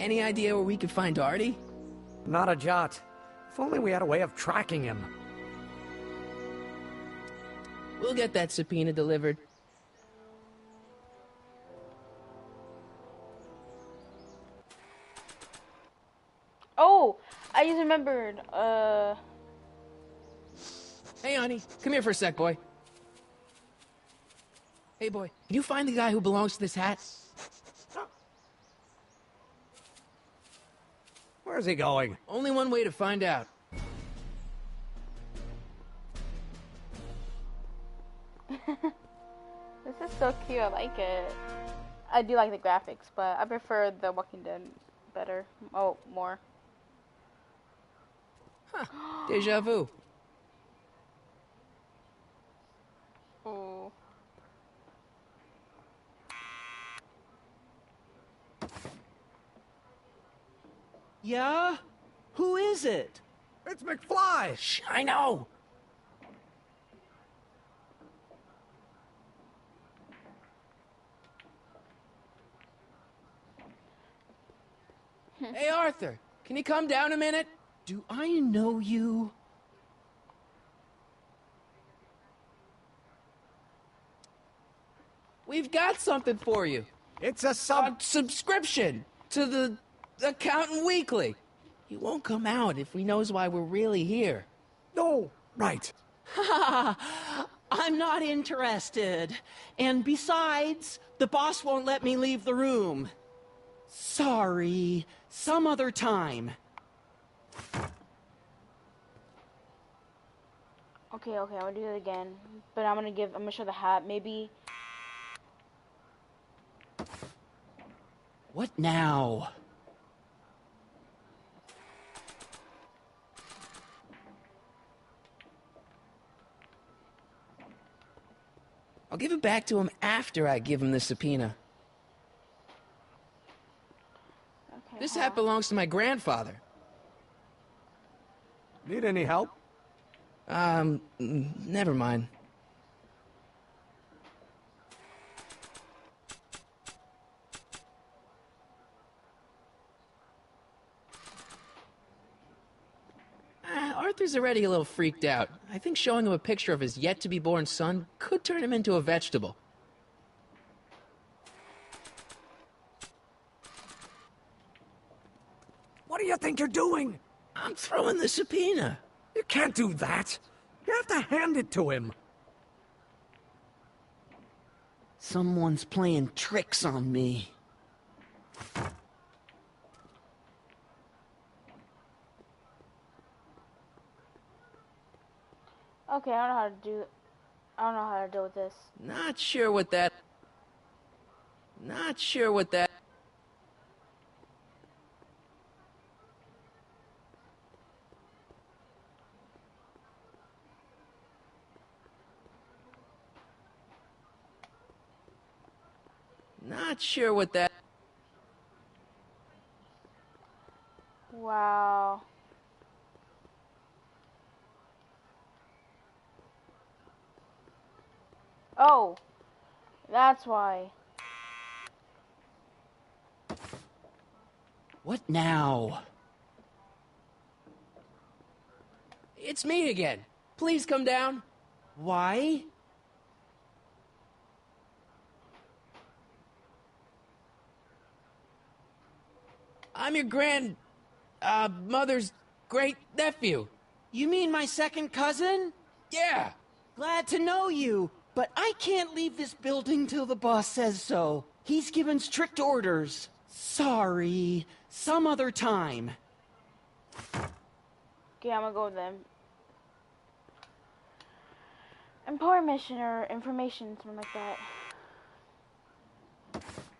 Any idea where we could find Artie? Not a jot. If only we had a way of tracking him. We'll get that subpoena delivered. Oh, I just remembered. Hey, honey, come here for a sec, boy. Hey, boy, can you find the guy who belongs to this hat? Where's he going? Only one way to find out. This is so cute. I like it. I do like the graphics, but I prefer The Walking Dead better. Oh, more. Huh. Deja vu. Oh. Yeah? Who is it? It's McFly! Shh, I know! Hey, Arthur, can you come down a minute? Do I know you? We've got something for you. It's a subscription to the Accountant Weekly. He won't come out if he knows why we're really here. No, right. I'm not interested. And besides, the boss won't let me leave the room. Sorry, some other time. Okay, I'm gonna do it again. But I'm gonna show the hat. Maybe. What now? I'll give it back to him after I give him the subpoena. Okay, This hat belongs to my grandfather. Need any help? Never mind. Arthur's already a little freaked out. I think showing him a picture of his yet-to-be-born son could turn him into a vegetable. What do you think you're doing? I'm throwing the subpoena. You can't do that. You have to hand it to him. Someone's playing tricks on me. Okay, I don't know how to deal with this. Not sure what that... Not sure what that... Wow. Oh, that's why. What now? It's me again. Please come down. Why? I'm your mother's great-nephew. You mean my second cousin? Yeah. Glad to know you, but I can't leave this building till the boss says so. He's given strict orders. Sorry, some other time. Okay, I'm gonna go with them. Important mission or information, something like that.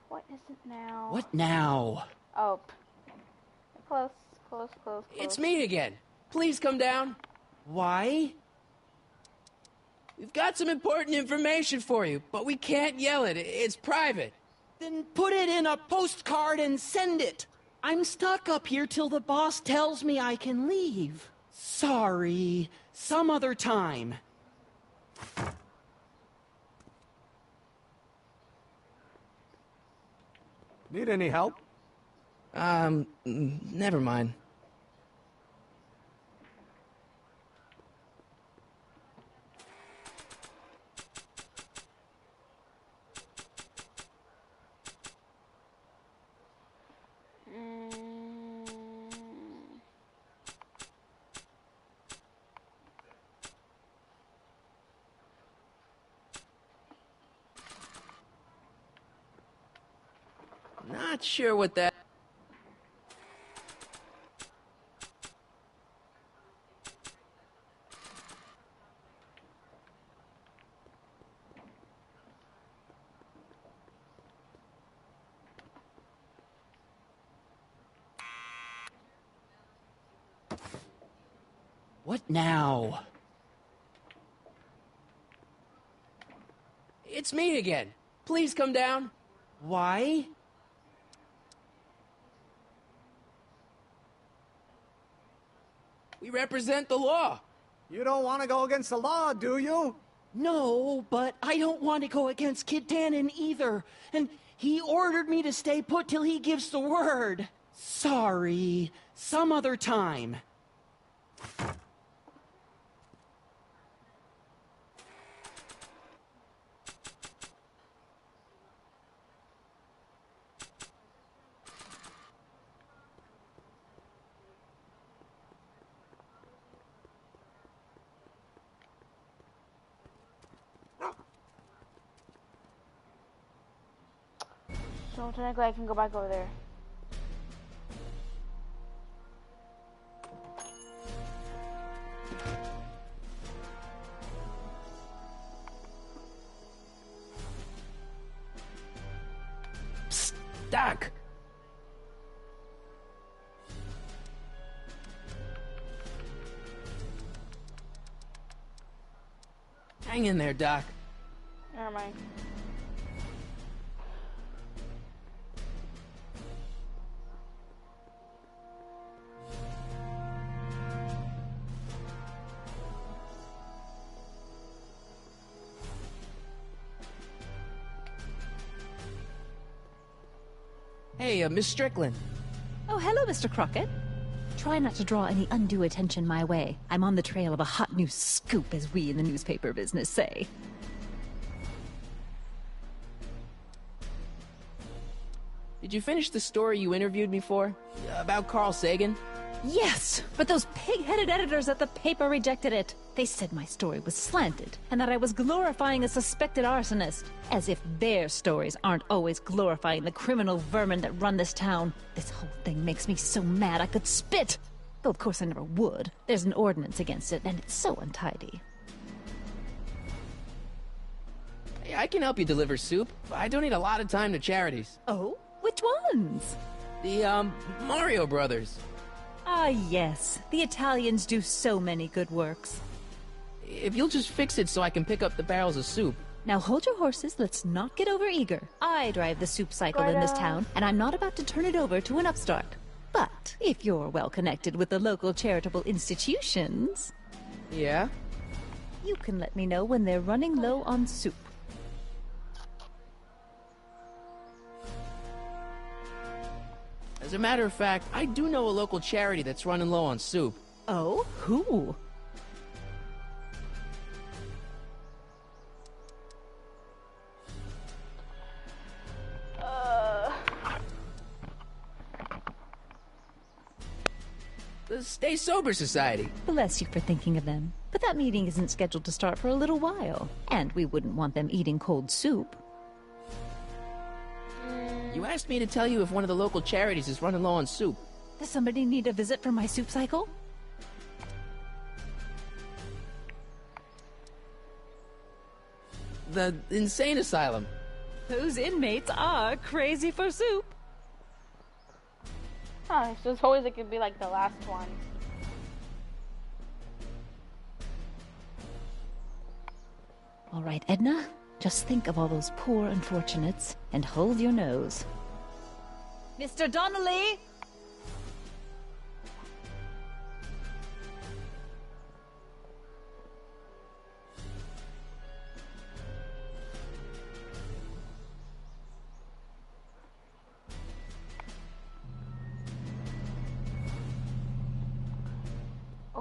What is it now? What now? Oh. Close. It's me again. Please come down. Why? We've got some important information for you, but we can't yell it. It's private. Then put it in a postcard and send it. I'm stuck up here till the boss tells me I can leave. Sorry, some other time. Need any help? Never mind. Not sure what that... What now? It's me again. Please come down. Why? We represent the law. You don't want to go against the law, do you? No, but I don't want to go against Kid Tannen either. And he ordered me to stay put till he gives the word. Sorry. Some other time. So technically I can go back over there. Psst, Doc! Hang in there, Doc. Never mind. Hey, Miss Strickland. Oh, hello, Mr. Crockett. Try not to draw any undue attention my way. I'm on the trail of a hot new scoop, as we in the newspaper business say. Did you finish the story you interviewed me for? About Carl Sagan? Yes, but those pig-headed editors at the paper rejected it. They said my story was slanted, and that I was glorifying a suspected arsonist. As if their stories aren't always glorifying the criminal vermin that run this town. This whole thing makes me so mad I could spit. Though of course I never would. There's an ordinance against it, and it's so untidy. Hey, I can help you deliver soup. I donate a lot of time to charities. Oh? Which ones? The, Mario Brothers. Ah, yes. The Italians do so many good works. If you'll just fix it so I can pick up the barrels of soup. Now hold your horses, let's not get over-eager. I drive the soup cycle in this town, and I'm not about to turn it over to an upstart. But if you're well connected with the local charitable institutions... Yeah? You can let me know when they're running low on soup. As a matter of fact, I do know a local charity that's running low on soup. Oh? Who? The Stay Sober Society. Bless you for thinking of them. But that meeting isn't scheduled to start for a little while. And we wouldn't want them eating cold soup. You asked me to tell you if one of the local charities is running low on soup. Does somebody need a visit for my soup cycle? The insane asylum. Those inmates are crazy for soup. Huh, so it's always it could be like the last one. All right, Edna. Just think of all those poor unfortunates and hold your nose. Mr. Donnelly!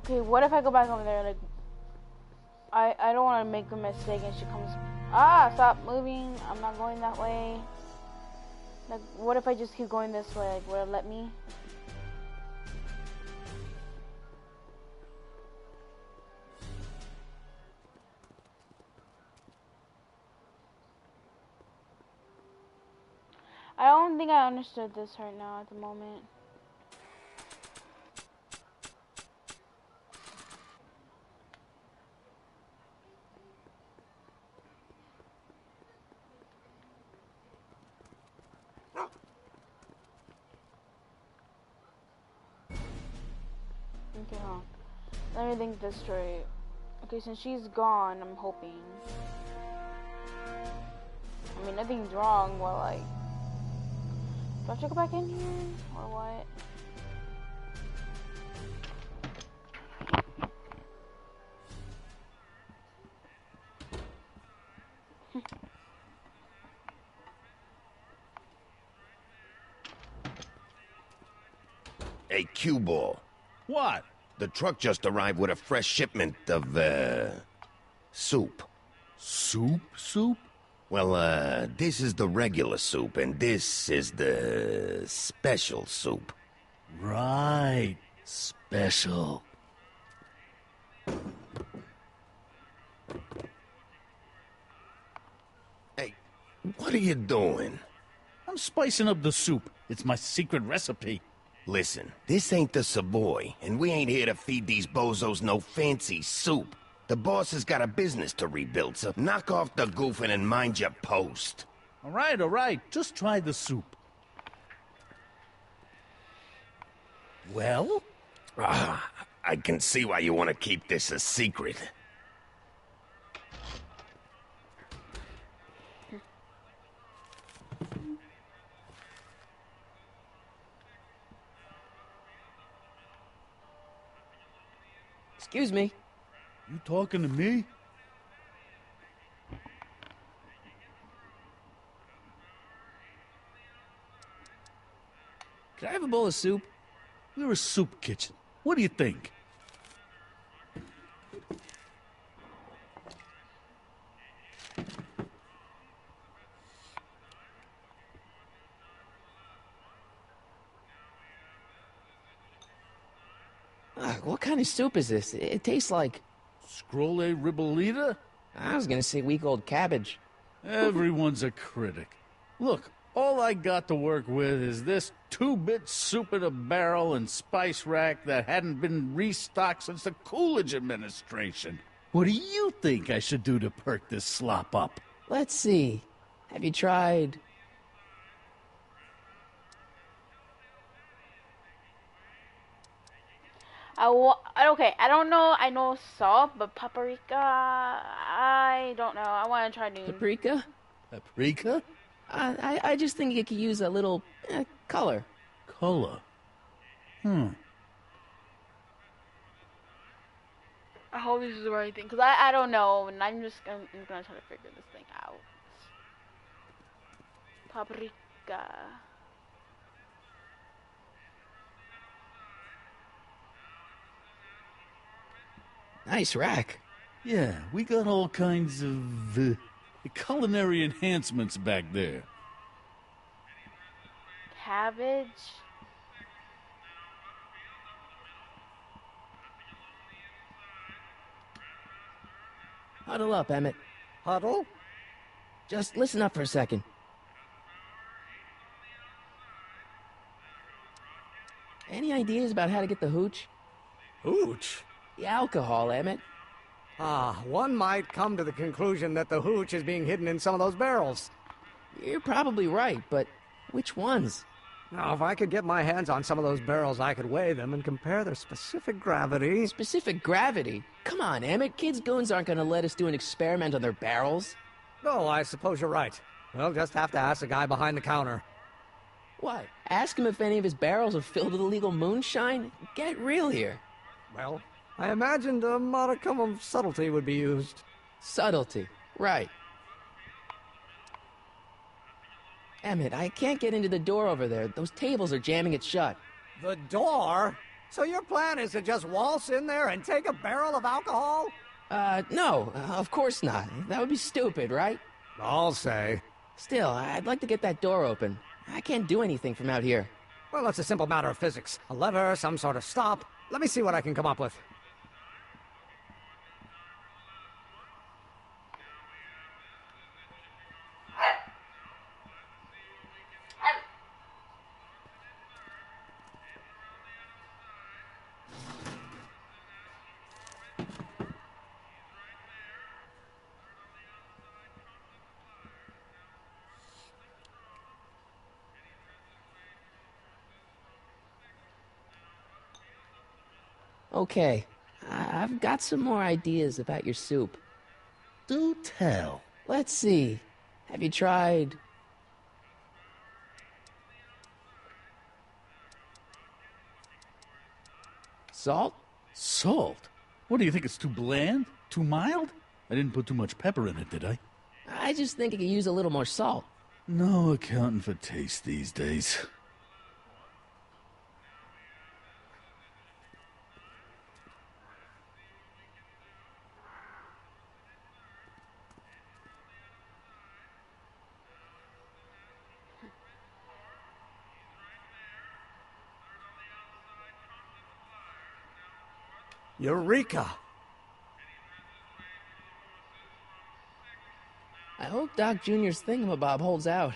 Okay, what if I go back over there? Like, I don't want to make a mistake and she comes. Ah, stop moving. I'm not going that way. Like, what if I just keep going this way? Like, will it let me? I don't think I understood this right now at the moment. Okay, huh. Let me think this straight. Okay, since she's gone, I'm hoping. I mean, nothing's wrong. Well, like, do I have to go back in here or what? Hey, cue ball. What? The truck just arrived with a fresh shipment of, soup. Soup? Soup? Well, this is the regular soup, and this is the special soup. Right. Special. Hey, what are you doing? I'm spicing up the soup. It's my secret recipe. Listen, this ain't the Savoy, and we ain't here to feed these bozos no fancy soup. The boss has got a business to rebuild, so knock off the goofing and mind your post. All right. Just try the soup. Well? I can see why you want to keep this a secret. Excuse me. You talking to me? Could I have a bowl of soup? We're a soup kitchen. What do you think? What kind of soup is this? It tastes like... Scrolle ribollita? I was gonna say week-old cabbage. Everyone's a critic. Look, all I got to work with is this 2-bit soup in a barrel and spice rack that hadn't been restocked since the Coolidge administration. What do you think I should do to perk this slop up? Let's see. Have you tried... Okay, I don't know. I know salt, but paprika, I don't know. I want to try new. Paprika? Paprika? I just think it could use a little color. Color? I hope this is the right thing, because I don't know, and I'm gonna try to figure this thing out. Paprika. Nice rack. Yeah, we got all kinds of culinary enhancements back there. Cabbage. Huddle up, Emmett. Huddle? Just listen up for a second. Any ideas about how to get the hooch? Hooch? The alcohol, Emmett. One might come to the conclusion that the hooch is being hidden in some of those barrels. You're probably right, but which ones? Now, if I could get my hands on some of those barrels, I could weigh them and compare their specific gravity. Specific gravity? Come on, Emmett. Kids' goons aren't going to let us do an experiment on their barrels. Oh, I suppose you're right. We'll just have to ask the guy behind the counter. What? Ask him if any of his barrels are filled with illegal moonshine? Get real here. Well, I imagined a modicum of subtlety would be used. Subtlety, right. Emmett, I can't get into the door over there. Those tables are jamming it shut. The door? So your plan is to just waltz in there and take a barrel of alcohol? No, of course not. That would be stupid, right? I'll say. Still, I'd like to get that door open. I can't do anything from out here. Well, it's a simple matter of physics. A lever, some sort of stop. Let me see what I can come up with. Okay, I've got some more ideas about your soup. Do tell. Let's see. Have you tried... salt? Salt? What, do you think it's too bland? Too mild? I didn't put too much pepper in it, did I? I just think it could use a little more salt. No accounting for taste these days. Eureka! I hope Doc Jr.'s thingamabob holds out.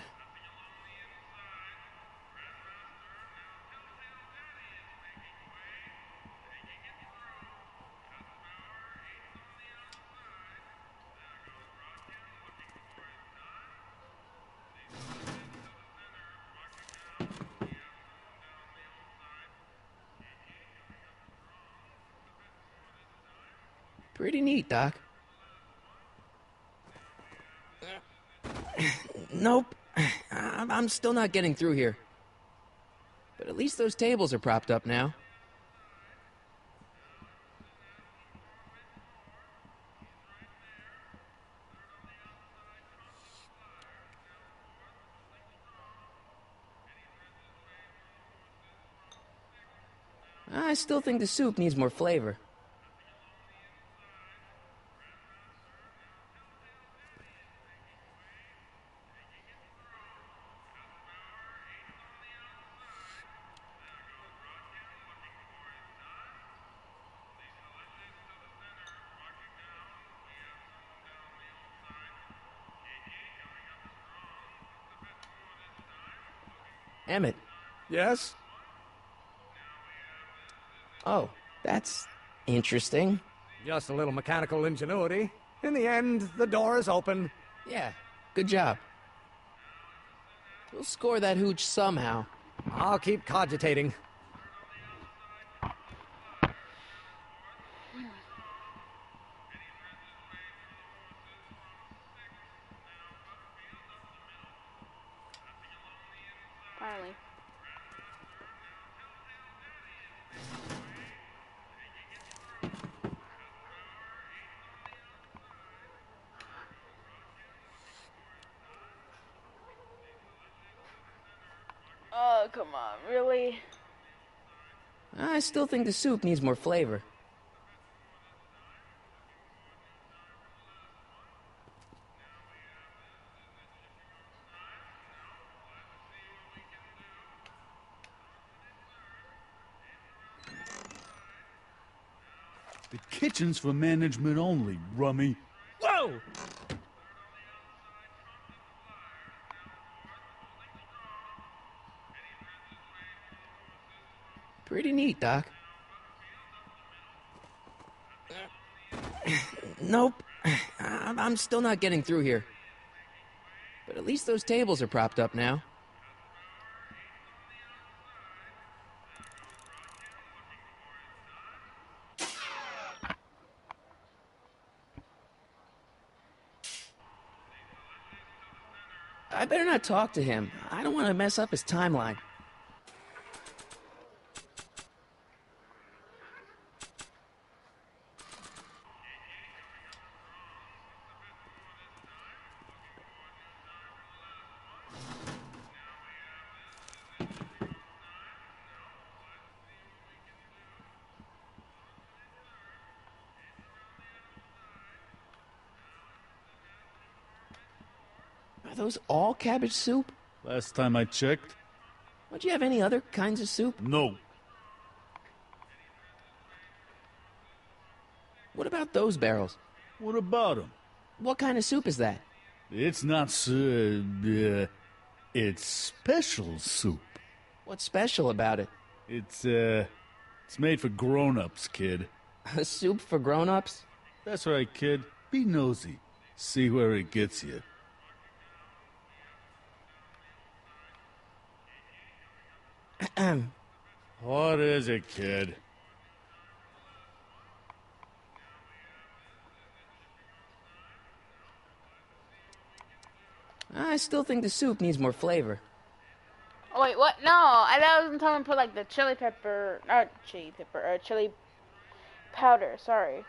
Pretty neat, Doc. Nope. I'm still not getting through here. But at least those tables are propped up now. I still think the soup needs more flavor. Emmett. Yes? Oh, that's interesting. Just a little mechanical ingenuity. In the end, the door is open. Yeah, good job. We'll score that hooch somehow. I'll keep cogitating. Finally. Oh, come on, really? I still think the soup needs more flavor. The kitchen's for management only, rummy. Whoa! Pretty neat, Doc. Nope. I'm still not getting through here. But at least those tables are propped up now. I better not talk to him. I don't want to mess up his timeline. Are those all cabbage soup? Last time I checked. Don't you have any other kinds of soup? No. What about those barrels? What about them? What kind of soup is that? It's not it's special soup. What's special about it? It's made for grown-ups, kid. A soup for grown-ups? That's right, kid. Be nosy. See where it gets you. What is it, kid? I still think the soup needs more flavor. Oh wait, what? No, I thought I was telling him to put like the chili pepper, not chili pepper, or chili powder. Sorry.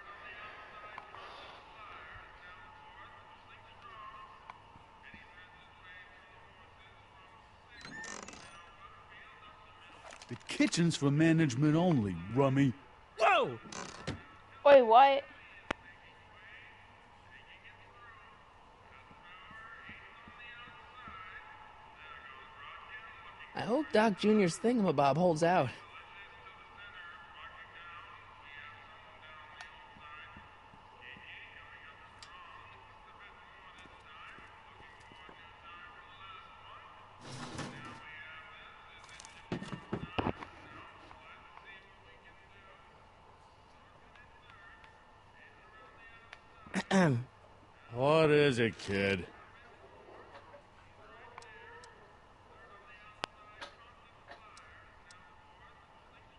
The kitchen's for management only, rummy. Whoa! Wait, what? I hope Doc Jr.'s thingamabob holds out. What is it, kid?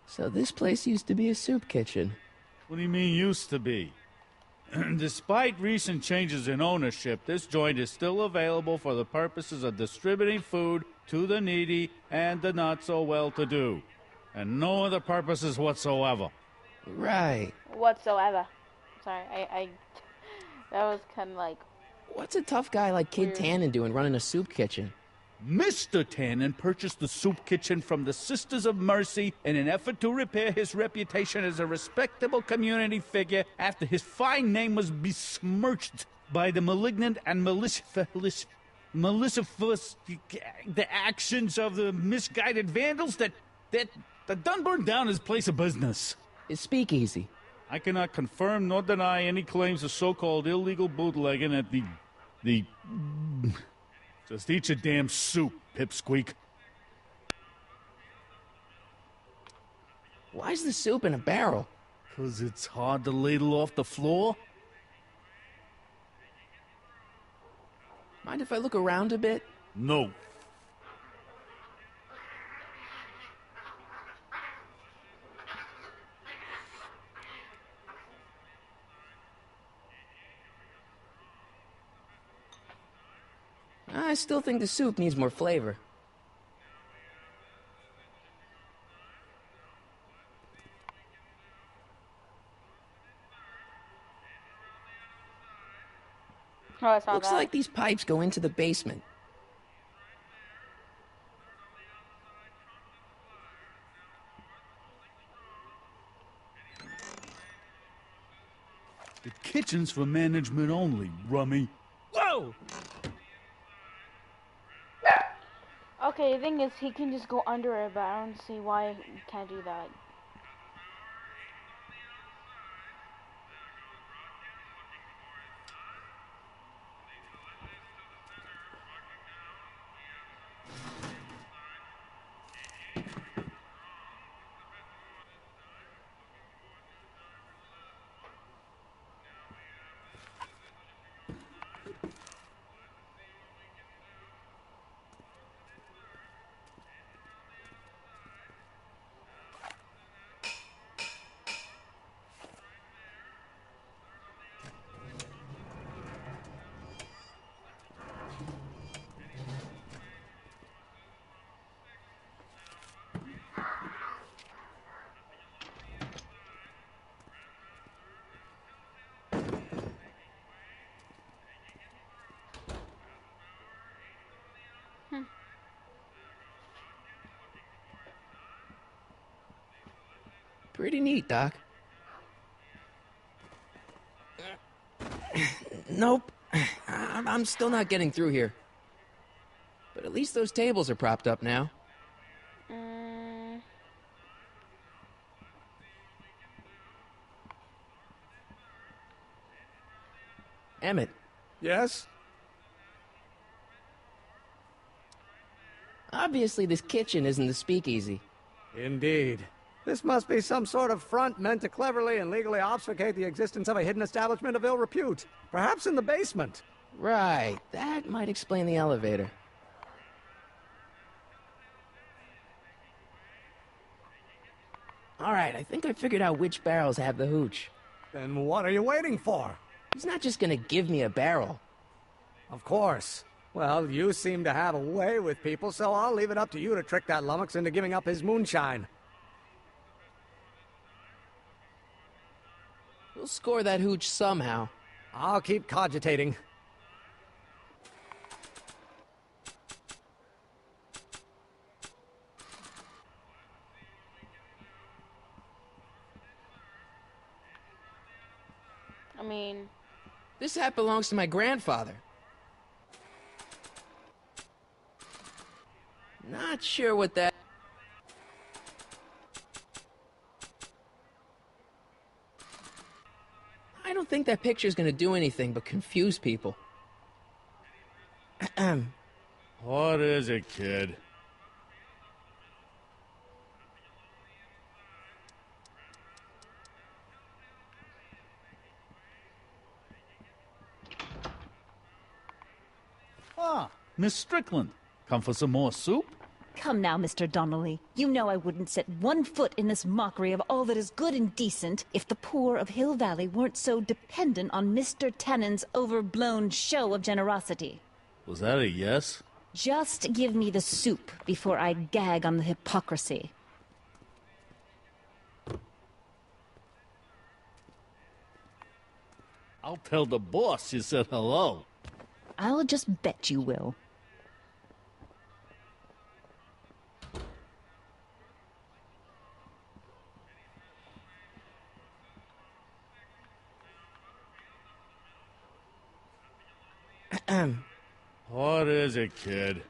So this place used to be a soup kitchen. What do you mean used to be? Despite recent changes in ownership, this joint is still available for the purposes of distributing food to the needy and the not-so-well-to-do. And no other purposes whatsoever. Right. Whatsoever. Sorry, I that was kind of like... What's a tough guy like Kid Tannen doing running a soup kitchen? Mr. Tannen purchased the soup kitchen from the Sisters of Mercy in an effort to repair his reputation as a respectable community figure after his fine name was besmirched by the malignant and malicious the actions of the misguided vandals that done burned down his place of business. His speakeasy. I cannot confirm nor deny any claims of so-called illegal bootlegging at the Just eat your damn soup, pipsqueak. Why's the soup in a barrel? 'Cause it's hard to ladle off the floor. Mind if I look around a bit? No. I still think the soup needs more flavor. Oh, I saw Looks that. like these pipes go into the basement. The kitchen's for management only, rummy. Whoa! Okay, the thing is, he can just go under it, but I don't see why he can't do that. Pretty neat, Doc. Nope. I'm still not getting through here. at least those tables are propped up now. Emmett. Yes? Obviously, this kitchen isn't the speakeasy. Indeed. This must be some sort of front meant to cleverly and legally obfuscate the existence of a hidden establishment of ill repute. Perhaps in the basement. Right. That might explain the elevator. Alright, I think I figured out which barrels have the hooch. Then what are you waiting for? He's not just gonna give me a barrel. Of course. Well, you seem to have a way with people, so I'll leave it up to you to trick that lummox into giving up his moonshine. We'll score that hooch somehow. I'll keep cogitating. I mean... This hat belongs to my grandfather. Not sure what that... I don't think that picture's gonna do anything but confuse people. What is it, kid? Ah, Miss Strickland. Come for some more soup? Come now, Mr. Donnelly. You know I wouldn't set one foot in this mockery of all that is good and decent if the poor of Hill Valley weren't so dependent on Mr. Tennant's overblown show of generosity. Was that a yes? Just give me the soup before I gag on the hypocrisy. I'll tell the boss you said hello. I'll just bet you will. What is it, kid?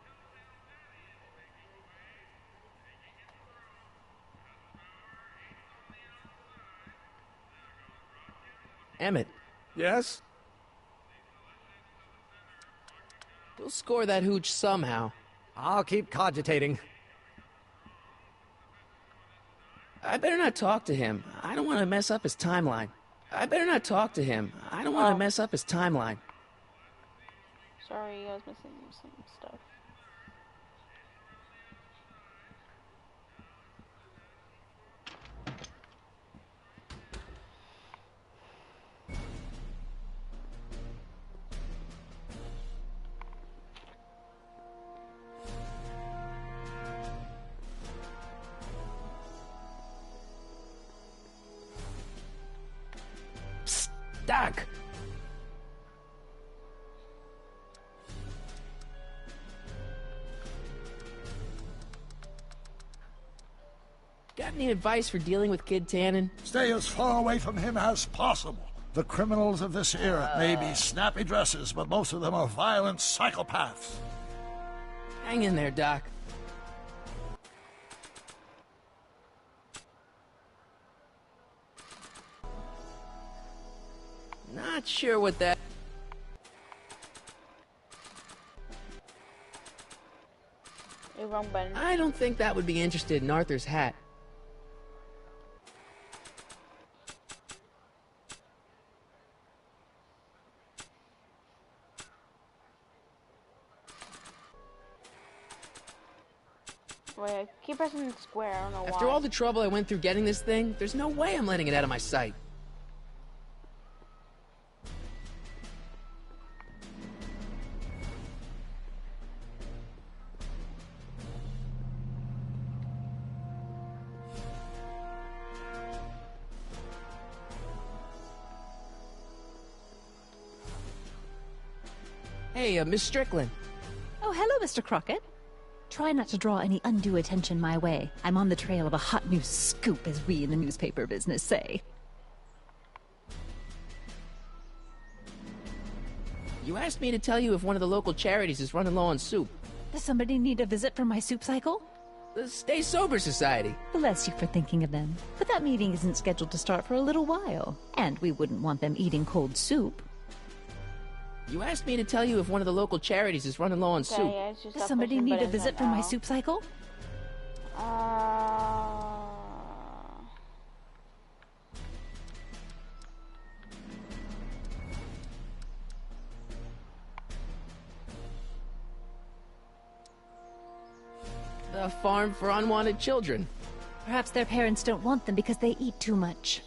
Emmett. Yes? We'll score that hooch somehow. I'll keep cogitating. I better not talk to him. I don't want to mess up his timeline. Sorry, I was missing some stuff. Psst, Doc! Got any advice for dealing with Kid Tannen? Stay as far away from him as possible. The criminals of this era may be snappy dresses, but most of them are violent psychopaths. Hang in there, Doc. Not sure what that... You're wrong button. I don't think that would be interested in Arthur's hat. Wait, I keep pressing square, I don't know why. After all the trouble I went through getting this thing, there's no way I'm letting it out of my sight. Hey, Miss Strickland. Oh, hello, Mr. Crockett. Try not to draw any undue attention my way. I'm on the trail of a hot new scoop, as we in the newspaper business say. You asked me to tell you if one of the local charities is running low on soup. Does somebody need a visit from my soup cycle? The Stay Sober Society. Bless you for thinking of them. But that meeting isn't scheduled to start for a little while. And we wouldn't want them eating cold soup. You asked me to tell you if one of the local charities is running low on soup. Yeah, it's just Does a somebody question, need but a visit isn't from my now. soup cycle? The farm for unwanted children. Perhaps their parents don't want them because they eat too much.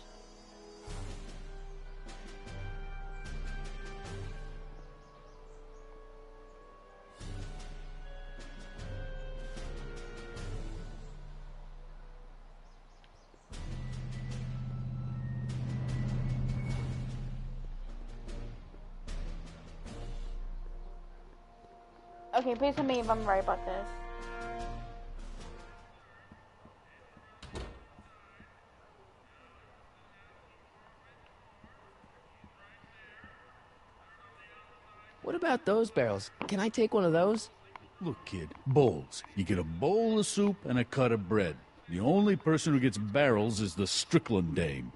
Okay, please tell me if I'm right about this. What about those barrels? Can I take one of those? Look, kid, bowls. You get a bowl of soup and a cut of bread. The only person who gets barrels is the Strickland dame.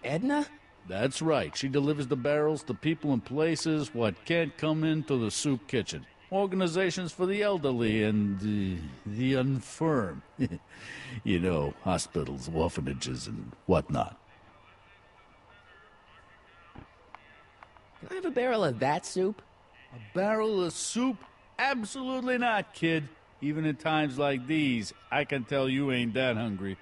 Edna? That's right. She delivers the barrels to people and places what can't come into the soup kitchen. Organizations for the elderly and the infirm. You know, hospitals, orphanages, and whatnot. Can I have a barrel of that soup? A barrel of soup? Absolutely not, kid. Even in times like these, I can tell you ain't that hungry.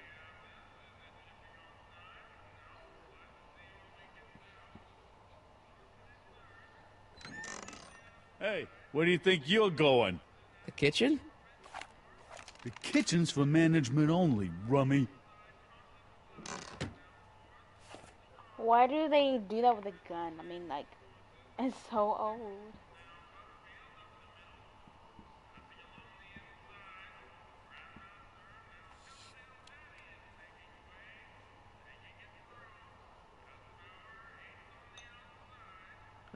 Hey, where do you think you're going? The kitchen? The kitchen's for management only, rummy. Why do they do that with a gun? I mean, like, it's so old.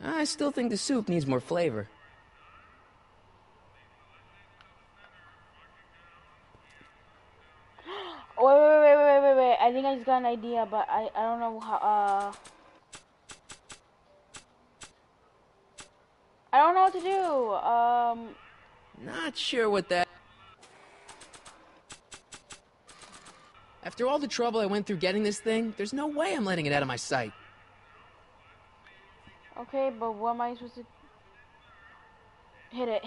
I still think the soup needs more flavor. Wait. I think I just got an idea, but I don't know how, I don't know what to do. Not sure what that... After all the trouble I went through getting this thing, there's no way I'm letting it out of my sight. Okay, but what am I supposed to... Hit it.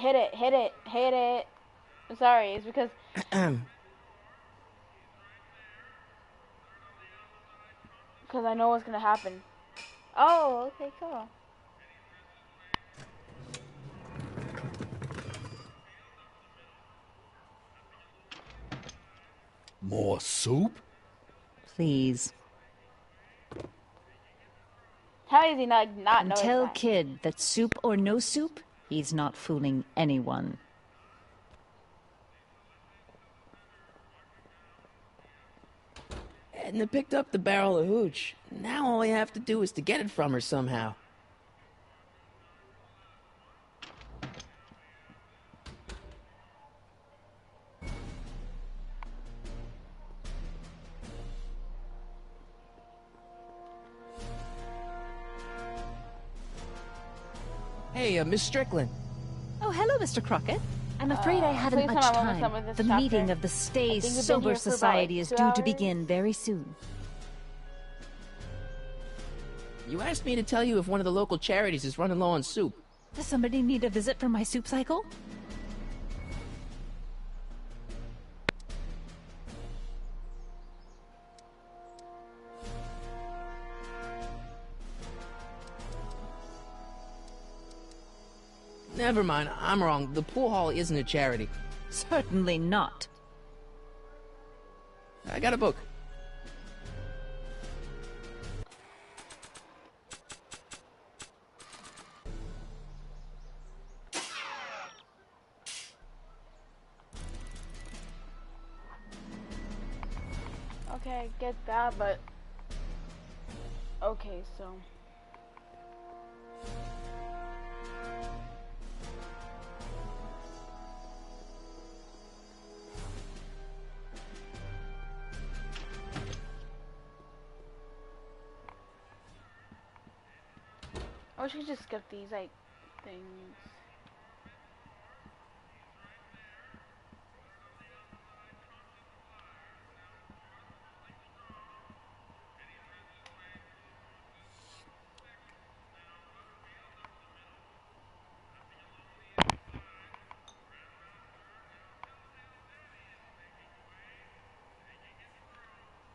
I'm sorry, it's because... Because I know what's gonna happen. Oh, okay, cool. More soup? Please. How does he not know Tell that? Kid that soup or no soup, he's not fooling anyone. Edna picked up the barrel of hooch. Now all I have to do is to get it from her somehow. Hey, Miss Strickland. Oh, hello, Mr. Crockett. I'm afraid I haven't please much tell me when time. some of this The chapter. meeting of the I Stay think we've been Sober here for about, Society like, is 2 due to hours. begin very soon. You asked me to tell you if one of the local charities is running low on soup. Does somebody need a visit from my soup cycle? Never mind, I'm wrong. The pool hall isn't a charity. Certainly not. I got a book. Okay, I get that, but... Okay, so... I wish we could just skip these, like, things.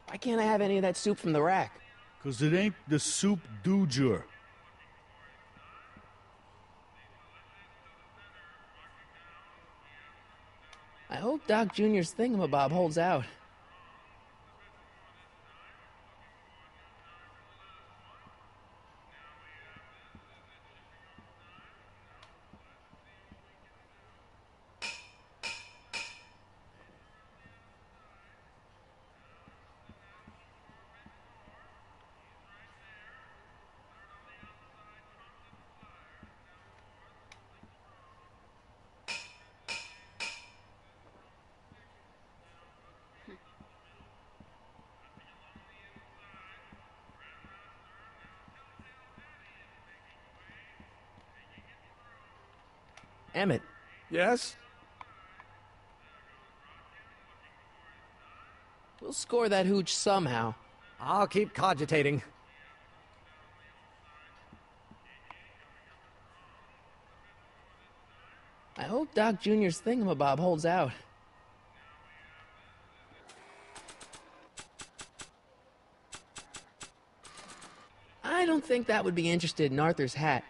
Why can't I have any of that soup from the rack? 'Cause it ain't the soup du jour. I hope Doc Jr.'s thingamabob holds out. Emmett. Yes? We'll score that hooch somehow. I'll keep cogitating. I hope Doc Jr.'s thingamabob holds out. I don't think that would be interested in Arthur's hat.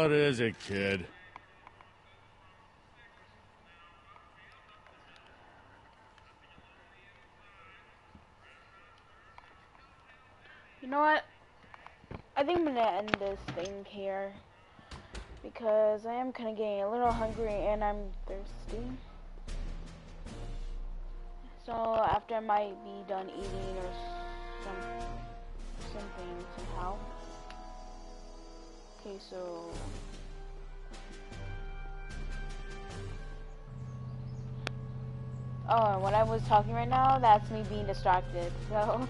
What is it, kid? You know what? I think I'm gonna end this thing here because I am kind of getting a little hungry and I'm thirsty. So after I might be done eating or something somehow. Okay, so oh, and when I was talking right now, that's me being distracted. So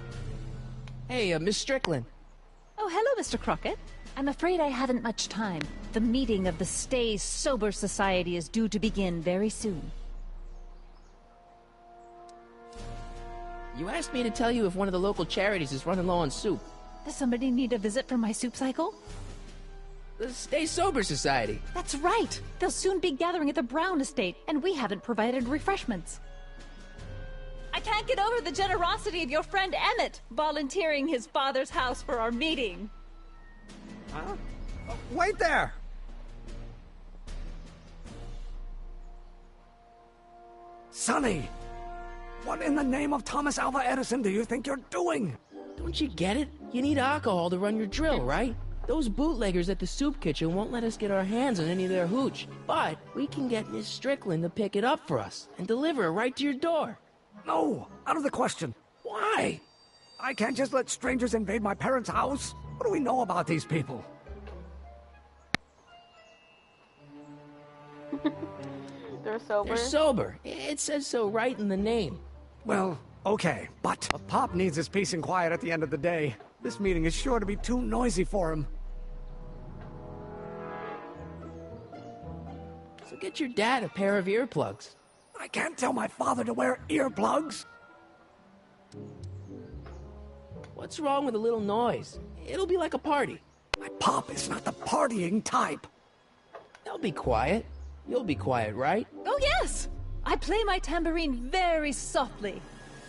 Hey, Miss Strickland. Oh, hello, Mr. Crockett. I'm afraid I haven't much time. The meeting of the Stay Sober Society is due to begin very soon. You asked me to tell you if one of the local charities is running low on soup. Does somebody need a visit from my soup cycle? The Stay Sober Society. That's right! They'll soon be gathering at the Brown Estate, and we haven't provided refreshments. I can't get over the generosity of your friend Emmett, volunteering his father's house for our meeting. Huh? Wait there! Sonny! What in the name of Thomas Alva Edison do you think you're doing? Don't you get it? You need alcohol to run your drill, right? Those bootleggers at the soup kitchen won't let us get our hands on any of their hooch. But we can get Miss Strickland to pick it up for us and deliver it right to your door. No, out of the question. Why? I can't just let strangers invade my parents' house. What do we know about these people? they're sober. They're sober. It says so right in the name. Well, okay, but Pop needs his peace and quiet at the end of the day. This meeting is sure to be too noisy for him. So get your dad a pair of earplugs. I can't tell my father to wear earplugs. What's wrong with a little noise? It'll be like a party. My Pop is not the partying type. They'll be quiet. You'll be quiet, right? Oh, yes! I play my tambourine very softly.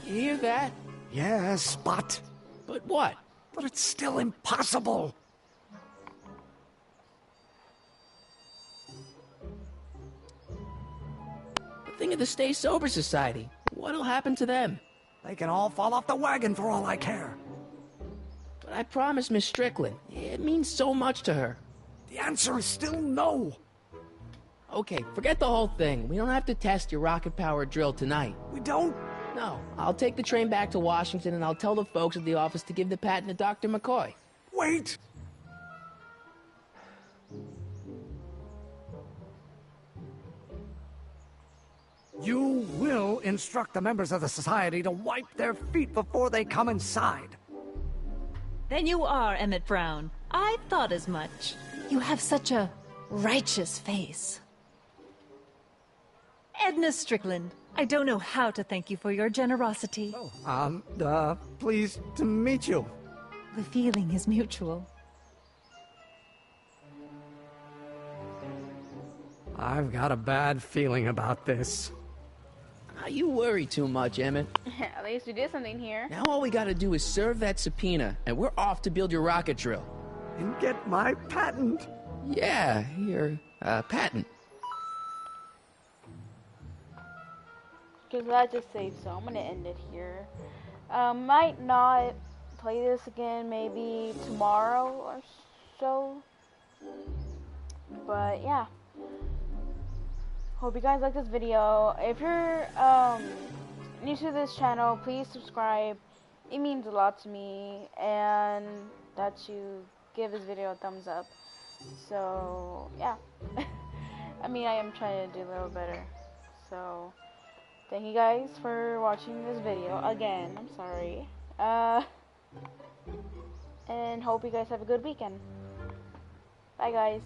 You hear that? Yes, but... But what? But it's still impossible. Think of the Stay Sober Society. What'll happen to them? They can all fall off the wagon for all I care. But I promised Miss Strickland. It means so much to her. The answer is still no. Okay, forget the whole thing. We don't have to test your rocket-powered drill tonight. We don't? No. I'll take the train back to Washington and I'll tell the folks at the office to give the patent to Dr. McCoy. Wait! You will instruct the members of the society to wipe their feet before they come inside. Then you are Emmett Brown. I thought as much. You have such a righteous face. Edna Strickland, I don't know how to thank you for your generosity. Pleased to meet you. The feeling is mutual. I've got a bad feeling about this. You worry too much, Emmett. At least we did something here. Now all we gotta do is serve that subpoena, and we're off to build your rocket drill. And get my patent. Yeah, your patent. Because that just saved, so I'm gonna end it here. Might not play this again, maybe tomorrow or so. But yeah. Hope you guys like this video. If you're new to this channel, please subscribe. It means a lot to me, and that you give this video a thumbs up. So yeah. I mean, I am trying to do a little better. So thank you guys for watching this video again. I'm sorry. And hope you guys have a good weekend. Bye guys.